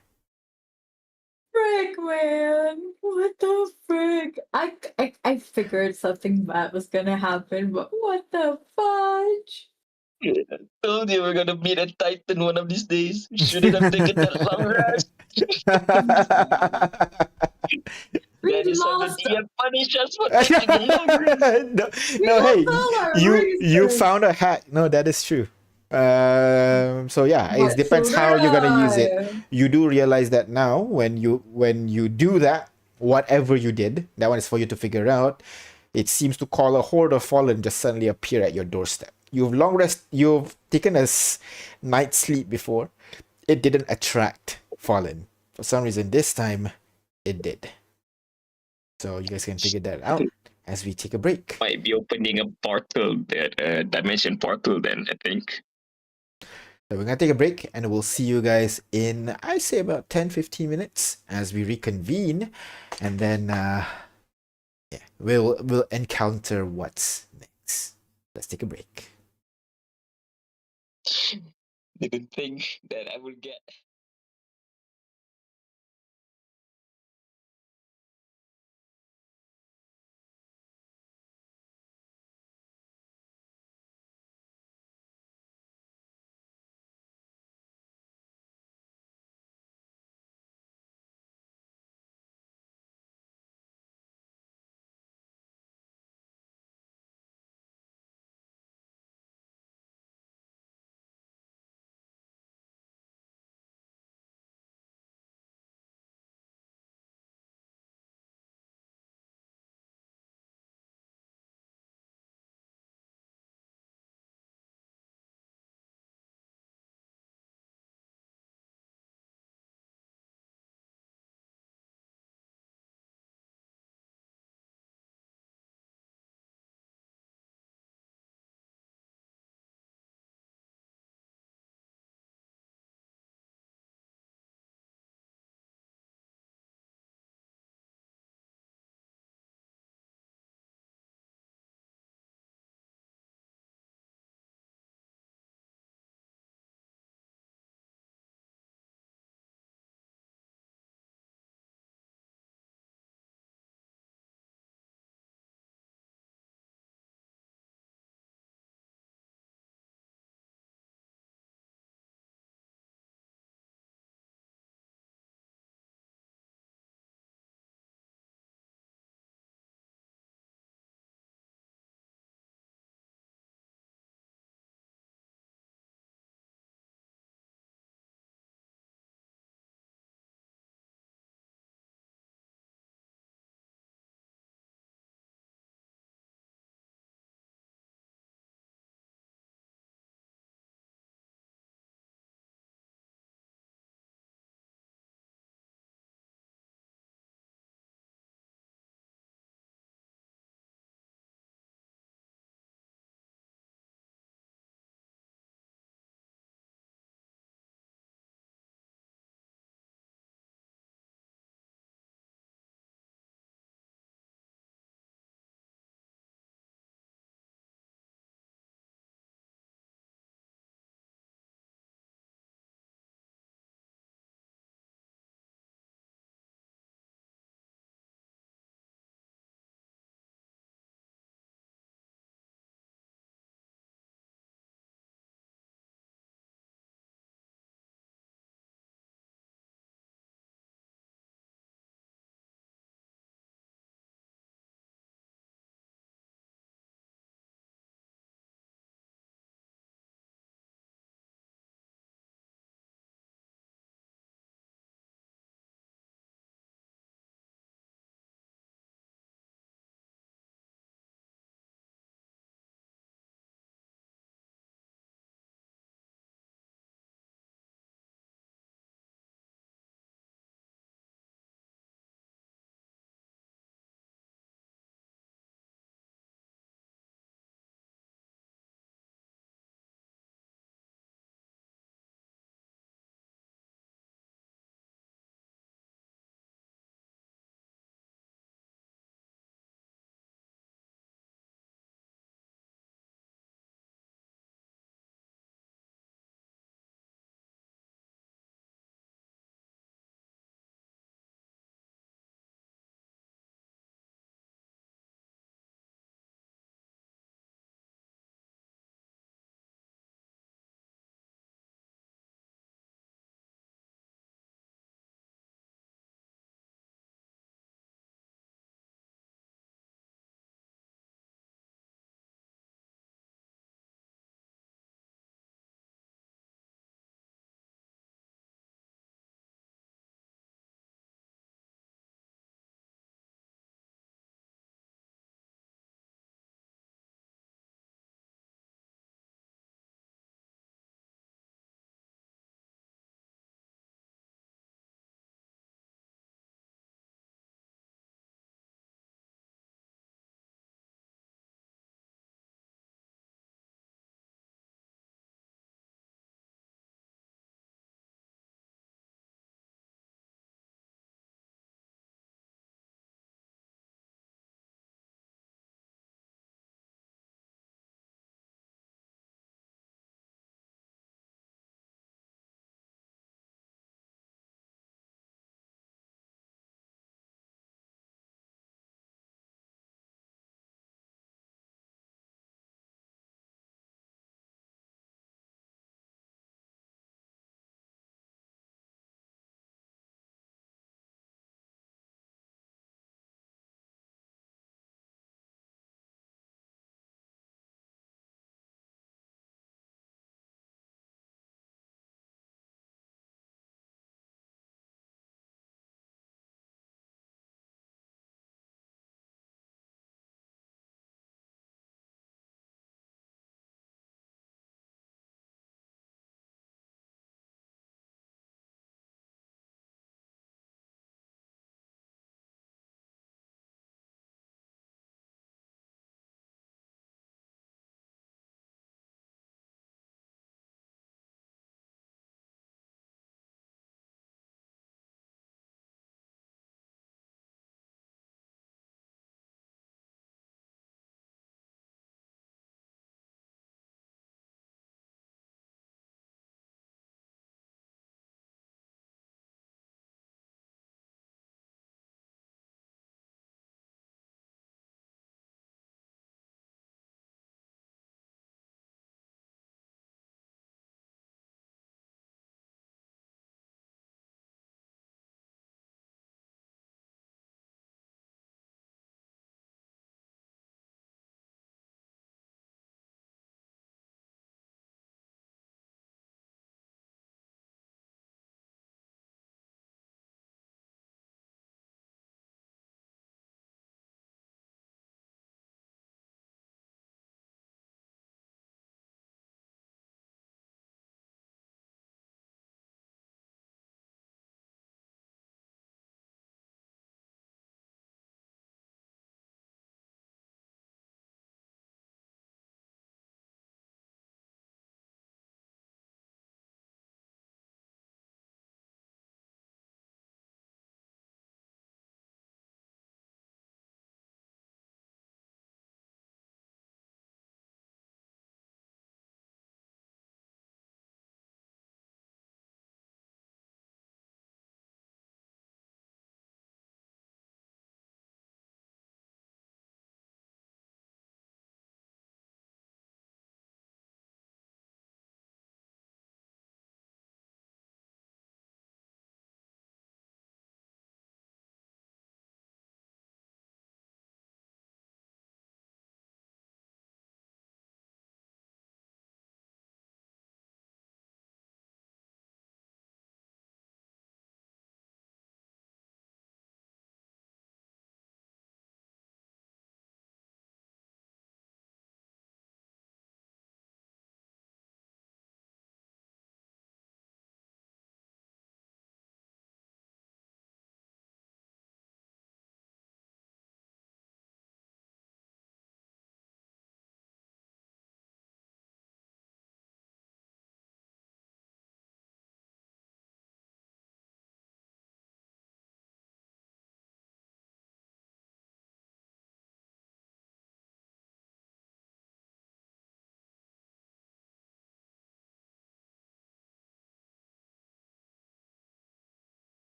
Speaker 3: Frick, man. What the frick? I figured something bad was gonna happen, but what the fudge?
Speaker 1: I told you we're gonna meet a Titan one of these days. We shouldn't have taken that long rest.
Speaker 3: We
Speaker 1: That is how the
Speaker 3: lost
Speaker 1: DM punish us for taking a long rest.
Speaker 2: no,
Speaker 3: we
Speaker 2: no, hey,
Speaker 3: lost all our
Speaker 2: you
Speaker 3: research.
Speaker 2: found a hack. No, that is true. So yeah, it
Speaker 3: But
Speaker 2: depends
Speaker 3: so
Speaker 2: how
Speaker 3: did
Speaker 2: you're gonna use it.
Speaker 3: I.
Speaker 2: You do realize that now when you do that, whatever you did, that one is for you to figure out. It seems to call a horde of fallen just suddenly appear at your doorstep. You've taken a night's sleep before. It didn't attract fallen. For some reason, this time it did. So you guys can figure that out as we take a break.
Speaker 1: Might be opening a portal, that dimension portal. Then I think.
Speaker 2: So we're gonna take a break, and we'll see you guys in, I say, about 10-15 minutes as we reconvene, and then we'll encounter what's next. Let's take a break.
Speaker 1: Didn't think that I would get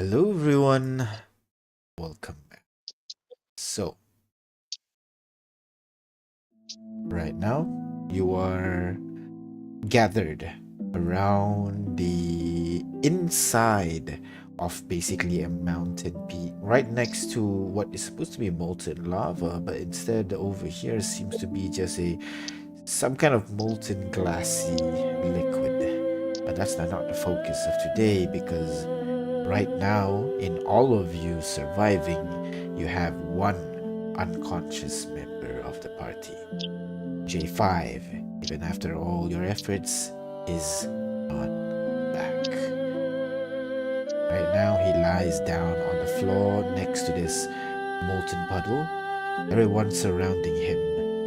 Speaker 2: Hello everyone, welcome back. So, right now you are gathered around the inside of basically a mountain peak right next to what is supposed to be molten lava, but instead over here seems to be just some kind of molten glassy liquid. But that's not the focus of today, because right now, in all of you surviving, you have one unconscious member of the party. J5, even after all your efforts, is not back. Right now, he lies down on the floor next to this molten puddle, everyone surrounding him,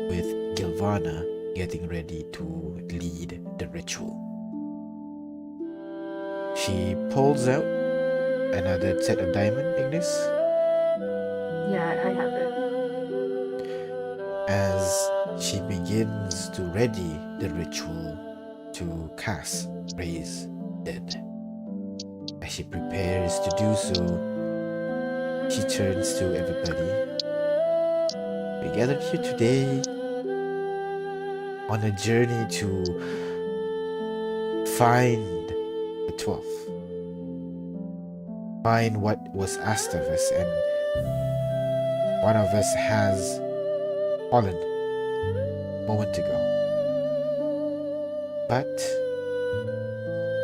Speaker 2: with Gilvana getting ready to lead the ritual. She pulls out another set of diamond, Ignis?
Speaker 3: Yeah, I have it.
Speaker 2: As she begins to ready the ritual to cast Raise Dead. As she prepares to do so, she turns to everybody. We gathered here today on a journey to find the 12th. Find what was asked of us, and one of us has fallen a moment ago. But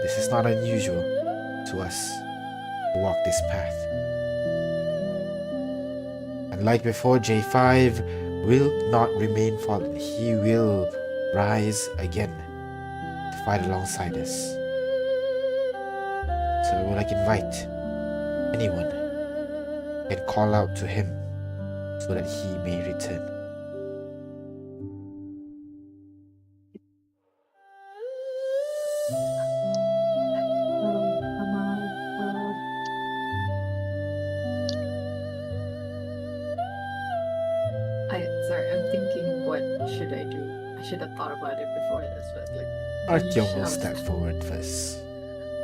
Speaker 2: this is not unusual to us who walk this path. And like before, J5 will not remain fallen. He will rise again to fight alongside us. So I would like to invite anyone can call out to him so that he may return.
Speaker 3: Sorry, I'm thinking, what should I do? I should have thought about it before this, but like.
Speaker 2: Artyom will step forward first.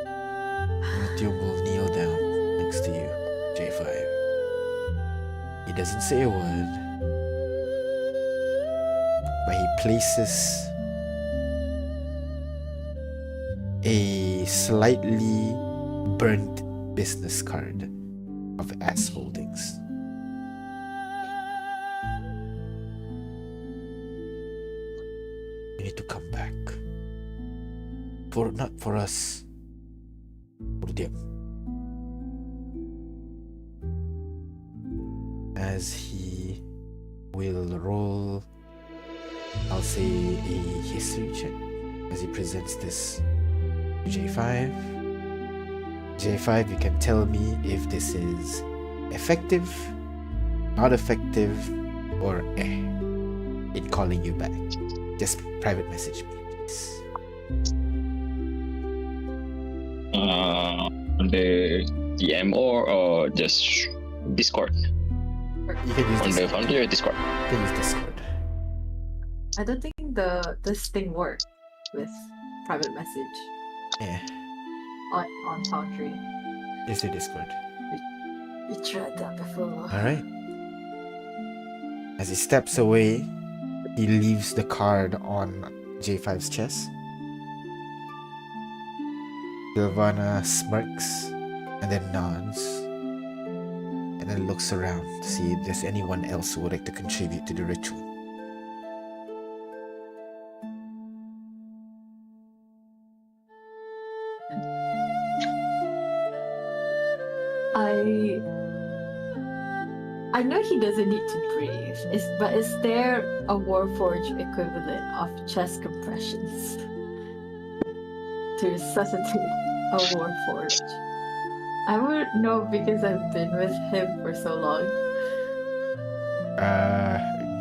Speaker 2: Artyom will kneel down next to you, J5. He doesn't say a word, but he places a slightly burnt business card of S Holdings. You need to come back. Not for us, for them. As he will roll, I'll say, a history check as he presents this to J5. J5, you can tell me if this is effective, not effective, or in calling you back. Just private message me, please.
Speaker 1: The DM or just Discord?
Speaker 2: You can use
Speaker 1: On the
Speaker 2: Discord.
Speaker 1: Foundry or Discord?
Speaker 2: You can use Discord.
Speaker 3: I don't think this thing works with private message
Speaker 2: Yeah,
Speaker 3: on Foundry.
Speaker 2: use your Discord.
Speaker 3: We tried that before.
Speaker 2: Alright. As he steps away, he leaves the card on J5's chest. Silvana smirks and then nods, and then looks around to see if there's anyone else who would like to contribute to the ritual.
Speaker 3: I know he doesn't need to breathe, but is there a Warforged equivalent of chest compressions to resuscitate a Warforged? I wouldn't know because I've been with him for so long.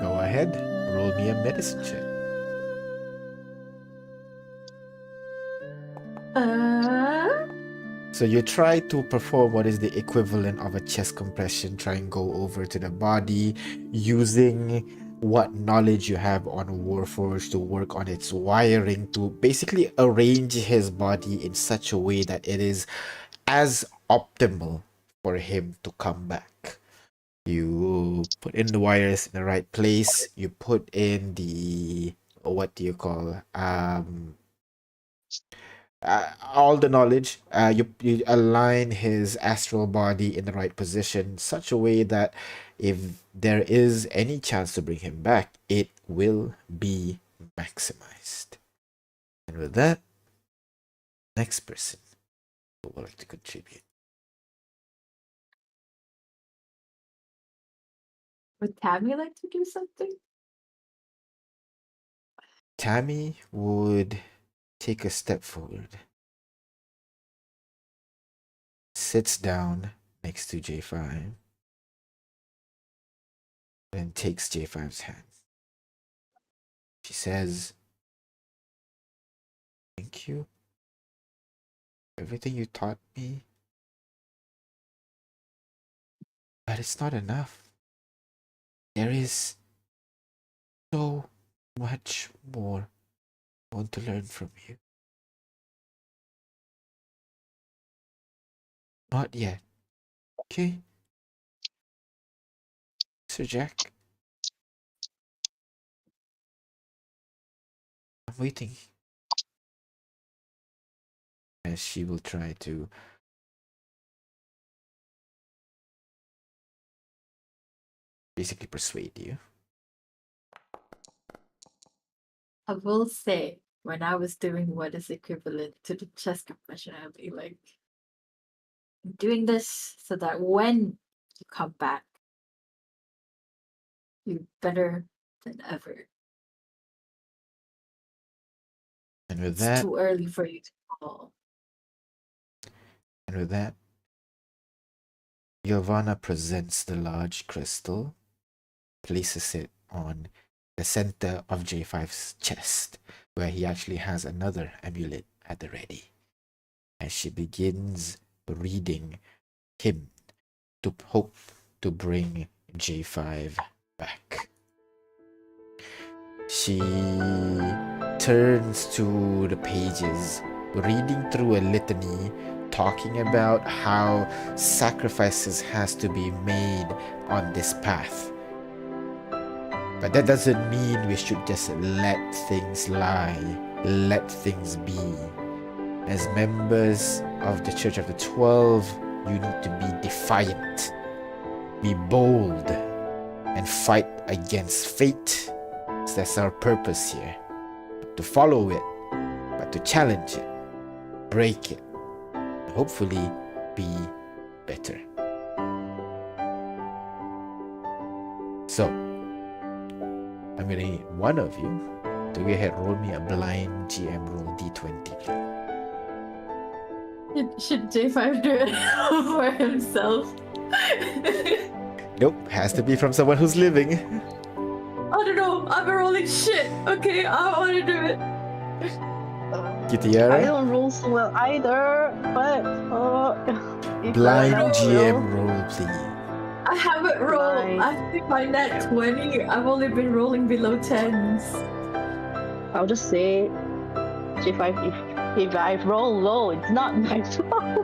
Speaker 2: Go ahead. Roll me a medicine check. So you try to perform what is the equivalent of a chest compression, try and go over to the body using what knowledge you have on Warforged to work on its wiring to basically arrange his body in such a way that it is as optimal for him to come back. You put in the wires in the right place. You put in the, what do you call, all the knowledge. You align his astral body in the right position, such a way that if there is any chance to bring him back, it will be maximized. And with that, next person who would like to contribute.
Speaker 3: Would Tammy like to do something?
Speaker 2: Tammy would take a step forward, sits down next to J5, and takes J5's hand. She says, "Thank you. Everything you taught me. But it's not enough. There is so much more I want to learn from you." "Not yet. Okay? Sir Jack, I'm waiting." As she will try to basically persuade you.
Speaker 3: I will say, when I was doing what is equivalent to the chess compression, I'll be like, I'm doing this so that when you come back, you're better than ever.
Speaker 2: And with
Speaker 3: It's
Speaker 2: that,
Speaker 3: too early for you to call.
Speaker 2: and with that, Giovanna presents the large crystal, places it on the center of J5's chest, where he actually has another amulet at the ready. As she begins reading him to hope to bring J5 back. She turns to the pages, reading through a litany, talking about how sacrifices has to be made on this path. But that doesn't mean we should just let things lie, let things be. As members of the Church of the 12, you need to be defiant, be bold, and fight against fate. So that's our purpose here. Not to follow it, but to challenge it, break it, and hopefully be better. So, I'm gonna need one of you to go ahead and roll me a blind GM roll D20.
Speaker 3: Should J5 do it for himself?
Speaker 2: Nope, has to be from someone who's living.
Speaker 3: I don't know. I'm rolling shit. Okay, I want to do it.
Speaker 2: Kitiara?
Speaker 4: I don't roll so well either, but
Speaker 2: Blind
Speaker 3: roll.
Speaker 2: GM roll, please.
Speaker 3: I haven't rolled.
Speaker 4: Blind.
Speaker 3: I think by net 20, I've only been rolling below 10s.
Speaker 4: I'll just say J5, if I roll low, it's not my fault.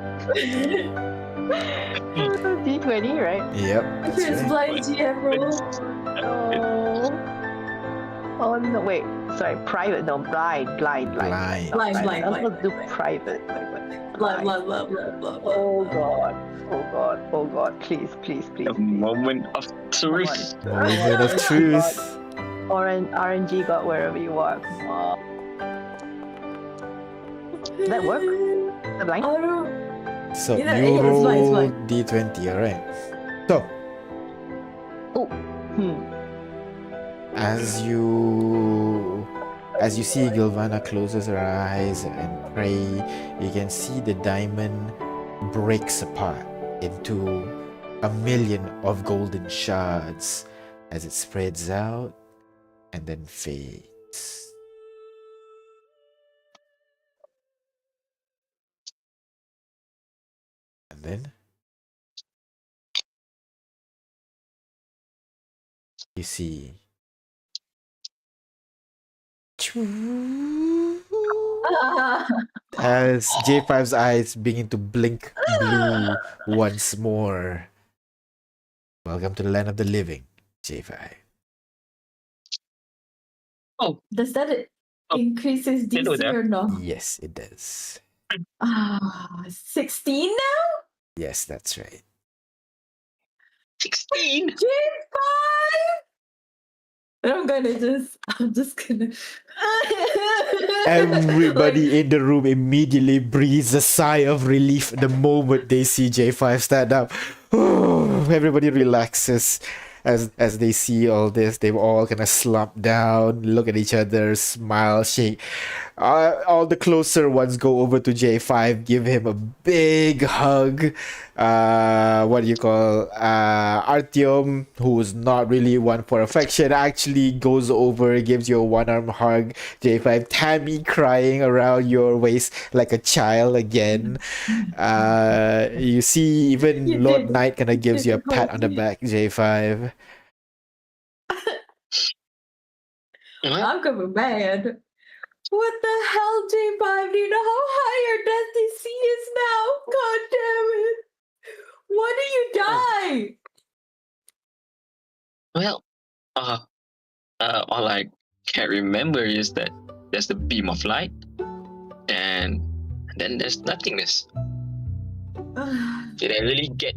Speaker 4: D20, right?
Speaker 2: Yep,
Speaker 3: It's
Speaker 2: that's right.
Speaker 3: blind GM roll.
Speaker 4: Oh no, wait. Sorry, private. No, blind.
Speaker 2: Blind.
Speaker 4: I'm supposed to do private.
Speaker 3: Blah, blah, blah, blah, blah, blah.
Speaker 4: Oh god. Please.
Speaker 1: A moment of truth.
Speaker 2: Moment of truth.
Speaker 4: RNG got wherever you are. Come on. Does that work? The blind?
Speaker 3: Oh no.
Speaker 2: So
Speaker 3: Yeah,
Speaker 2: you
Speaker 3: it's
Speaker 2: roll
Speaker 3: fine.
Speaker 2: D20, alright. So, as you see Gilvana closes her eyes and pray, you can see the diamond breaks apart into 1,000,000 of golden shards as it spreads out and then fades. And then you see As J5's eyes begin to blink blue once more. Welcome to the land of the living, J5.
Speaker 1: Oh,
Speaker 3: Does that
Speaker 1: Oh,
Speaker 3: increase his
Speaker 1: hello
Speaker 3: DC
Speaker 1: there.
Speaker 3: or no?
Speaker 2: Yes, it does.
Speaker 3: 16 now?
Speaker 2: Yes, that's right.
Speaker 1: 16.
Speaker 3: J5! I'm just gonna.
Speaker 2: Everybody in the room immediately breathes a sigh of relief the moment they see J5 stand up. Everybody relaxes as they see all this. They've all kind of slumped down, look at each other, smile, shake. All the closer ones go over to J5, give him a big hug. What do you call Artyom, who's not really one for affection, actually goes over, gives you a one-arm hug. J5, Tammy crying around your waist like a child again. You see even
Speaker 3: You
Speaker 2: Lord
Speaker 3: did.
Speaker 2: Knight kind of gives you a
Speaker 3: did
Speaker 2: pat on the
Speaker 3: hug me.
Speaker 2: back, J5.
Speaker 3: I'm coming mad. What the hell, J5? Do you know how high your DC is now? God damn it. Why do you die?
Speaker 1: Well, all I can remember is that there's the beam of light, and then there's nothingness. Did I really get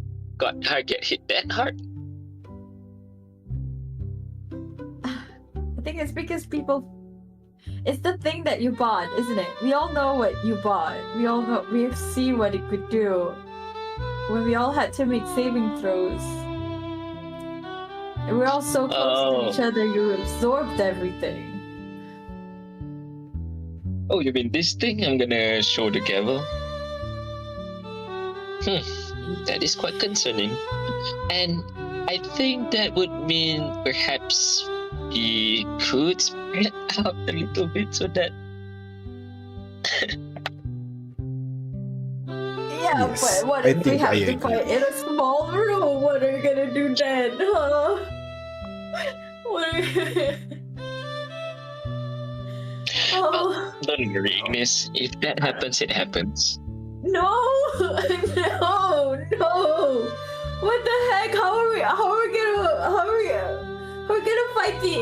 Speaker 1: hit that hard?
Speaker 3: I think it's because people. It's the thing that you bought, isn't it? We all know what you bought. We all know. We've seen what it could do. When we all had to make saving throws. And we're all so close to each other, you absorbed everything.
Speaker 1: Oh, you mean this thing I'm gonna show the gavel? That is quite concerning. And I think that would mean perhaps he could spread out a little bit so that.
Speaker 3: Yeah,
Speaker 2: Yes,
Speaker 3: but what
Speaker 2: I
Speaker 3: if we
Speaker 2: think
Speaker 3: have
Speaker 2: I
Speaker 3: to
Speaker 2: agree.
Speaker 3: fight in a small room? What are you gonna do then, huh? What are you...
Speaker 1: Well, don't worry, Ignis. If that happens, it happens.
Speaker 3: No! No! No! What the heck? How are we gonna fight the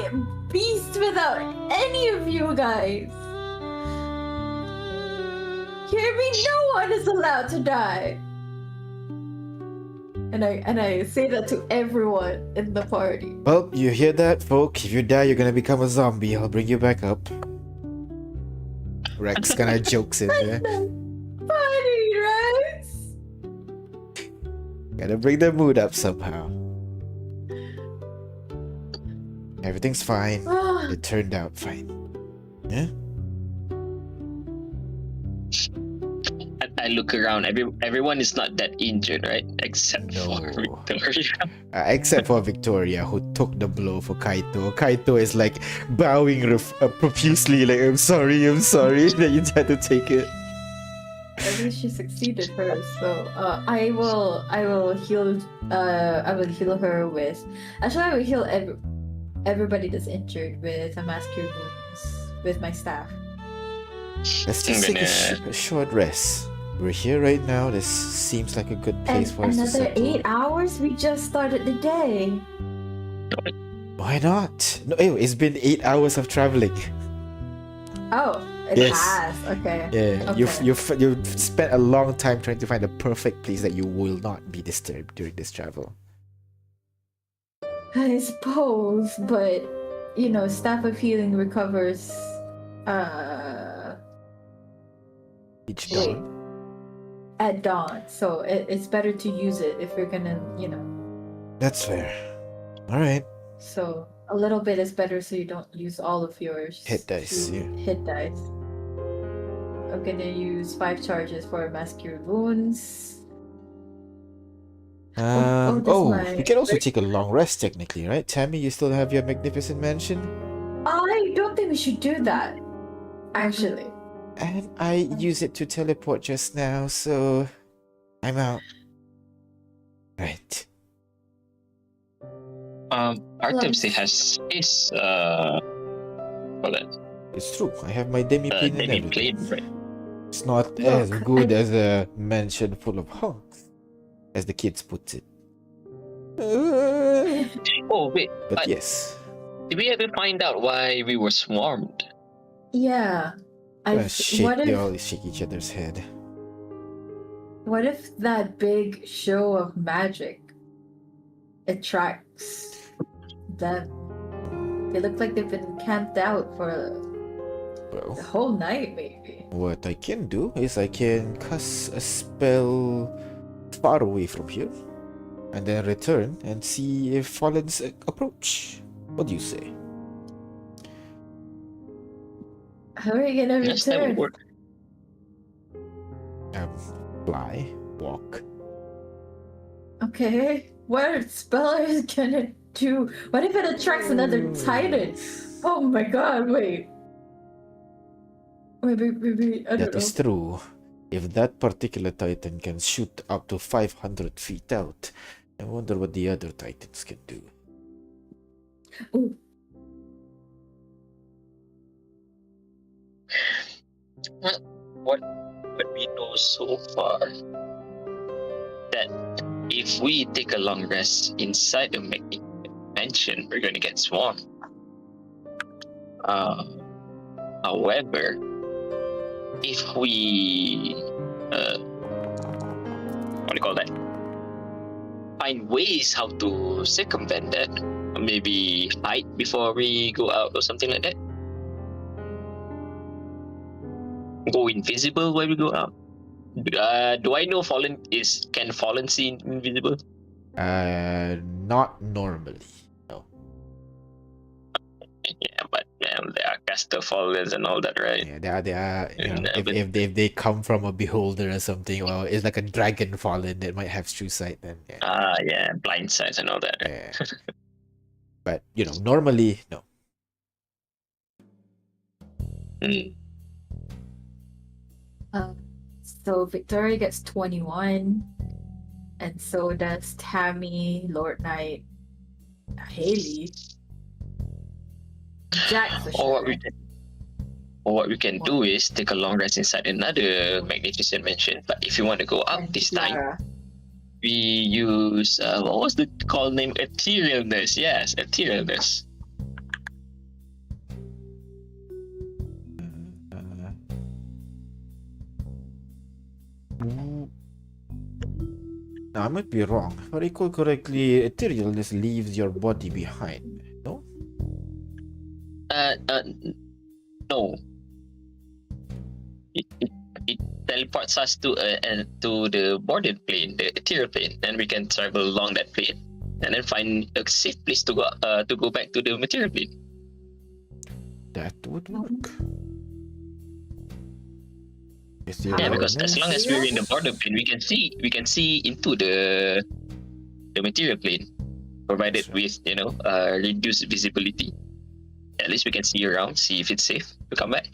Speaker 3: beast without any of you guys? Hear me? No one is allowed to die. And I say that to everyone in the party.
Speaker 2: Well, you hear that, folk? If you die, you're gonna become a zombie. I'll bring you back up. Rex kind of jokes in there.
Speaker 3: Funny, Rex.
Speaker 2: Gotta bring the mood up somehow. Everything's fine. It turned out fine. Yeah?
Speaker 1: I look around. Everyone is not that injured, right? Except
Speaker 2: No.
Speaker 1: for Victoria.
Speaker 2: Except for Victoria, who took the blow for Kaito. Kaito is like bowing profusely, like, I'm sorry that you had to take it.
Speaker 3: At least she succeeded first. So I will heal her with. Actually, I will heal everybody that's injured with a mass cure wounds with my staff.
Speaker 2: Let's just take a short rest. We're here right now. This seems like a good place for us to
Speaker 3: Another
Speaker 2: settle.
Speaker 3: 8 hours? We just started the day.
Speaker 2: Why not? No, it's been 8 hours of traveling.
Speaker 3: Oh, it
Speaker 2: Yes.
Speaker 3: has. Okay.
Speaker 2: Yeah,
Speaker 3: Okay.
Speaker 2: you've spent a long time trying to find the perfect place that you will not be disturbed during this travel.
Speaker 3: I suppose, but staff of healing recovers.
Speaker 2: Each
Speaker 3: Wait.
Speaker 2: dawn.
Speaker 3: At dawn, so it's better to use it if you're gonna,
Speaker 2: That's fair. All right.
Speaker 3: So a little bit is better, so you don't use all of yours.
Speaker 2: Hit dice,
Speaker 3: to
Speaker 2: yeah.
Speaker 3: Hit dice. I'm gonna use 5 charges for mass cure wounds.
Speaker 2: You can also take a long rest technically, right? Tammy, you still have your magnificent mansion?
Speaker 3: I don't think we should do that. Actually.
Speaker 2: And I use it to teleport just now, so I'm out. Right.
Speaker 1: Artem still has his hold on.
Speaker 2: It's true. I have my demi-plane and everything.
Speaker 1: Demi-plane, right?
Speaker 2: It's not
Speaker 3: Look,
Speaker 2: as good as a mansion full of hunks, as the kids put it.
Speaker 1: Oh wait,
Speaker 2: But yes.
Speaker 1: did we ever find out why we were swarmed?
Speaker 3: Yeah.
Speaker 2: They
Speaker 3: What
Speaker 2: all shake each other's head.
Speaker 3: if that big show of magic attracts them? They look like they've been camped out for
Speaker 2: Well,
Speaker 3: the whole night, maybe.
Speaker 2: what I can do is I can cast a spell far away from here, and then return and see if Fallen's approach. What do you say?
Speaker 3: How are you gonna
Speaker 1: Yes, that would
Speaker 3: return?
Speaker 1: work.
Speaker 2: Fly, walk.
Speaker 3: Okay. What spell are you gonna do? What if it attracts another titan? Oh my god, wait. Maybe I don't
Speaker 2: That
Speaker 3: know.
Speaker 2: is true. If that particular titan can shoot up to 500 feet out, I wonder what the other titans can do.
Speaker 3: Ooh.
Speaker 1: What we know so far, that if we take a long rest inside the mansion, we're going to get swarmed. However, if we what do you call that? Find ways how to circumvent that. Maybe hide before we go out or something like that. Go invisible while we go out. Do I know can Fallen see invisible?
Speaker 2: Not normally. No.
Speaker 1: Yeah, but there are caster Fallens and all that, right?
Speaker 2: Yeah, they are. You know, if they come from a beholder or something, or it's like a dragon fallen that might have true sight, then yeah.
Speaker 1: Yeah, blind sights and all that. Right?
Speaker 2: Yeah. But normally no.
Speaker 1: Mm.
Speaker 3: So Victoria gets 21, and so does Tammy, Lord Knight, Haley, Jack for sure.
Speaker 1: What we can do is take a long rest inside another magnificent mansion. But if you want to go up
Speaker 3: And
Speaker 1: this time,
Speaker 3: Clara.
Speaker 1: we use what was the call name? Etherealness. Yes, etherealness.
Speaker 2: Now, I might be wrong. If I recall correctly, etherealness leaves your body behind. No?
Speaker 1: No. It teleports us to the border plane, the ethereal plane, and we can travel along that plane, and then find a safe place to go back to the material plane.
Speaker 2: That would work.
Speaker 1: Yeah, because as long as we're in the border plane, we can see into the material plane, provided with reduced visibility. At least we can see around, see if it's safe to come back.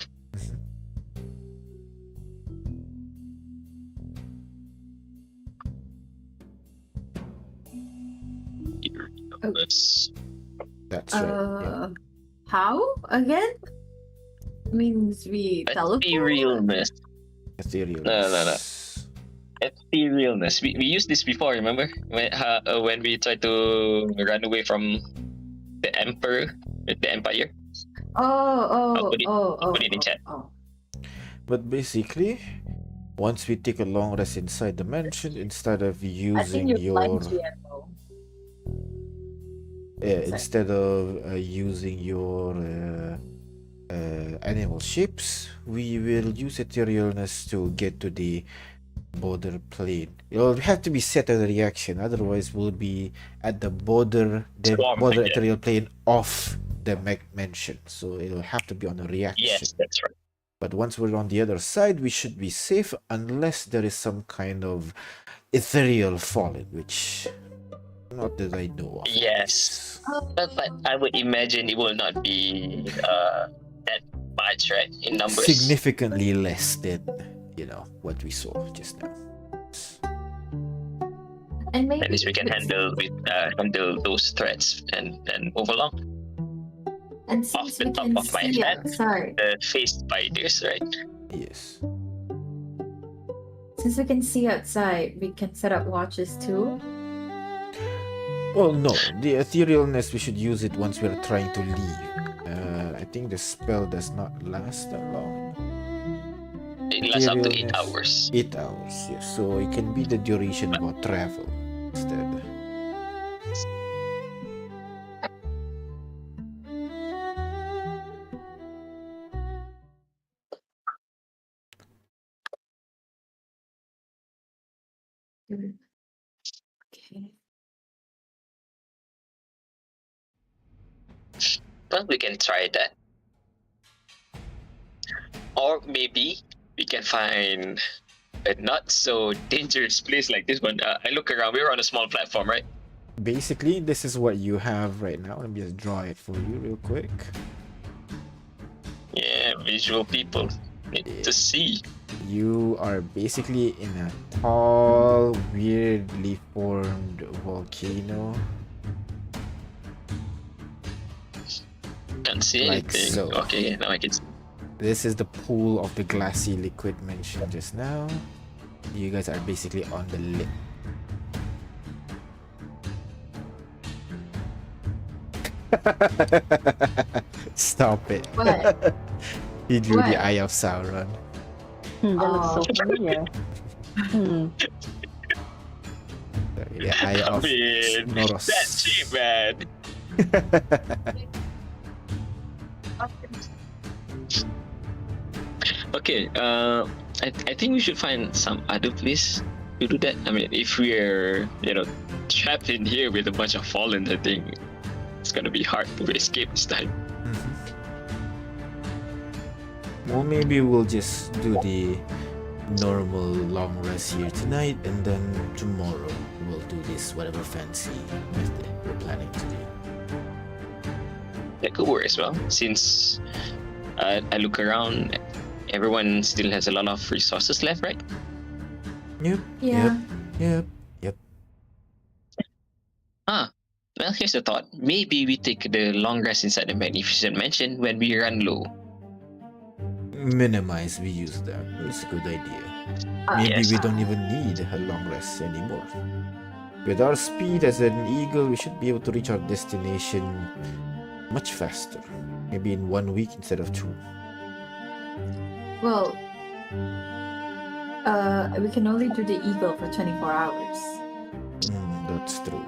Speaker 2: That's right. Yeah.
Speaker 3: How again? Means we teleport.
Speaker 1: Etherealness.
Speaker 2: Etherealness.
Speaker 1: No. Etherealness. We used this before. Remember when we tried to run away from the empire?
Speaker 3: Oh.
Speaker 1: Put it in chat.
Speaker 2: But basically, once we take a long rest inside the mansion, instead of using your animal shapes, we will use etherealness to get to the border plane. It'll have to be set as a reaction, otherwise we'll be at the border ethereal plane of the mansion. So it'll have to be on a reaction.
Speaker 1: Yes, that's right.
Speaker 2: But once we're on the other side, we should be safe unless there is some kind of ethereal fallen, which not that I know of.
Speaker 1: Yes, but I would imagine it will not be that much, right, in numbers.
Speaker 2: Significantly less than what we saw just now.
Speaker 3: And maybe
Speaker 1: at least we can handle those threats and move along.
Speaker 3: And
Speaker 1: off
Speaker 3: since
Speaker 1: the
Speaker 3: we
Speaker 1: top
Speaker 3: can
Speaker 1: of my
Speaker 3: see
Speaker 1: head,
Speaker 3: outside,
Speaker 1: the face spiders, right?
Speaker 2: Yes.
Speaker 3: since we can see outside, we can set up watches too.
Speaker 2: Well, no. The etherealness, we should use it once we're trying to leave. I think the spell does not last that long.
Speaker 1: It lasts up to 8
Speaker 2: Etherealness,
Speaker 1: hours.
Speaker 2: 8 hours, yes. So it can be the duration of our travel instead.
Speaker 3: Okay.
Speaker 1: Well, we can try that. Or maybe we can find a not so dangerous place like this one. I look around. We're on a small platform, right?
Speaker 2: Basically, this is what you have right now. Let me just draw it for you real quick.
Speaker 1: Yeah, visual people need to see.
Speaker 2: You are basically in a tall, weirdly formed volcano.
Speaker 1: Can't see
Speaker 2: Like
Speaker 1: anything.
Speaker 2: so.
Speaker 1: Okay, now I can see.
Speaker 2: This is the pool of the glassy liquid mentioned just now. You guys are basically on the lip. Stop it.
Speaker 3: What?
Speaker 2: He drew the
Speaker 3: What?
Speaker 2: Eye of Sauron.
Speaker 4: That looks so familiar.
Speaker 2: Sorry, the Eye of Snoros.
Speaker 1: That's cheap, man. Okay, I think we should find some other place to do that. I mean, if we're trapped in here with a bunch of fallen, I think it's gonna be hard to escape this time.
Speaker 2: Well, maybe we'll just do the normal long rest here tonight, and then tomorrow we'll do this whatever fancy method we're planning to do.
Speaker 1: That could work as well, since I look around, everyone still has a lot of resources left, right?
Speaker 2: Yep.
Speaker 3: Yeah.
Speaker 2: Yep.
Speaker 1: Well, here's a thought. Maybe we take the long rest inside the Magnificent Mansion when we run low.
Speaker 2: Minimize we use that. It's a good idea. Maybe
Speaker 1: Yes.
Speaker 2: we don't even need a long rest anymore. With our speed as an eagle, we should be able to reach our destination much faster. Maybe in 1 week instead of 2.
Speaker 3: Well, we can only do the eagle for 24 hours.
Speaker 2: That's true.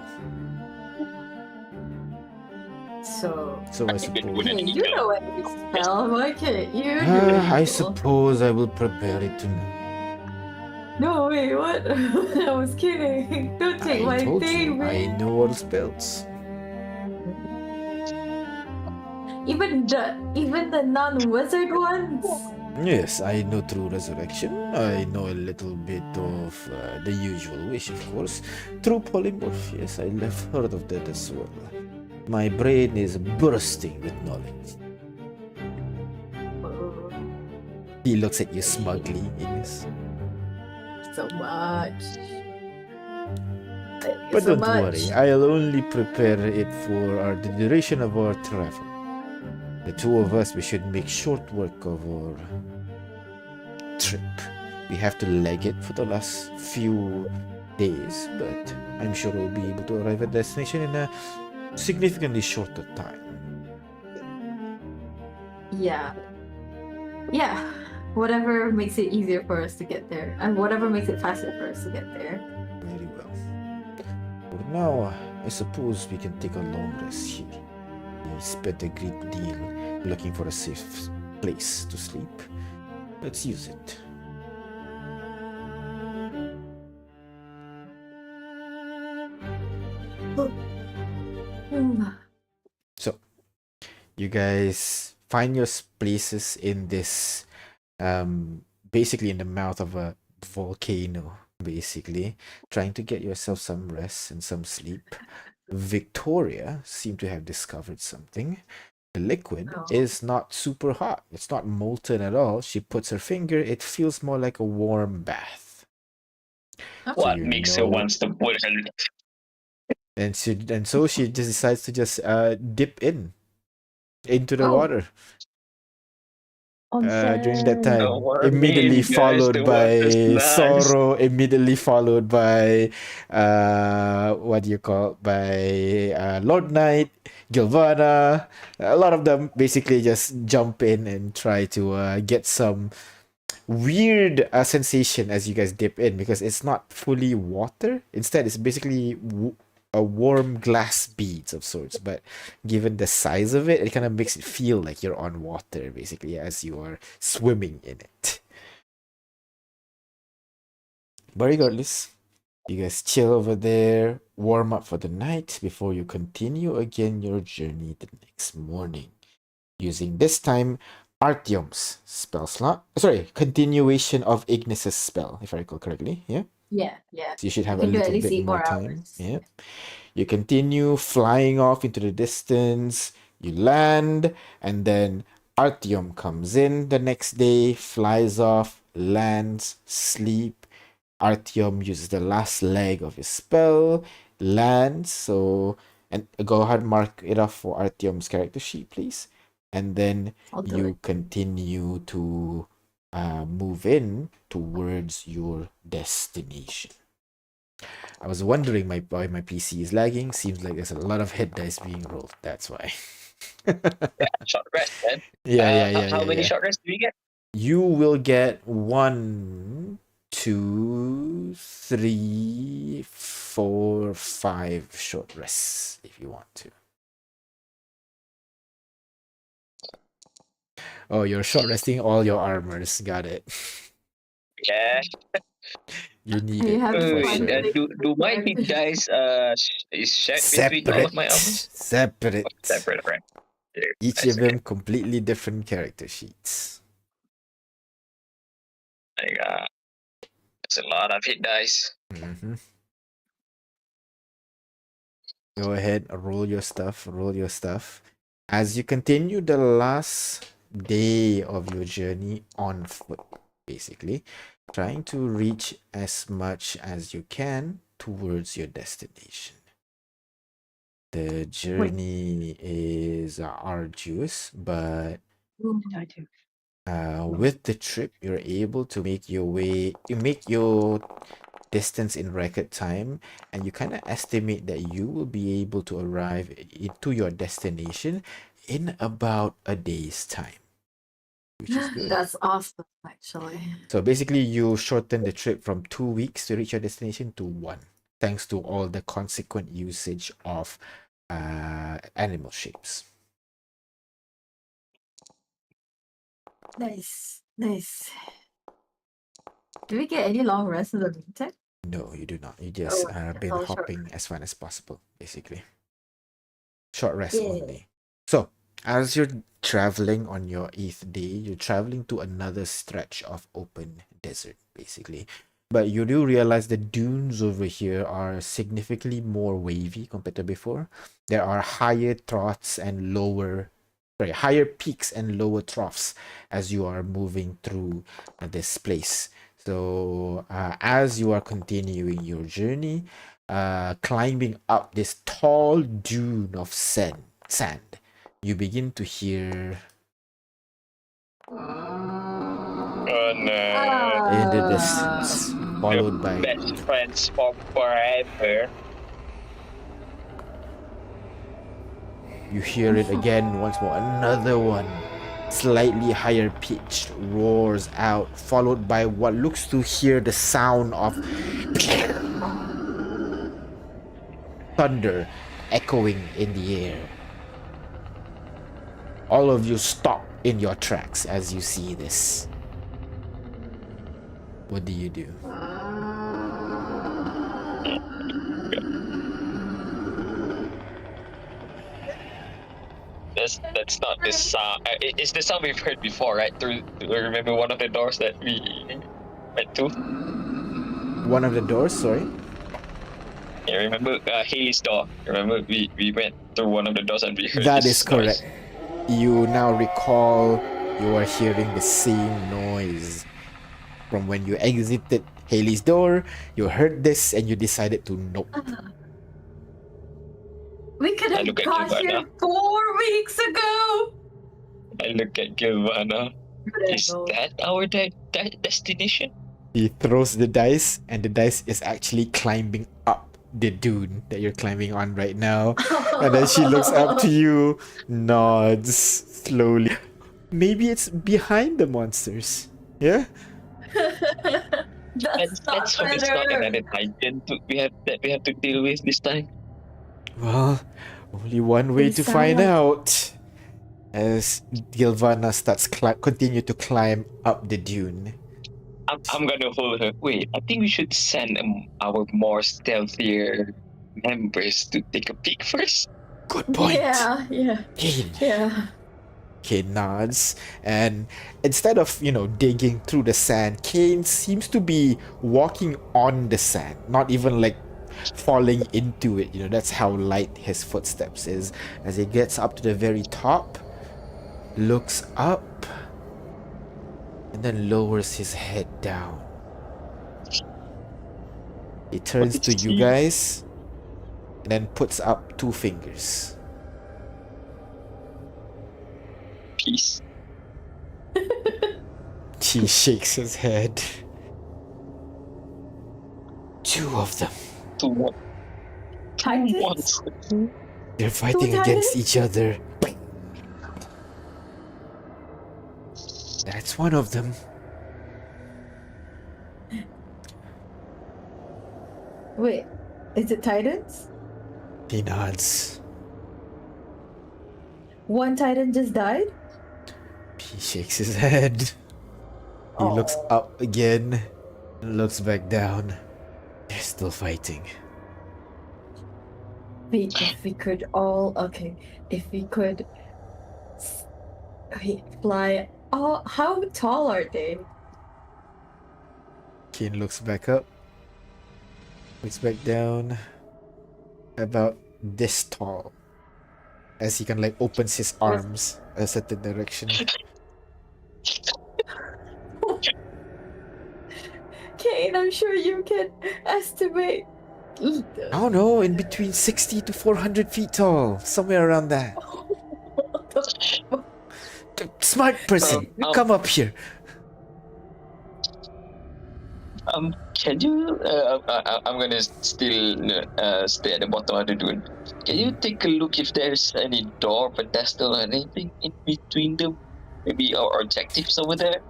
Speaker 3: So
Speaker 2: I suppose.
Speaker 3: hey, you know what you spell. Why can't you? do the
Speaker 2: I
Speaker 3: eagle?
Speaker 2: suppose I will prepare it tonight.
Speaker 3: No, wait, what? I was kidding. Don't take
Speaker 2: I
Speaker 3: my
Speaker 2: told
Speaker 3: thing,
Speaker 2: you, I
Speaker 3: man.
Speaker 2: know all spells.
Speaker 3: Even the non-wizard ones.
Speaker 2: Yes, I know True Resurrection. I know a little bit of the usual wish, of course. True Polymorph, yes, I have heard of that as well. My brain is bursting with knowledge. He looks at you smugly, Ines.
Speaker 3: So much.
Speaker 2: But
Speaker 3: So
Speaker 2: don't worry, I'll only prepare it for the duration of our travel. The two of us, we should make short work of our trip. We have to leg it for the last few days, but I'm sure we'll be able to arrive at destination in a significantly shorter time.
Speaker 3: Yeah. Whatever makes it easier for us to get there, and whatever makes it faster for us to get there.
Speaker 2: Very well. For now, I suppose we can take a long rest here. We spent a great deal looking for a safe place to sleep. Let's use it. So, you guys find your places in this, basically in the mouth of a volcano, basically, trying to get yourself some rest and some sleep. Victoria seemed to have discovered something. The liquid is not super hot. It's not molten at all. She puts her finger, it feels more like a warm bath.
Speaker 1: What makes her wants to put her?
Speaker 2: And so she just decides to just dip in. into the water. During that
Speaker 4: Onsen.
Speaker 2: time,
Speaker 1: Don't worry,
Speaker 2: immediately
Speaker 1: guys.
Speaker 2: followed
Speaker 1: The water's
Speaker 2: by
Speaker 1: nice.
Speaker 2: sorrow, immediately followed by what do you call, by Lord Knight, Gilvana. A lot of them basically just jump in and try to get some weird sensation as you guys dip in, because it's not fully water. Instead, it's basically a warm glass beads of sorts. But given the size of it, it kind of makes it feel like you're on water, basically, as you are swimming in it. But regardless, you guys chill over there, warm up for the night before you continue again your journey the next morning, using this time Artyom's spell slot. Sorry, continuation of Ignis's spell, if I recall correctly. Yeah?
Speaker 3: Yeah.
Speaker 2: So you should
Speaker 3: You
Speaker 2: have a
Speaker 3: can do at
Speaker 2: little
Speaker 3: least
Speaker 2: bit
Speaker 3: 8
Speaker 2: more
Speaker 3: more
Speaker 2: time.
Speaker 3: hours.
Speaker 2: Yeah. You continue flying off into the distance. You land, and then Artyom comes in the next day, flies off, lands, sleep. Artyom uses the last leg of his spell, lands. So, and go ahead, mark it off for Artyom's character sheet, please. And then
Speaker 3: I'll do
Speaker 2: you
Speaker 3: it.
Speaker 2: continue to move in towards your destination. I was wondering why my PC is lagging. Seems like there's a lot of hit dice being rolled. That's why.
Speaker 1: Short rest, man. How many
Speaker 2: Yeah.
Speaker 1: short rests do we get?
Speaker 2: You will get 1, 2, 3, 4, 5 short rests if you want to. Oh, you're short resting all your armors. Got it.
Speaker 1: Yeah.
Speaker 2: You need
Speaker 3: You
Speaker 2: it
Speaker 3: have
Speaker 2: for
Speaker 1: Wait,
Speaker 2: sure.
Speaker 1: do my hit dice is shared between all of my armors?
Speaker 2: Separate.
Speaker 1: Separate, right? Yeah,
Speaker 2: Each
Speaker 1: nice,
Speaker 2: of them completely different character sheets.
Speaker 1: okay. That's a lot of hit dice.
Speaker 2: Mm-hmm. Go ahead, roll your stuff. As you continue the last day of your journey on foot, basically, trying to reach as much as you can towards your destination. The journey is arduous, but with the trip, you're able to make your distance in record time, and you kind of estimate that you will be able to arrive to your destination in about a day's time, which is good.
Speaker 3: That's awesome, actually.
Speaker 2: So basically, you shorten the trip from 2 weeks to reach your destination to 1, thanks to all the consequent usage of animal shapes.
Speaker 3: Nice. Do we get any long rests in the meantime?
Speaker 2: No, you do not. You just been hopping as fast as possible, basically. Short rest only. So, as you're traveling on your 8th day, you're traveling to another stretch of open desert, basically. But you do realize the dunes over here are significantly more wavy compared to before. There are higher peaks and lower troughs as you are moving through this place. So as you are continuing your journey, climbing up this tall dune of sand, you begin to hear in the distance, followed by
Speaker 1: best friends for forever.
Speaker 2: you hear it again once more. Another one, slightly higher pitched, roars out, followed by what looks to hear the sound of thunder echoing in the air. All of you stop in your tracks as you see this. What do you do?
Speaker 1: That's not the sound. It's the sound we've heard before, right? Remember one of the doors that we went to?
Speaker 2: One of the doors, sorry?
Speaker 1: Yeah, remember Haley's door? Remember we went through one of the doors and we heard
Speaker 2: That
Speaker 1: this
Speaker 2: is correct.
Speaker 1: Noise.
Speaker 2: You now recall you are hearing the same noise from when you exited Haley's door. You heard this and you decided to nope.
Speaker 3: We could
Speaker 1: I
Speaker 3: have
Speaker 1: look at
Speaker 3: got here
Speaker 1: Giovanna.
Speaker 3: 4 weeks ago.
Speaker 1: I look at Giovanna.
Speaker 3: But I
Speaker 1: Is
Speaker 3: know.
Speaker 1: that our destination?
Speaker 2: He throws the dice, and the dice is actually climbing up the dune that you're climbing on right now. And then she looks up to you, nods slowly. Maybe it's behind the monsters. Yeah?
Speaker 3: That's not
Speaker 1: Let's hope it's not
Speaker 3: better.
Speaker 1: another titan we have to deal with this time.
Speaker 2: Well, only one way
Speaker 3: They
Speaker 2: to
Speaker 3: sound
Speaker 2: find
Speaker 3: like-
Speaker 2: out. As Gilvana starts continue to climb up the dune.
Speaker 1: I'm gonna hold her. Wait, I think we should send our more stealthier members to take a peek first.
Speaker 2: Good point.
Speaker 3: Yeah.
Speaker 2: Kane.
Speaker 3: Yeah.
Speaker 2: Kane nods, and instead of, digging through the sand, Kane seems to be walking on the sand, not even like falling into it. That's how light his footsteps is. As he gets up to the very top, looks up, and then lowers his head down. He turns to you guys, and then puts up 2 fingers.
Speaker 1: Peace.
Speaker 2: He shakes his head. 2 of them.
Speaker 1: To what?
Speaker 3: Titans?
Speaker 2: They're fighting
Speaker 3: Titans?
Speaker 2: against each other. That's one of them.
Speaker 3: Wait, is it Titans?
Speaker 2: He nods.
Speaker 3: One Titan just died?
Speaker 2: He shakes his head. He looks up again, and looks back down. They're still fighting.
Speaker 3: Wait, if we could all... Okay, if we could... fly... Oh, how tall are they?
Speaker 2: Kane looks back up. Looks back down. About this tall. As he can opens his arms a certain direction.
Speaker 3: Kane, I'm sure you can estimate.
Speaker 2: I don't know, in between 60 to 400 feet tall. Somewhere around that. Smart person, come up here.
Speaker 1: Can you? I'm gonna still stay at the bottom of the dune. Can you take a look if there's any door, pedestal, or anything in between them? Maybe our objectives over there.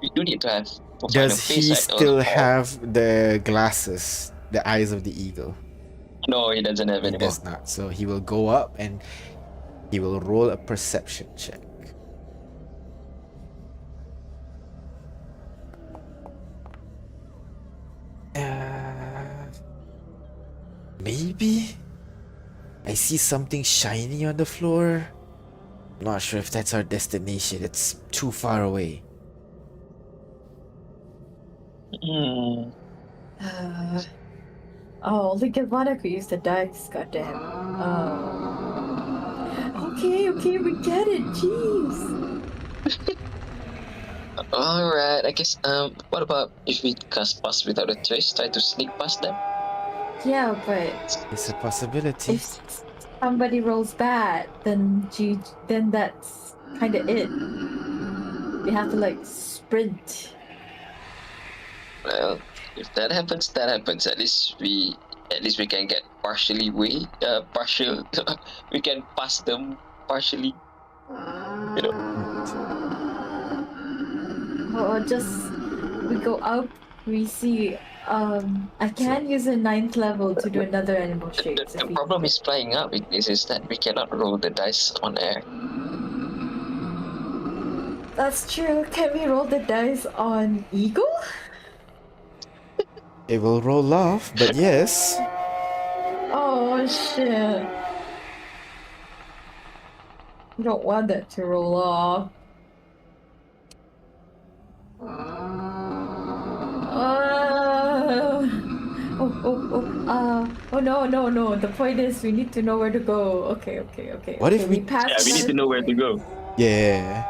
Speaker 1: We do need to have.
Speaker 2: Does he still have the glasses, the eyes of the eagle?
Speaker 1: No, he doesn't have
Speaker 2: He
Speaker 1: anymore.
Speaker 2: does not. So he will go up and he will roll a perception check. Maybe? I see something shiny on the floor. Not sure if that's our destination. It's too far away.
Speaker 3: Only Gilvana could use the dice, goddamn. Okay, we get it, jeez.
Speaker 1: Alright, I guess, what about if we cast pass without a trace, try to sneak past them?
Speaker 3: Yeah, but
Speaker 2: It's a possibility.
Speaker 3: if somebody rolls bad, then that's kind of it. We have to sprint.
Speaker 1: Well, if that happens, that happens. At least we can get partial. We can pass them partially.
Speaker 3: Or just we go up, we see. I can use a 9th level to do another animal shape.
Speaker 1: The problem is flying up is that we cannot roll the dice on air.
Speaker 3: That's true. Can we roll the dice on eagle?
Speaker 2: It will roll off, but yes.
Speaker 3: Oh shit! I don't want that to roll off. No. The point is, we need to know where to go. Okay.
Speaker 2: What if we-
Speaker 3: pass?
Speaker 1: Yeah, we need to know where to go.
Speaker 2: Yeah.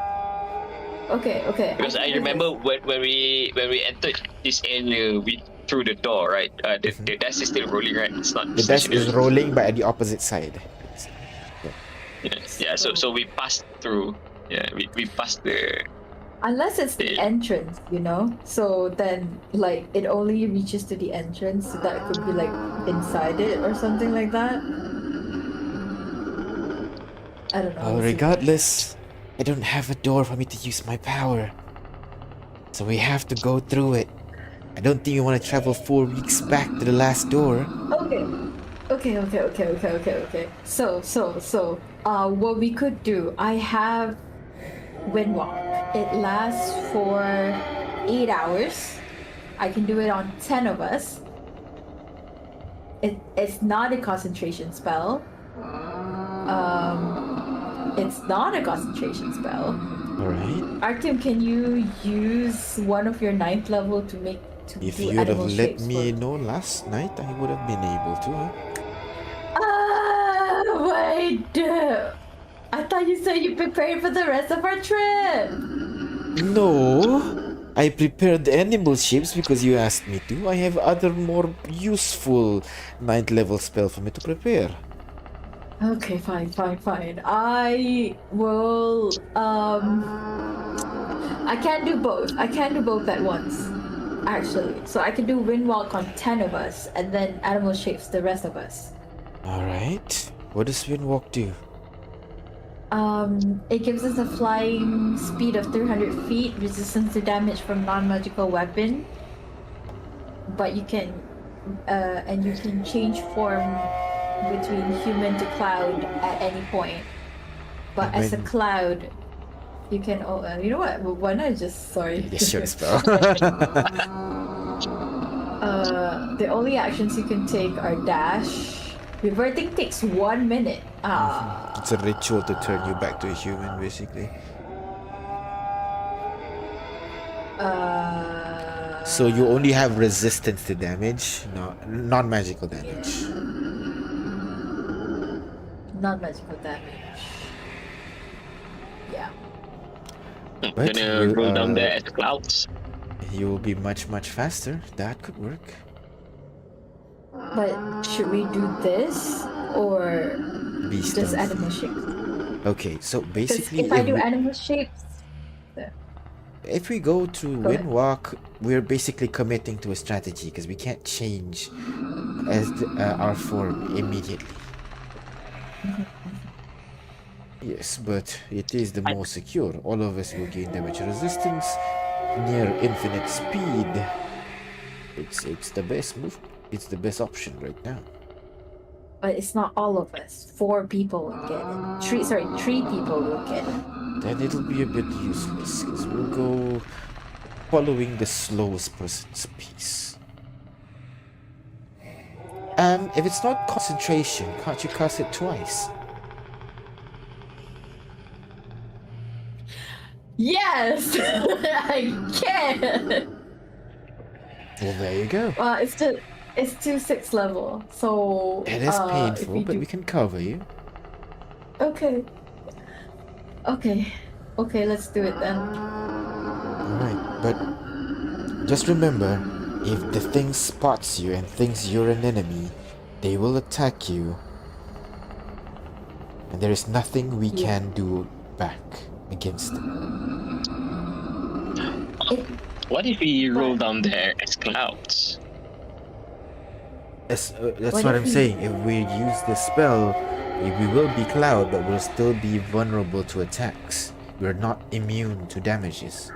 Speaker 3: Okay.
Speaker 1: Because I remember when we entered this area, we through the door, right? The dice is still rolling, right? It's not.
Speaker 2: The dice is rolling, but at the opposite side.
Speaker 1: Yeah. So we passed through. Yeah, we passed the.
Speaker 3: Unless it's the
Speaker 1: Yeah.
Speaker 3: entrance, you know? So then, like, it only reaches to the entrance, so that could be, like, inside it or something like that. I don't know.
Speaker 2: Well,
Speaker 3: we'll see.
Speaker 2: regardless, I don't have a door for me to use my power. So we have to go through it. I don't think you want to travel 4 weeks back to the last door.
Speaker 3: Okay. So, what we could do, I have Windwalk. It lasts for 8 hours. I can do it on 10 of us. It's not a concentration spell. It's not a concentration spell.
Speaker 2: Alright.
Speaker 3: Artyom, can you use one of your 9th level to
Speaker 2: If
Speaker 3: do
Speaker 2: you would have
Speaker 3: animal
Speaker 2: let
Speaker 3: shapes
Speaker 2: me
Speaker 3: for
Speaker 2: know last night, I would have been able to, huh?
Speaker 3: Wait. I thought you said you prepared for the rest of our trip.
Speaker 2: No, I prepared the animal shapes because you asked me to. I have other more useful 9th level spell for me to prepare.
Speaker 3: Okay, fine. I will. I can't do both. I can't do both at once, actually. So I can do Windwalk on 10 of us, and then animal shapes the rest of us.
Speaker 2: Alright. What does Windwalk do?
Speaker 3: It gives us a flying speed of 300 feet, resistance to damage from non-magical weapon. But you can, and you can change form between human to cloud at any point. But as a cloud, you can. You know what? Why not just sorry?
Speaker 2: Yes, your spell.
Speaker 3: The only actions you can take are dash. Reverting takes 1 minute.
Speaker 2: It's a ritual to turn you back to a human, basically. So you only have resistance to damage, non-magical damage.
Speaker 3: Non-magical damage. Yeah.
Speaker 2: But
Speaker 1: Gonna roll down there as clouds.
Speaker 2: You will be much faster. That could work.
Speaker 3: But should we do this or
Speaker 2: Beast
Speaker 3: just
Speaker 2: of-
Speaker 3: animal shapes?
Speaker 2: Okay, so
Speaker 3: 'Cause
Speaker 2: basically,
Speaker 3: if I do animal shapes,
Speaker 2: if we go to
Speaker 3: Go ahead.
Speaker 2: Windwalk, we're basically committing to a strategy because we can't change as our form immediately. Yes, but it is the most secure. All of us will gain damage resistance, near infinite speed. It's the best move. It's the best option right now.
Speaker 3: but it's not all of us. 4 people will get it. 3 people will get it.
Speaker 2: Then it'll be a bit useless because we'll go following the slowest person's pace. If it's not concentration, can't you cast it twice?
Speaker 3: Yes, I can.
Speaker 2: Well, there you go.
Speaker 3: It's to 6th level, so
Speaker 2: It is
Speaker 3: if
Speaker 2: painful,
Speaker 3: we
Speaker 2: but
Speaker 3: do-
Speaker 2: we can cover you.
Speaker 3: Okay, let's do it then.
Speaker 2: Alright, but just remember, if the thing spots you and thinks you're an enemy, they will attack you. And there is nothing we can do back against them.
Speaker 1: What if we roll down there as clouds?
Speaker 2: That's
Speaker 3: What
Speaker 2: what
Speaker 3: if
Speaker 2: I'm
Speaker 3: we-
Speaker 2: saying. If we use the spell, we will be cloud, but we'll still be vulnerable to attacks. We're not immune to damages,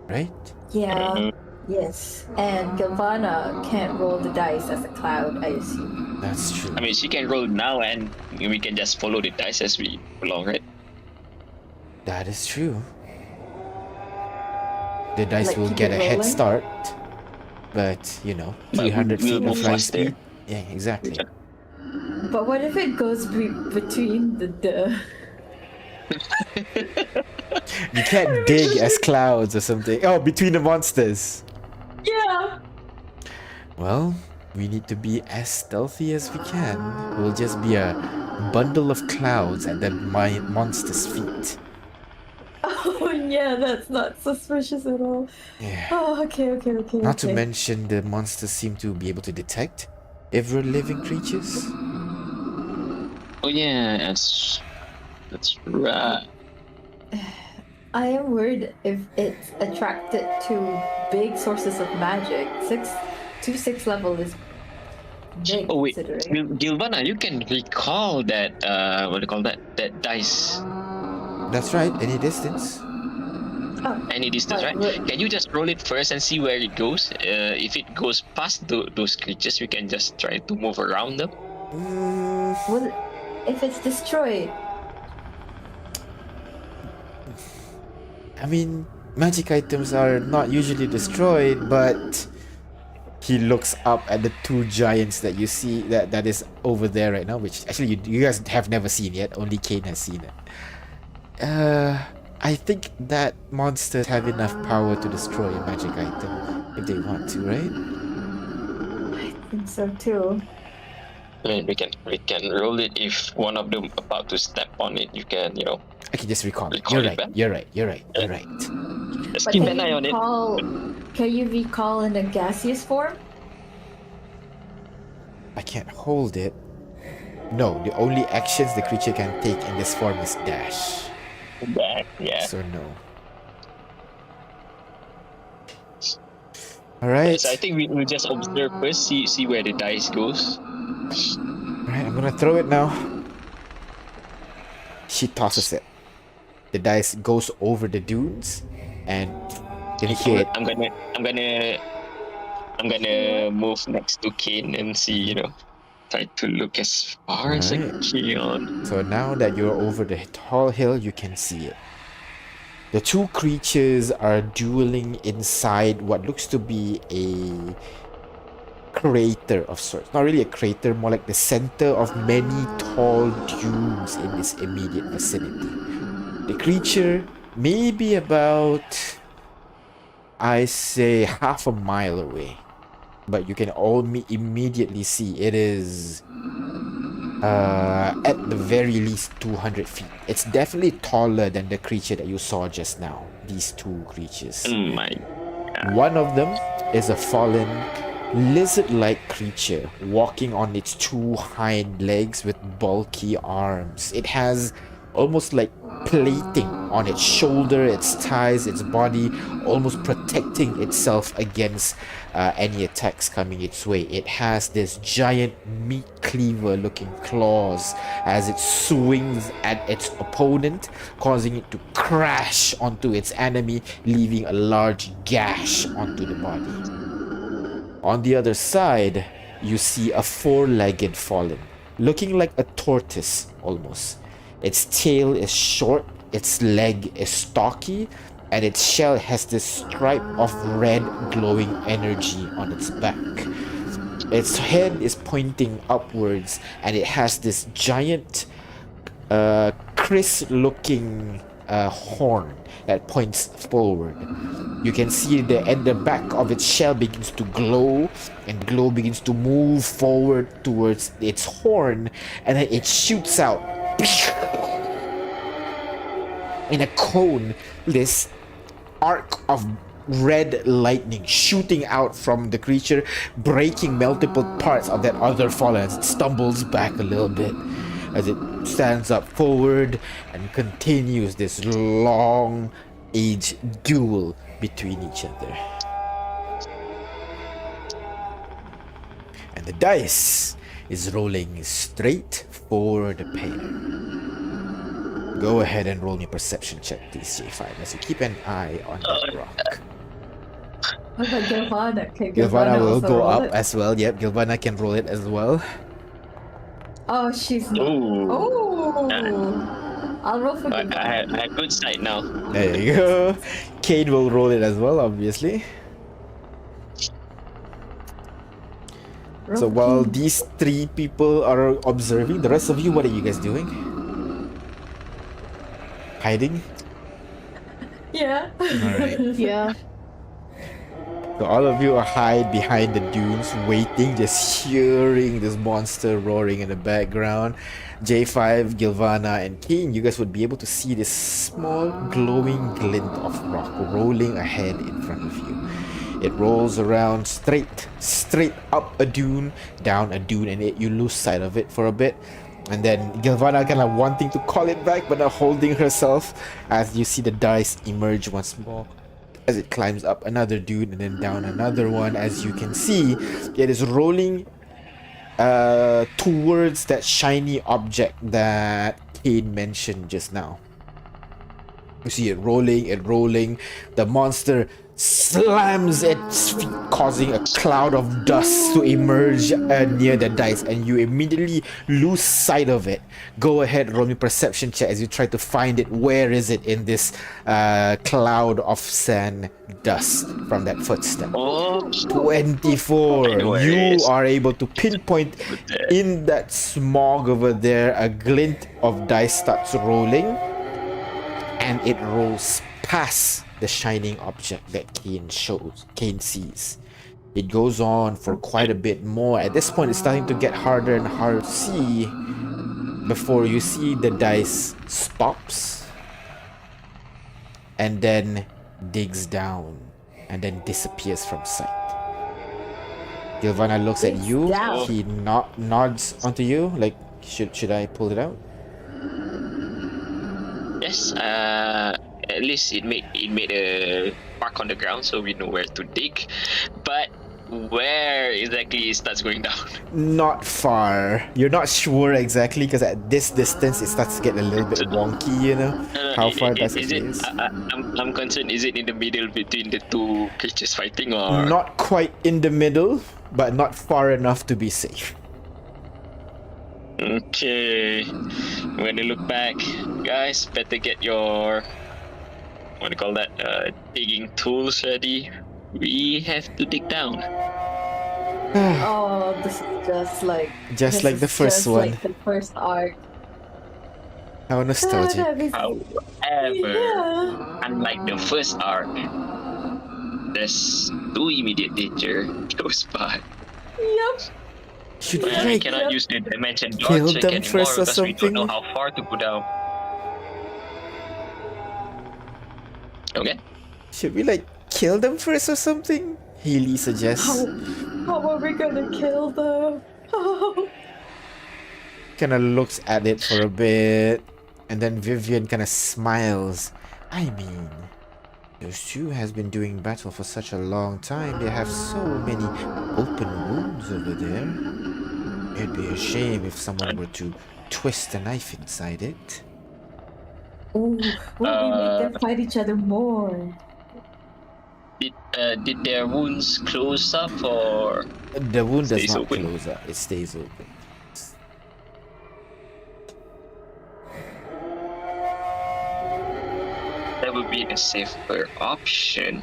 Speaker 2: right?
Speaker 3: Yeah. Yes, and Galvana can't roll the dice as a cloud, I assume.
Speaker 2: That's true.
Speaker 1: I mean, she can roll now, and we can just follow the dice as we along, right?
Speaker 2: That is true. The dice
Speaker 3: Like,
Speaker 2: will
Speaker 3: keep
Speaker 2: get
Speaker 3: it
Speaker 2: a head
Speaker 3: rolling?
Speaker 2: start, but you know,
Speaker 1: But
Speaker 2: 300
Speaker 1: we'll
Speaker 2: feet
Speaker 1: move
Speaker 2: of flying
Speaker 1: faster.
Speaker 2: speed. Yeah, exactly.
Speaker 3: But what if it goes between the
Speaker 2: You can't dig as clouds or something. Oh, between the monsters.
Speaker 3: Yeah.
Speaker 2: Well, we need to be as stealthy as we can. We'll just be a bundle of clouds at the monster's feet.
Speaker 3: Oh yeah, that's not suspicious at all.
Speaker 2: Yeah.
Speaker 3: Oh, okay.
Speaker 2: Not to mention the monsters seem to be able to detect ever living creatures.
Speaker 1: Oh yeah, that's That's right.
Speaker 3: I am worried if it's attracted to big sources of magic. 6 level is big
Speaker 1: Oh wait,
Speaker 3: considering.
Speaker 1: Gilvana, you can recall that what do you call that? That dice.
Speaker 2: That's right. Any distance.
Speaker 3: Oh,
Speaker 1: Any distance, right? Can you just roll it first and see where it goes? If it goes past those creatures, we can just try to move around them.
Speaker 3: well, if it's destroyed,
Speaker 2: I mean, magic items are not usually destroyed, but he looks up at the two giants that you see that is over there right now, which actually you guys have never seen yet. Only Kane has seen it. I think that monsters have enough power to destroy a magic item if they want to, right?
Speaker 3: I think so too.
Speaker 1: I mean, we can roll it if one of them about to step on it. You can,
Speaker 2: I can just recall it.
Speaker 1: Recall
Speaker 2: You're
Speaker 1: it
Speaker 2: right.
Speaker 1: back.
Speaker 2: You're right. You're right. You're right.
Speaker 1: Just
Speaker 3: But
Speaker 1: keep
Speaker 3: can
Speaker 1: an eye
Speaker 3: you
Speaker 1: on it.
Speaker 3: can you recall in a gaseous form?
Speaker 2: I can't hold it. No, the only actions the creature can take in this form is dash.
Speaker 1: Back, yeah.
Speaker 2: So no. Alright.
Speaker 1: So I think we'll just observe first, see where the dice goes.
Speaker 2: Alright, I'm gonna throw it now. She tosses it. The dice goes over the dunes and you hear it.
Speaker 1: I'm gonna move next to Kane and see, try to look as far as I can.
Speaker 2: So now that you're over the tall hill, you can see it. The two creatures are dueling inside what looks to be a crater of sorts. Not really a crater, more like the center of many tall dunes in this immediate vicinity. The creature may be about, I say, half a mile away. But you can immediately see it is at the very least 200 feet. It's definitely taller than the creature that you saw just now. These two creatures.
Speaker 1: Oh my God.
Speaker 2: One of them is a fallen lizard-like creature walking on its two hind legs with bulky arms. It has almost like plating on its shoulder, its thighs, its body, almost protecting itself against any attacks coming its way. It has this giant meat cleaver looking claws as it swings at its opponent, causing it to crash onto its enemy, leaving a large gash onto the body. On the other side, you see a four-legged fallen, looking like a tortoise almost. Its tail is short, its leg is stocky, and its shell has this stripe of red glowing energy on its back. Its head is pointing upwards, and it has this giant, crisp-looking horn that points forward. You can see the back of its shell begins to glow, and glow begins to move forward towards its horn, and then it shoots out in a cone, this arc of red lightning shooting out from the creature, breaking multiple parts of that other fallen as it stumbles back a little bit, as it stands up forward and continues this long age duel between each other. And the dice is rolling straight for the pair. Go ahead and roll me a perception check, please, J5, as you keep an eye on that rock.
Speaker 3: What about Gilvana? Can
Speaker 2: Gilvana will
Speaker 3: also
Speaker 2: go
Speaker 3: roll
Speaker 2: up
Speaker 3: it?
Speaker 2: as well. Yep, Gilvana can roll it as well.
Speaker 3: Oh, she's.
Speaker 1: Ooh.
Speaker 3: Oh! I'll roll for
Speaker 1: But I
Speaker 3: Gilvana.
Speaker 1: have good sight now.
Speaker 2: There you go. Kane will roll it as well, obviously.
Speaker 3: Roll
Speaker 2: So
Speaker 3: for
Speaker 2: while
Speaker 3: King.
Speaker 2: these three people are observing, the rest of you, what are you guys doing? Hiding?
Speaker 3: Yeah.
Speaker 2: Alright.
Speaker 4: Yeah.
Speaker 2: So all of you are hide behind the dunes, waiting, just hearing this monster roaring in the background. J5, Gilvana, and Kane, you guys would be able to see this small glowing glint of rock rolling ahead in front of you. It rolls around straight up a dune, down a dune, and you lose sight of it for a bit. And then Gilvana kind of wanting to call it back, but not holding herself as you see the dice emerge once more as it climbs up another dude and then down another one. As you can see, it is rolling towards that shiny object that Kane mentioned just now. You see it rolling. The monster slams its feet, causing a cloud of dust to emerge near the dice, and you immediately lose sight of it. Go ahead, roll me perception check as you try to find it. Where is it in this cloud of sand dust from that footstep? 24. You are able to pinpoint in that smog over there. A glint of dice starts rolling, and it rolls past the shining object that Kane sees. It goes on for quite a bit more. At this point, it's starting to get harder and harder to see before you see the dice stops and then digs down and then disappears from sight. Gilvana looks at you. He nods onto you like, should I pull it out?
Speaker 1: Yes, at least it made a mark on the ground, so we know where to dig. But where exactly it starts going down?
Speaker 2: Not far. You're not sure exactly because at this distance it starts to get a little bit wonky, you know. How far does it is?
Speaker 1: I'm concerned. Is it in the middle between the two creatures fighting, or
Speaker 2: not quite in the middle, but not far enough to be safe?
Speaker 1: Okay, I'm gonna look back, guys. Better get your what do you call that? Digging tools ready. We have to dig down.
Speaker 3: Oh, this is just like
Speaker 2: the first one.
Speaker 3: Like the first arc.
Speaker 2: How nostalgic.
Speaker 1: However, unlike the first arc, there's two immediate danger close by.
Speaker 3: Yep.
Speaker 2: Should
Speaker 1: we
Speaker 2: we
Speaker 1: cannot use the dimension
Speaker 2: kill
Speaker 1: dodge check
Speaker 2: them
Speaker 1: anymore
Speaker 2: first or
Speaker 1: because we
Speaker 2: something?
Speaker 1: don't know how far to go down. Okay.
Speaker 2: Should we kill them first or something? Healy suggests.
Speaker 3: How are we gonna kill them?
Speaker 2: Kind of looks at it for a bit, and then Vivian kind of smiles. I mean, those two has been doing battle for such a long time. They have so many open wounds over there. It'd be a shame if someone were to twist a knife inside it.
Speaker 3: Ooh, will we make them fight each other more?
Speaker 1: Did their wounds close up, or
Speaker 2: the wound does not
Speaker 1: open?
Speaker 2: close up? It stays open.
Speaker 1: That would be the safer option.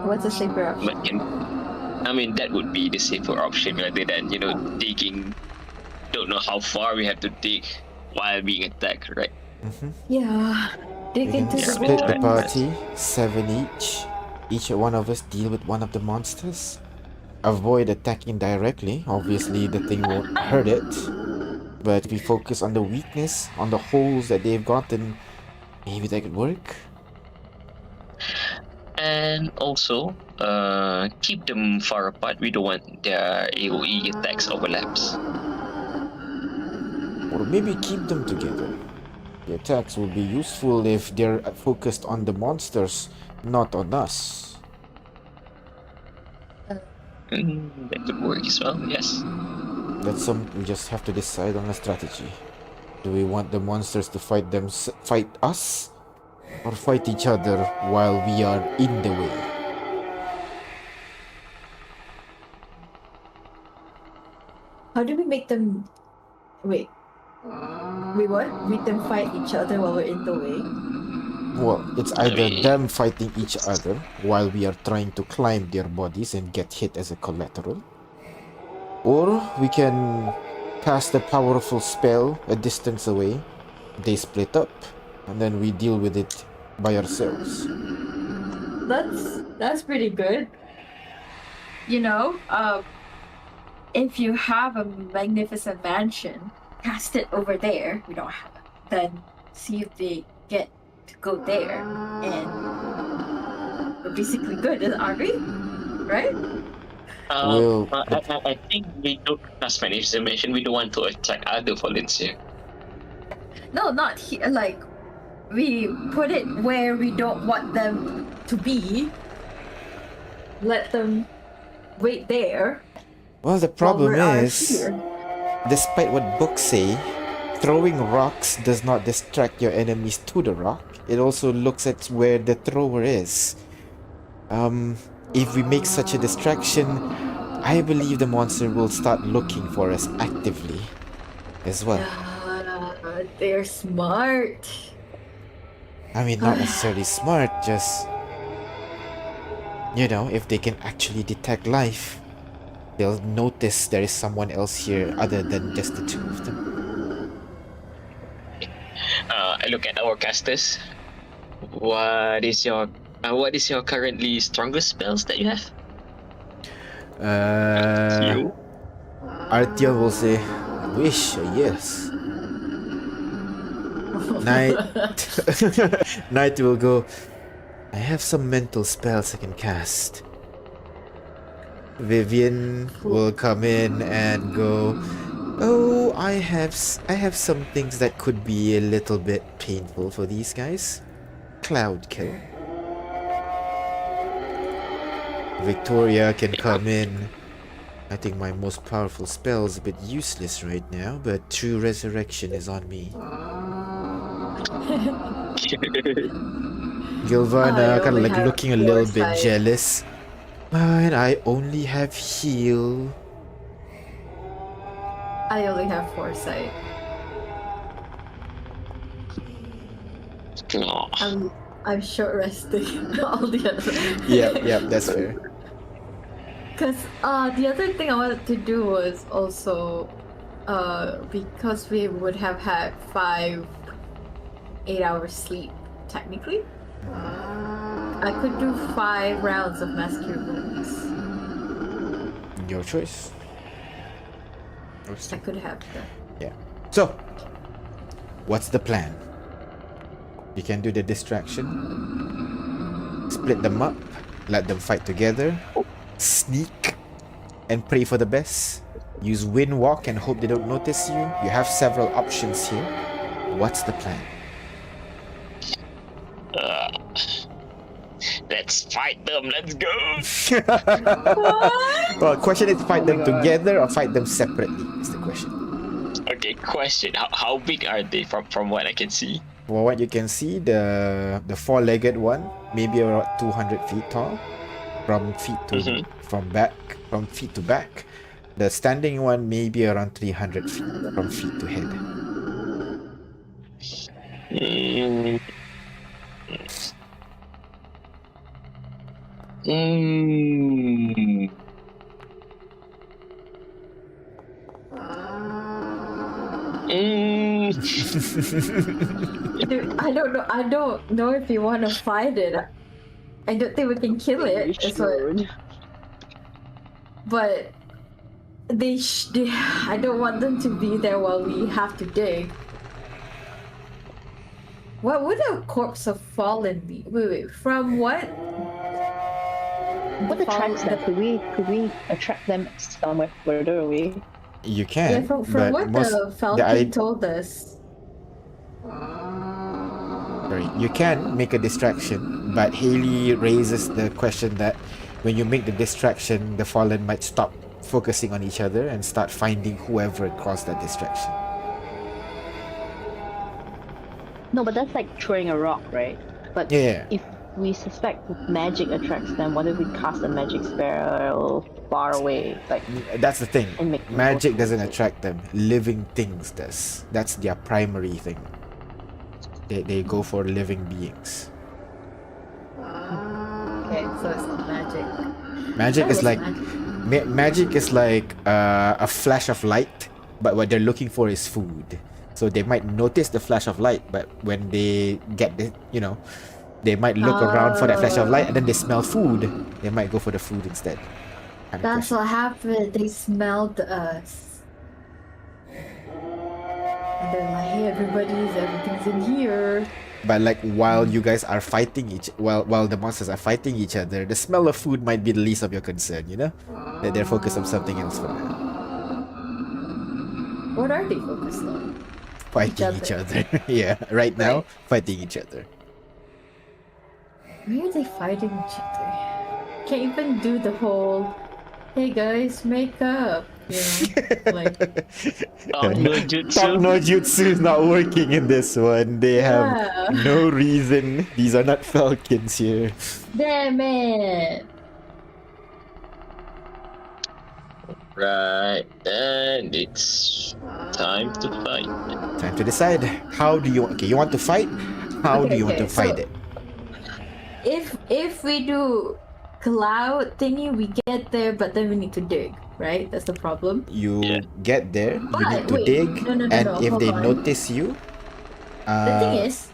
Speaker 3: What's a safer option?
Speaker 1: But that would be the safer option rather than digging. Don't know how far we have to dig while being attacked, right?
Speaker 3: Yeah. Dig into the
Speaker 2: split the
Speaker 3: wound.
Speaker 2: party, 7 each. Each one of us deal with one of the monsters. Avoid attacking directly. Obviously, the thing won't hurt it. But if we focus on the weakness, on the holes that they've gotten, maybe that could work.
Speaker 1: And also, keep them far apart. We don't want their AoE attacks overlaps.
Speaker 2: Or maybe keep them together. The attacks will be useful if they're focused on the monsters, not on us.
Speaker 1: That could work as well, yes.
Speaker 2: That's something we just have to decide on a strategy. Do we want the monsters to fight us? Or fight each other while we are in the way?
Speaker 3: How do we make them... Wait, what? Make them fight each other while we're in the way?
Speaker 2: Well, it's either them fighting each other while we are trying to climb their bodies and get hit as a collateral. Or we can cast a powerful spell a distance away. They split up, and then we deal with it by ourselves.
Speaker 3: That's pretty good. If you have a magnificent mansion, cast it over there. We don't have it. Then see if they get to go there, and we're basically good, aren't we? Right?
Speaker 2: We'll
Speaker 1: I think we don't, as many as you mentioned, we don't want to attract other Fallens here.
Speaker 3: No, not here. Like, we put it where we don't want them to be. Let them wait there.
Speaker 2: Well, the problem
Speaker 3: are
Speaker 2: is,
Speaker 3: here.
Speaker 2: despite what books say, throwing rocks does not distract your enemies to the rock. It also looks at where the thrower is. If we make such a distraction, I believe the monster will start looking for us actively as well.
Speaker 3: They're smart.
Speaker 2: I mean, not necessarily smart, just, you know, if they can actually detect life, they'll notice there is someone else here other than just the two of them.
Speaker 1: I look at our casters. What is your currently strongest spells that you have?
Speaker 2: Artyom will say, I wish, yes. Knight will go, I have some mental spells I can cast. Vivian will come in and go, oh, I have some things that could be a little bit painful for these guys. Cloud kill. Victoria can come in. I think my most powerful spell is a bit useless right now, but True Resurrection is on me. Gilvana kind of like looking a little bit jealous. But I only have heal.
Speaker 3: I only have foresight. I'm short resting all the other.
Speaker 2: Yeah, that's fair.
Speaker 3: Because the other thing I wanted to do was also because we would have had 5 8-hour sleep technically. I could do 5 rounds of Mass Cure Wounds.
Speaker 2: Your choice.
Speaker 3: I could have that.
Speaker 2: Yeah. So, what's the plan? You can do the distraction. Split them up. Let them fight together. Sneak. And pray for the best. Use wind walk and hope they don't notice you. You have several options here. What's the plan?
Speaker 1: Let's fight them. Let's go.
Speaker 2: Well, question is fight them together or fight them separately is the question.
Speaker 1: Okay, question. How big are they from what I can see?
Speaker 2: For what you can see, the 4-legged one maybe around 200 feet tall, from feet to from feet to back. The standing one maybe around 300 feet from feet to head.
Speaker 3: Dude, I don't know. I don't know if you want to fight it. I don't think we can kill it. But I don't want them to be there while we have to dig. What would a corpse of fallen be? Wait. From what?
Speaker 4: What attracts them? Could we attract them somewhere further away?
Speaker 2: You can.
Speaker 3: Yeah, from what the Falcon told us.
Speaker 2: Right. You can make a distraction, but Haley raises the question that when you make the distraction, the fallen might stop focusing on each other and start finding whoever caused that distraction.
Speaker 4: No, but that's like throwing a rock, right? But
Speaker 2: yeah.
Speaker 4: If we suspect magic attracts them, what if we cast a magic spell far away? Like
Speaker 2: that's the thing. Magic doesn't attract them. Living things does. That's their primary thing. They go for living beings.
Speaker 3: Okay, so it's not magic.
Speaker 2: Magic is like magic is like a flash of light, but what they're looking for is food. So they might notice the flash of light, but when they get the, they might look around for that flash of light, and then they smell food. They might go for the food instead.
Speaker 3: That's what happened. They smelled us. And they're like, hey, everything's in here.
Speaker 2: But like while you guys are fighting while the monsters are fighting each other, the smell of food might be the least of your concern, you know? That they're focused on something else for now.
Speaker 3: What are they focused on?
Speaker 2: Fighting each other. Yeah, right now, fighting each other.
Speaker 3: Why are they fighting each other? Can't even do the whole, hey guys, make up. You know? Like,
Speaker 1: Talk no jutsu.
Speaker 2: Talk no jutsu is not working in this one. They have no reason. These are not falcons here.
Speaker 3: damn it.
Speaker 1: Right, and it's time to fight.
Speaker 2: Time to decide. How do you... Okay, you want to fight? How do you want to fight it?
Speaker 3: If we do cloud thingy, we get there, but then we need to dig, right? That's the problem.
Speaker 2: You get there, you
Speaker 3: But
Speaker 2: need to
Speaker 3: wait,
Speaker 2: dig,
Speaker 3: no,
Speaker 2: and if
Speaker 3: hold
Speaker 2: they
Speaker 3: on.
Speaker 2: notice you...
Speaker 3: The thing is,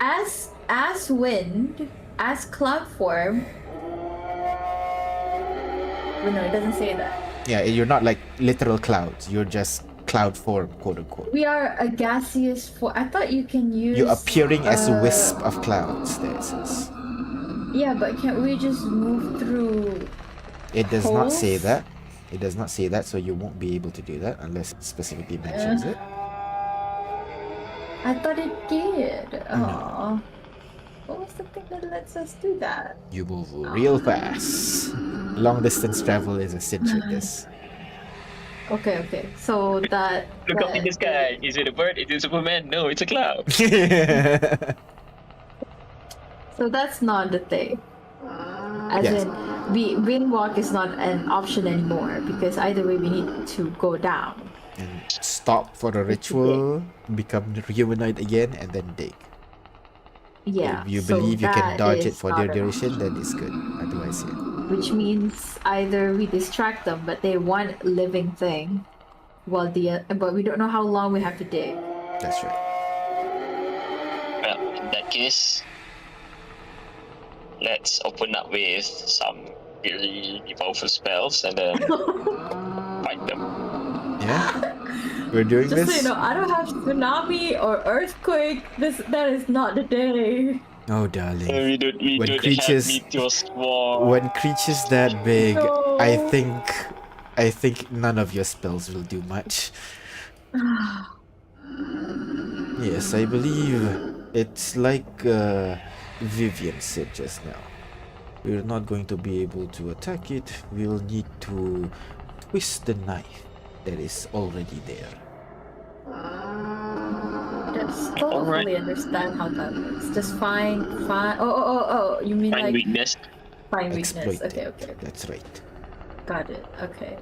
Speaker 3: as wind, as cloud form... Well, no, it doesn't say that.
Speaker 2: Yeah, you're not like literal clouds. You're just cloud form, quote unquote.
Speaker 3: We are a gaseous form. I thought you can use...
Speaker 2: You're appearing as a wisp of clouds, there it says.
Speaker 3: Yeah, but can't we just move through...
Speaker 2: It does not say
Speaker 3: holes?
Speaker 2: that. It does not say that, so you won't be able to do that unless it specifically mentions it.
Speaker 3: I thought it did. Oh. What was the thing that lets us do that?
Speaker 2: You move real fast. Long distance travel is a cinch with this.
Speaker 3: Okay. So that...
Speaker 1: Look up in the sky. Is it a bird? Is it Superman? No, it's a cloud.
Speaker 3: So that's not the thing. As
Speaker 2: Yes.
Speaker 3: in, wind walk is not an option anymore because either way we need to go down.
Speaker 2: And stop for a ritual, become humanoid again, and then dig.
Speaker 3: Yeah.
Speaker 2: If you
Speaker 3: so
Speaker 2: believe you can
Speaker 3: that
Speaker 2: dodge it
Speaker 3: is
Speaker 2: for
Speaker 3: not
Speaker 2: their
Speaker 3: an
Speaker 2: duration,
Speaker 3: option.
Speaker 2: then it's good. Otherwise, yeah.
Speaker 3: Which means either we distract them, but they want living thing, while but we don't know how long we have to dig.
Speaker 2: That's right.
Speaker 1: Well, in that case, let's open up with some really powerful spells and then fight them.
Speaker 2: Yeah? We're doing
Speaker 3: Just
Speaker 2: this?
Speaker 3: so you know, I don't have tsunami or earthquake. That is not the day.
Speaker 2: Oh, darling.
Speaker 1: We don't have meteor swarm.
Speaker 2: When creatures that big,
Speaker 3: No.
Speaker 2: I think none of your spells will do much. Yes, I believe it's like Vivian said just now. We're not going to be able to attack it. We'll need to twist the knife that is already there.
Speaker 3: I still don't
Speaker 1: Alright.
Speaker 3: fully understand how that works. Just find. Oh. You mean
Speaker 1: Find
Speaker 3: like
Speaker 1: weakness.
Speaker 3: find weakness?
Speaker 2: Exploit
Speaker 3: Okay.
Speaker 2: it. That's right.
Speaker 3: Got it. Okay.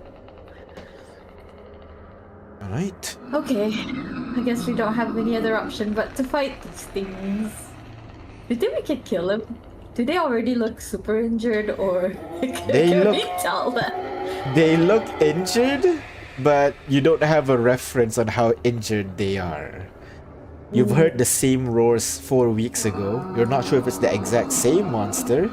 Speaker 2: Alright.
Speaker 3: Okay. I guess we don't have any other option but to fight these things. Do you think we can kill them? Do they already look super injured or
Speaker 2: They
Speaker 3: can
Speaker 2: look-
Speaker 3: we tell that?
Speaker 2: They look injured, but you don't have a reference on how injured they are. You've heard the same roars 4 weeks ago. You're not sure if it's the exact same monster.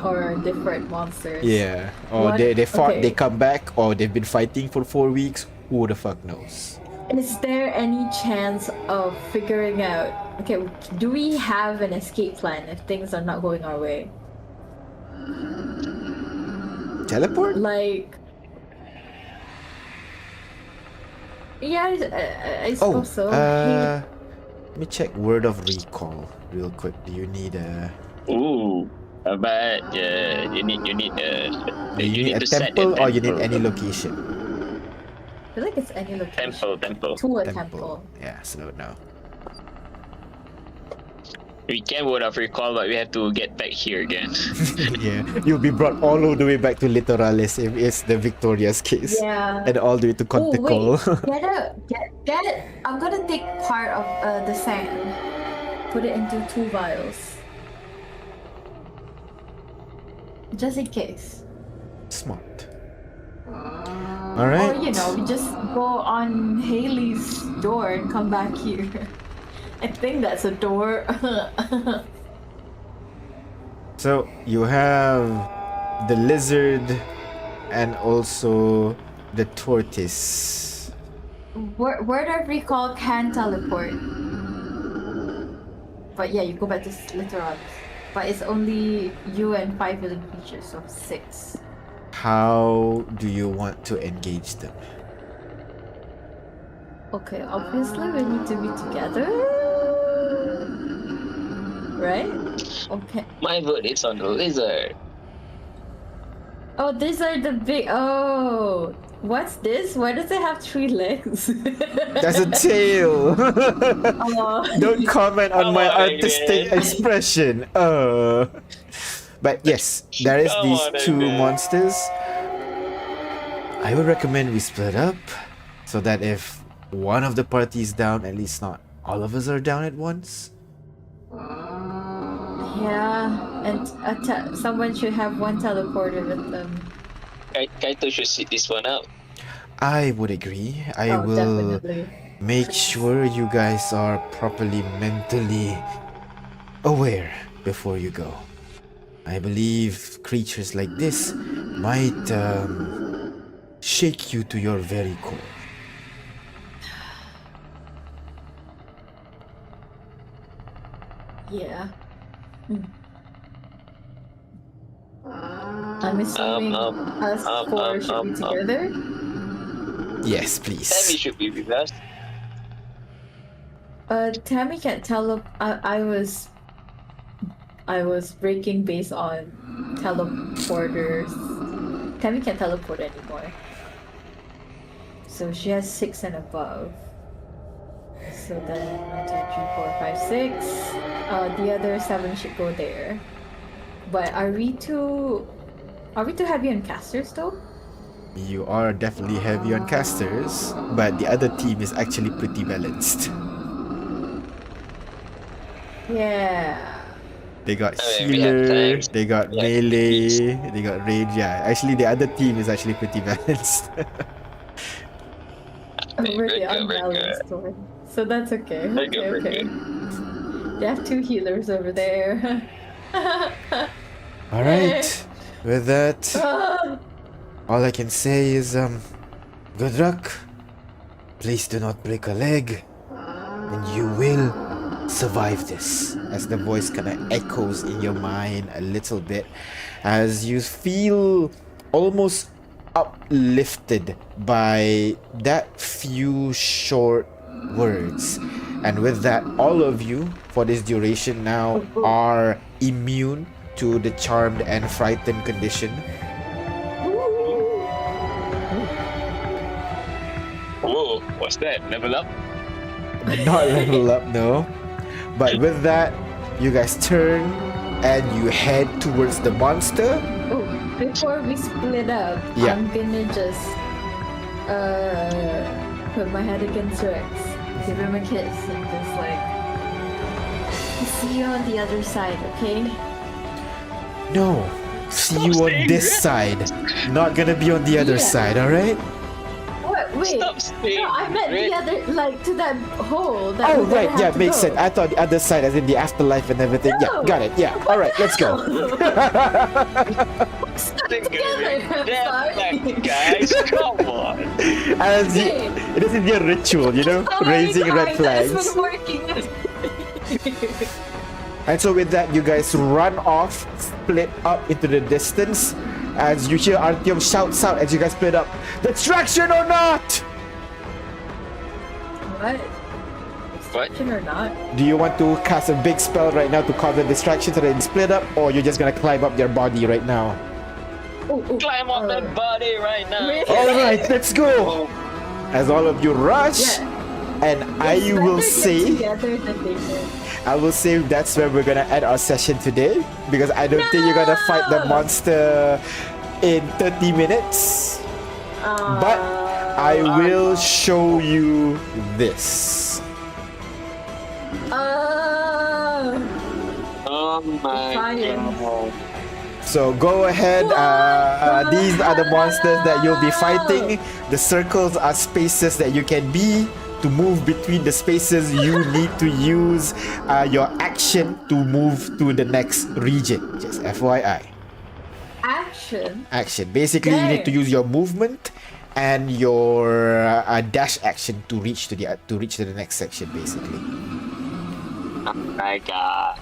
Speaker 3: Or different monsters?
Speaker 2: Yeah. Or
Speaker 3: What?
Speaker 2: they fought,
Speaker 3: Okay.
Speaker 2: they come back, or they've been fighting for 4 weeks. Who the fuck knows?
Speaker 3: Is there any chance of figuring out? Okay, do we have an escape plan if things are not going our way?
Speaker 2: Teleport?
Speaker 3: Like, yeah, I suppose so.
Speaker 2: let me check word of recall real quick. Do you need a...
Speaker 1: Ooh, but you need
Speaker 2: Do you need a
Speaker 1: to set
Speaker 2: temple or you need
Speaker 1: temple.
Speaker 2: any location?
Speaker 3: I feel like it's any location.
Speaker 1: Temple.
Speaker 3: To a temple.
Speaker 2: Yeah, slow down.
Speaker 1: We can word of recall, but we have to get back here again.
Speaker 2: Yeah, you'll be brought all the way back to Littoralis if it's the Victoria's case.
Speaker 3: Yeah.
Speaker 2: And all the way to
Speaker 3: Oh
Speaker 2: Contecol.
Speaker 3: wait, get. I'm gonna take part of the sand. Put it into 2 vials. Just in case.
Speaker 2: Smart.
Speaker 3: Or
Speaker 2: Alright.
Speaker 3: you know, we just go on Haley's door and come back here. I think that's a door.
Speaker 2: So you have the lizard and also the tortoise.
Speaker 3: Word of recall can teleport. But yeah, you go back to Litterons. But it's only you and 5 villain creatures, so 6.
Speaker 2: How do you want to engage them?
Speaker 3: Okay, obviously we need to be together. Right? Okay.
Speaker 1: My vote is on the lizard.
Speaker 3: Oh, these are the big. Oh, what's this? Why does it have 3 legs?
Speaker 2: There's a tail.
Speaker 3: Oh.
Speaker 2: Don't comment on
Speaker 1: Come
Speaker 2: my
Speaker 1: on,
Speaker 2: artistic
Speaker 1: man.
Speaker 2: expression. But yes, there is
Speaker 1: Come
Speaker 2: these
Speaker 1: on,
Speaker 2: 2
Speaker 1: man.
Speaker 2: monsters. I would recommend we split up so that if one of the party is down, at least not all of us are down at once.
Speaker 3: Yeah, and someone should have one teleporter with them.
Speaker 1: Kaito should sit this one out.
Speaker 2: I would agree. I
Speaker 3: Oh,
Speaker 2: will
Speaker 3: definitely.
Speaker 2: make sure you guys are properly mentally aware before you go. I believe creatures like this might shake you to your very core.
Speaker 3: Yeah. I'm assuming us 4 should be together.
Speaker 2: Yes,
Speaker 1: Tammy
Speaker 2: please.
Speaker 1: should be with us.
Speaker 3: Tammy can't I was breaking based on teleporters. Tammy can't teleport anymore. So she has 6 and above. So then 1, 2, 3, 4, 5, 6. The other 7 should go there. But are we too heavy on casters though?
Speaker 2: You are definitely heavy on casters, but the other team is actually pretty balanced.
Speaker 3: Yeah.
Speaker 2: They got
Speaker 1: I mean, we have
Speaker 2: healer,
Speaker 1: tanks,
Speaker 2: they got
Speaker 1: we have
Speaker 2: melee, they got range. Yeah, actually the other team is actually pretty balanced.
Speaker 3: We're the
Speaker 1: Very good.
Speaker 3: unbalanced one. So that's okay.
Speaker 1: Very good, very
Speaker 3: Okay.
Speaker 1: good.
Speaker 3: They have 2 healers over there.
Speaker 2: Alright, with that, all I can say is good luck. Please do not break a leg, and you will survive this. As the voice kind of echoes in your mind a little bit, as you feel almost uplifted by that few short words. And with that, all of you for this duration now are immune to the charmed and frightened condition.
Speaker 1: Whoa, what's that? Level up?
Speaker 2: Not level up, no. But with that, you guys turn and you head towards the monster.
Speaker 3: Oh, before we split up,
Speaker 2: Yeah.
Speaker 3: I'm gonna just put my head against Rex, give him a kiss, and just like see you on the other side, okay?
Speaker 2: No, see you on this side. Not gonna be on the other
Speaker 3: Yeah.
Speaker 2: side, alright?
Speaker 3: What? Wait.
Speaker 1: Stop saying
Speaker 3: No, I meant
Speaker 1: red.
Speaker 3: the other, like to that hole. That
Speaker 2: Oh,
Speaker 3: we're gonna
Speaker 2: right,
Speaker 3: have
Speaker 2: yeah,
Speaker 3: to
Speaker 2: makes
Speaker 3: go.
Speaker 2: sense. I thought the other side, as in the afterlife and everything. Yeah,
Speaker 3: No.
Speaker 2: got it. Yeah, alright, let's go.
Speaker 1: Think
Speaker 3: Together,
Speaker 1: of it.
Speaker 3: sorry.
Speaker 1: Like, guys, come on.
Speaker 2: As
Speaker 3: Okay.
Speaker 2: it is in your ritual, you know,
Speaker 3: Oh my
Speaker 2: raising
Speaker 3: God,
Speaker 2: red flags.
Speaker 3: That's been working.
Speaker 2: And so with that, you guys run off, split up into the distance, as you hear Artyom shouts out as you guys split up, "Distraction or not?"
Speaker 3: What?
Speaker 1: What?
Speaker 3: Distraction or not?
Speaker 2: Do you want to cast a big spell right now to cause a distraction so that you split up, or you're just gonna climb up their body right now?
Speaker 3: Oh,
Speaker 1: Climb on that body right now.
Speaker 3: Really?
Speaker 2: Alright, let's go! As all of you rush,
Speaker 3: Yeah.
Speaker 2: and I
Speaker 3: It's
Speaker 2: will
Speaker 3: better get
Speaker 2: say,
Speaker 3: together than they did.
Speaker 2: I will say that's where we're gonna end our session today, because I don't think you're gonna fight the monster in 30 minutes. But I will show you this.
Speaker 1: Oh my
Speaker 3: Science.
Speaker 1: god.
Speaker 2: So go ahead. These are the monsters that you'll be fighting. The circles are spaces that you can be. To move between the spaces, you need to use your action to move to the next region. Just FYI.
Speaker 3: Action.
Speaker 2: Action. Basically, you need to use your movement and your dash action to reach to the next section. Basically.
Speaker 1: Oh my god.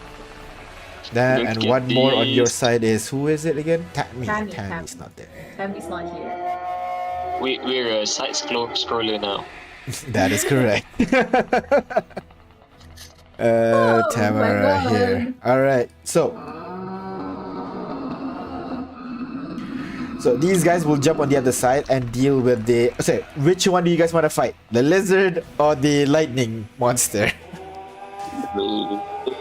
Speaker 2: That
Speaker 1: Look
Speaker 2: and
Speaker 1: at
Speaker 2: one more on your
Speaker 1: this.
Speaker 2: side is, who is it again? Tammy.
Speaker 3: Tammy.
Speaker 2: Tammy's not there.
Speaker 3: Tammy's not here.
Speaker 1: We're a side scroller now.
Speaker 2: That is correct.
Speaker 3: Oh my
Speaker 2: Tamara
Speaker 3: God.
Speaker 2: here. Alright, so these guys will jump on the other side and deal with the... Sorry, which one do you guys want to fight? The lizard or the lightning monster?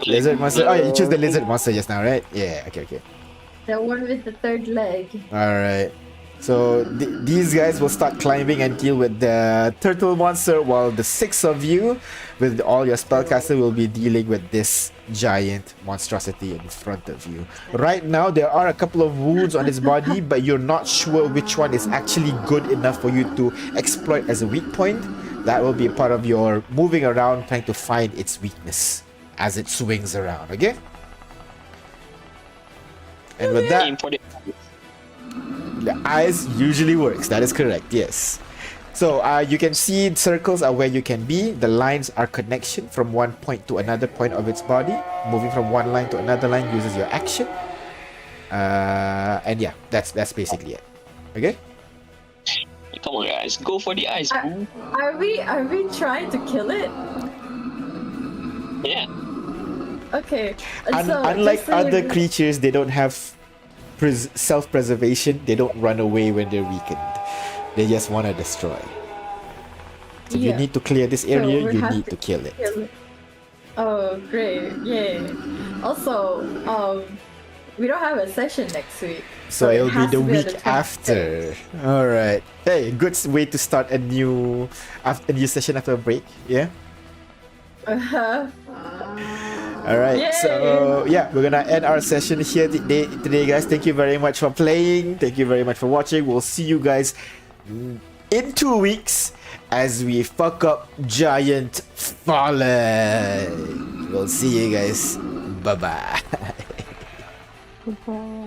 Speaker 2: Lizard monster? Oh yeah, you choose the lizard monster just now, right? Yeah, okay.
Speaker 3: The one with the third leg.
Speaker 2: Alright. So these guys will start climbing and deal with the turtle monster, while the 6 of you, with all your spellcaster, will be dealing with this giant monstrosity in front of you. Right now, there are a couple of wounds on his body, but you're not sure which one is actually good enough for you to exploit as a weak point. That will be part of your moving around, trying to find its weakness as it swings around, okay? And with that, the eyes usually works. That is correct, yes. So you can see circles are where you can be. The lines are connection from one point to another point of its body. Moving from one line to another line uses your action. And yeah, that's basically it. Okay?
Speaker 1: Come on, guys, go for the eyes.
Speaker 3: Are we trying to kill it?
Speaker 1: Yeah.
Speaker 3: Okay.
Speaker 2: Unlike other creatures, they don't have self-preservation. They don't run away when they're weakened. They just want to destroy. So if you need to clear this area, you need to kill it.
Speaker 3: Oh, great. Yay. Also, we don't have a session next week.
Speaker 2: So it'll be the
Speaker 3: on
Speaker 2: week after. Alright. Hey, good way to start a new session after a break. Yeah?
Speaker 3: Uh-huh.
Speaker 2: Alright,
Speaker 3: Yay!
Speaker 2: so yeah, we're gonna end our session here today, guys. Thank you very much for playing. Thank you very much for watching. We'll see you guys in 2 weeks as we fuck up Giant Fallen. We'll see you guys. Bye-bye.
Speaker 4: Goodbye.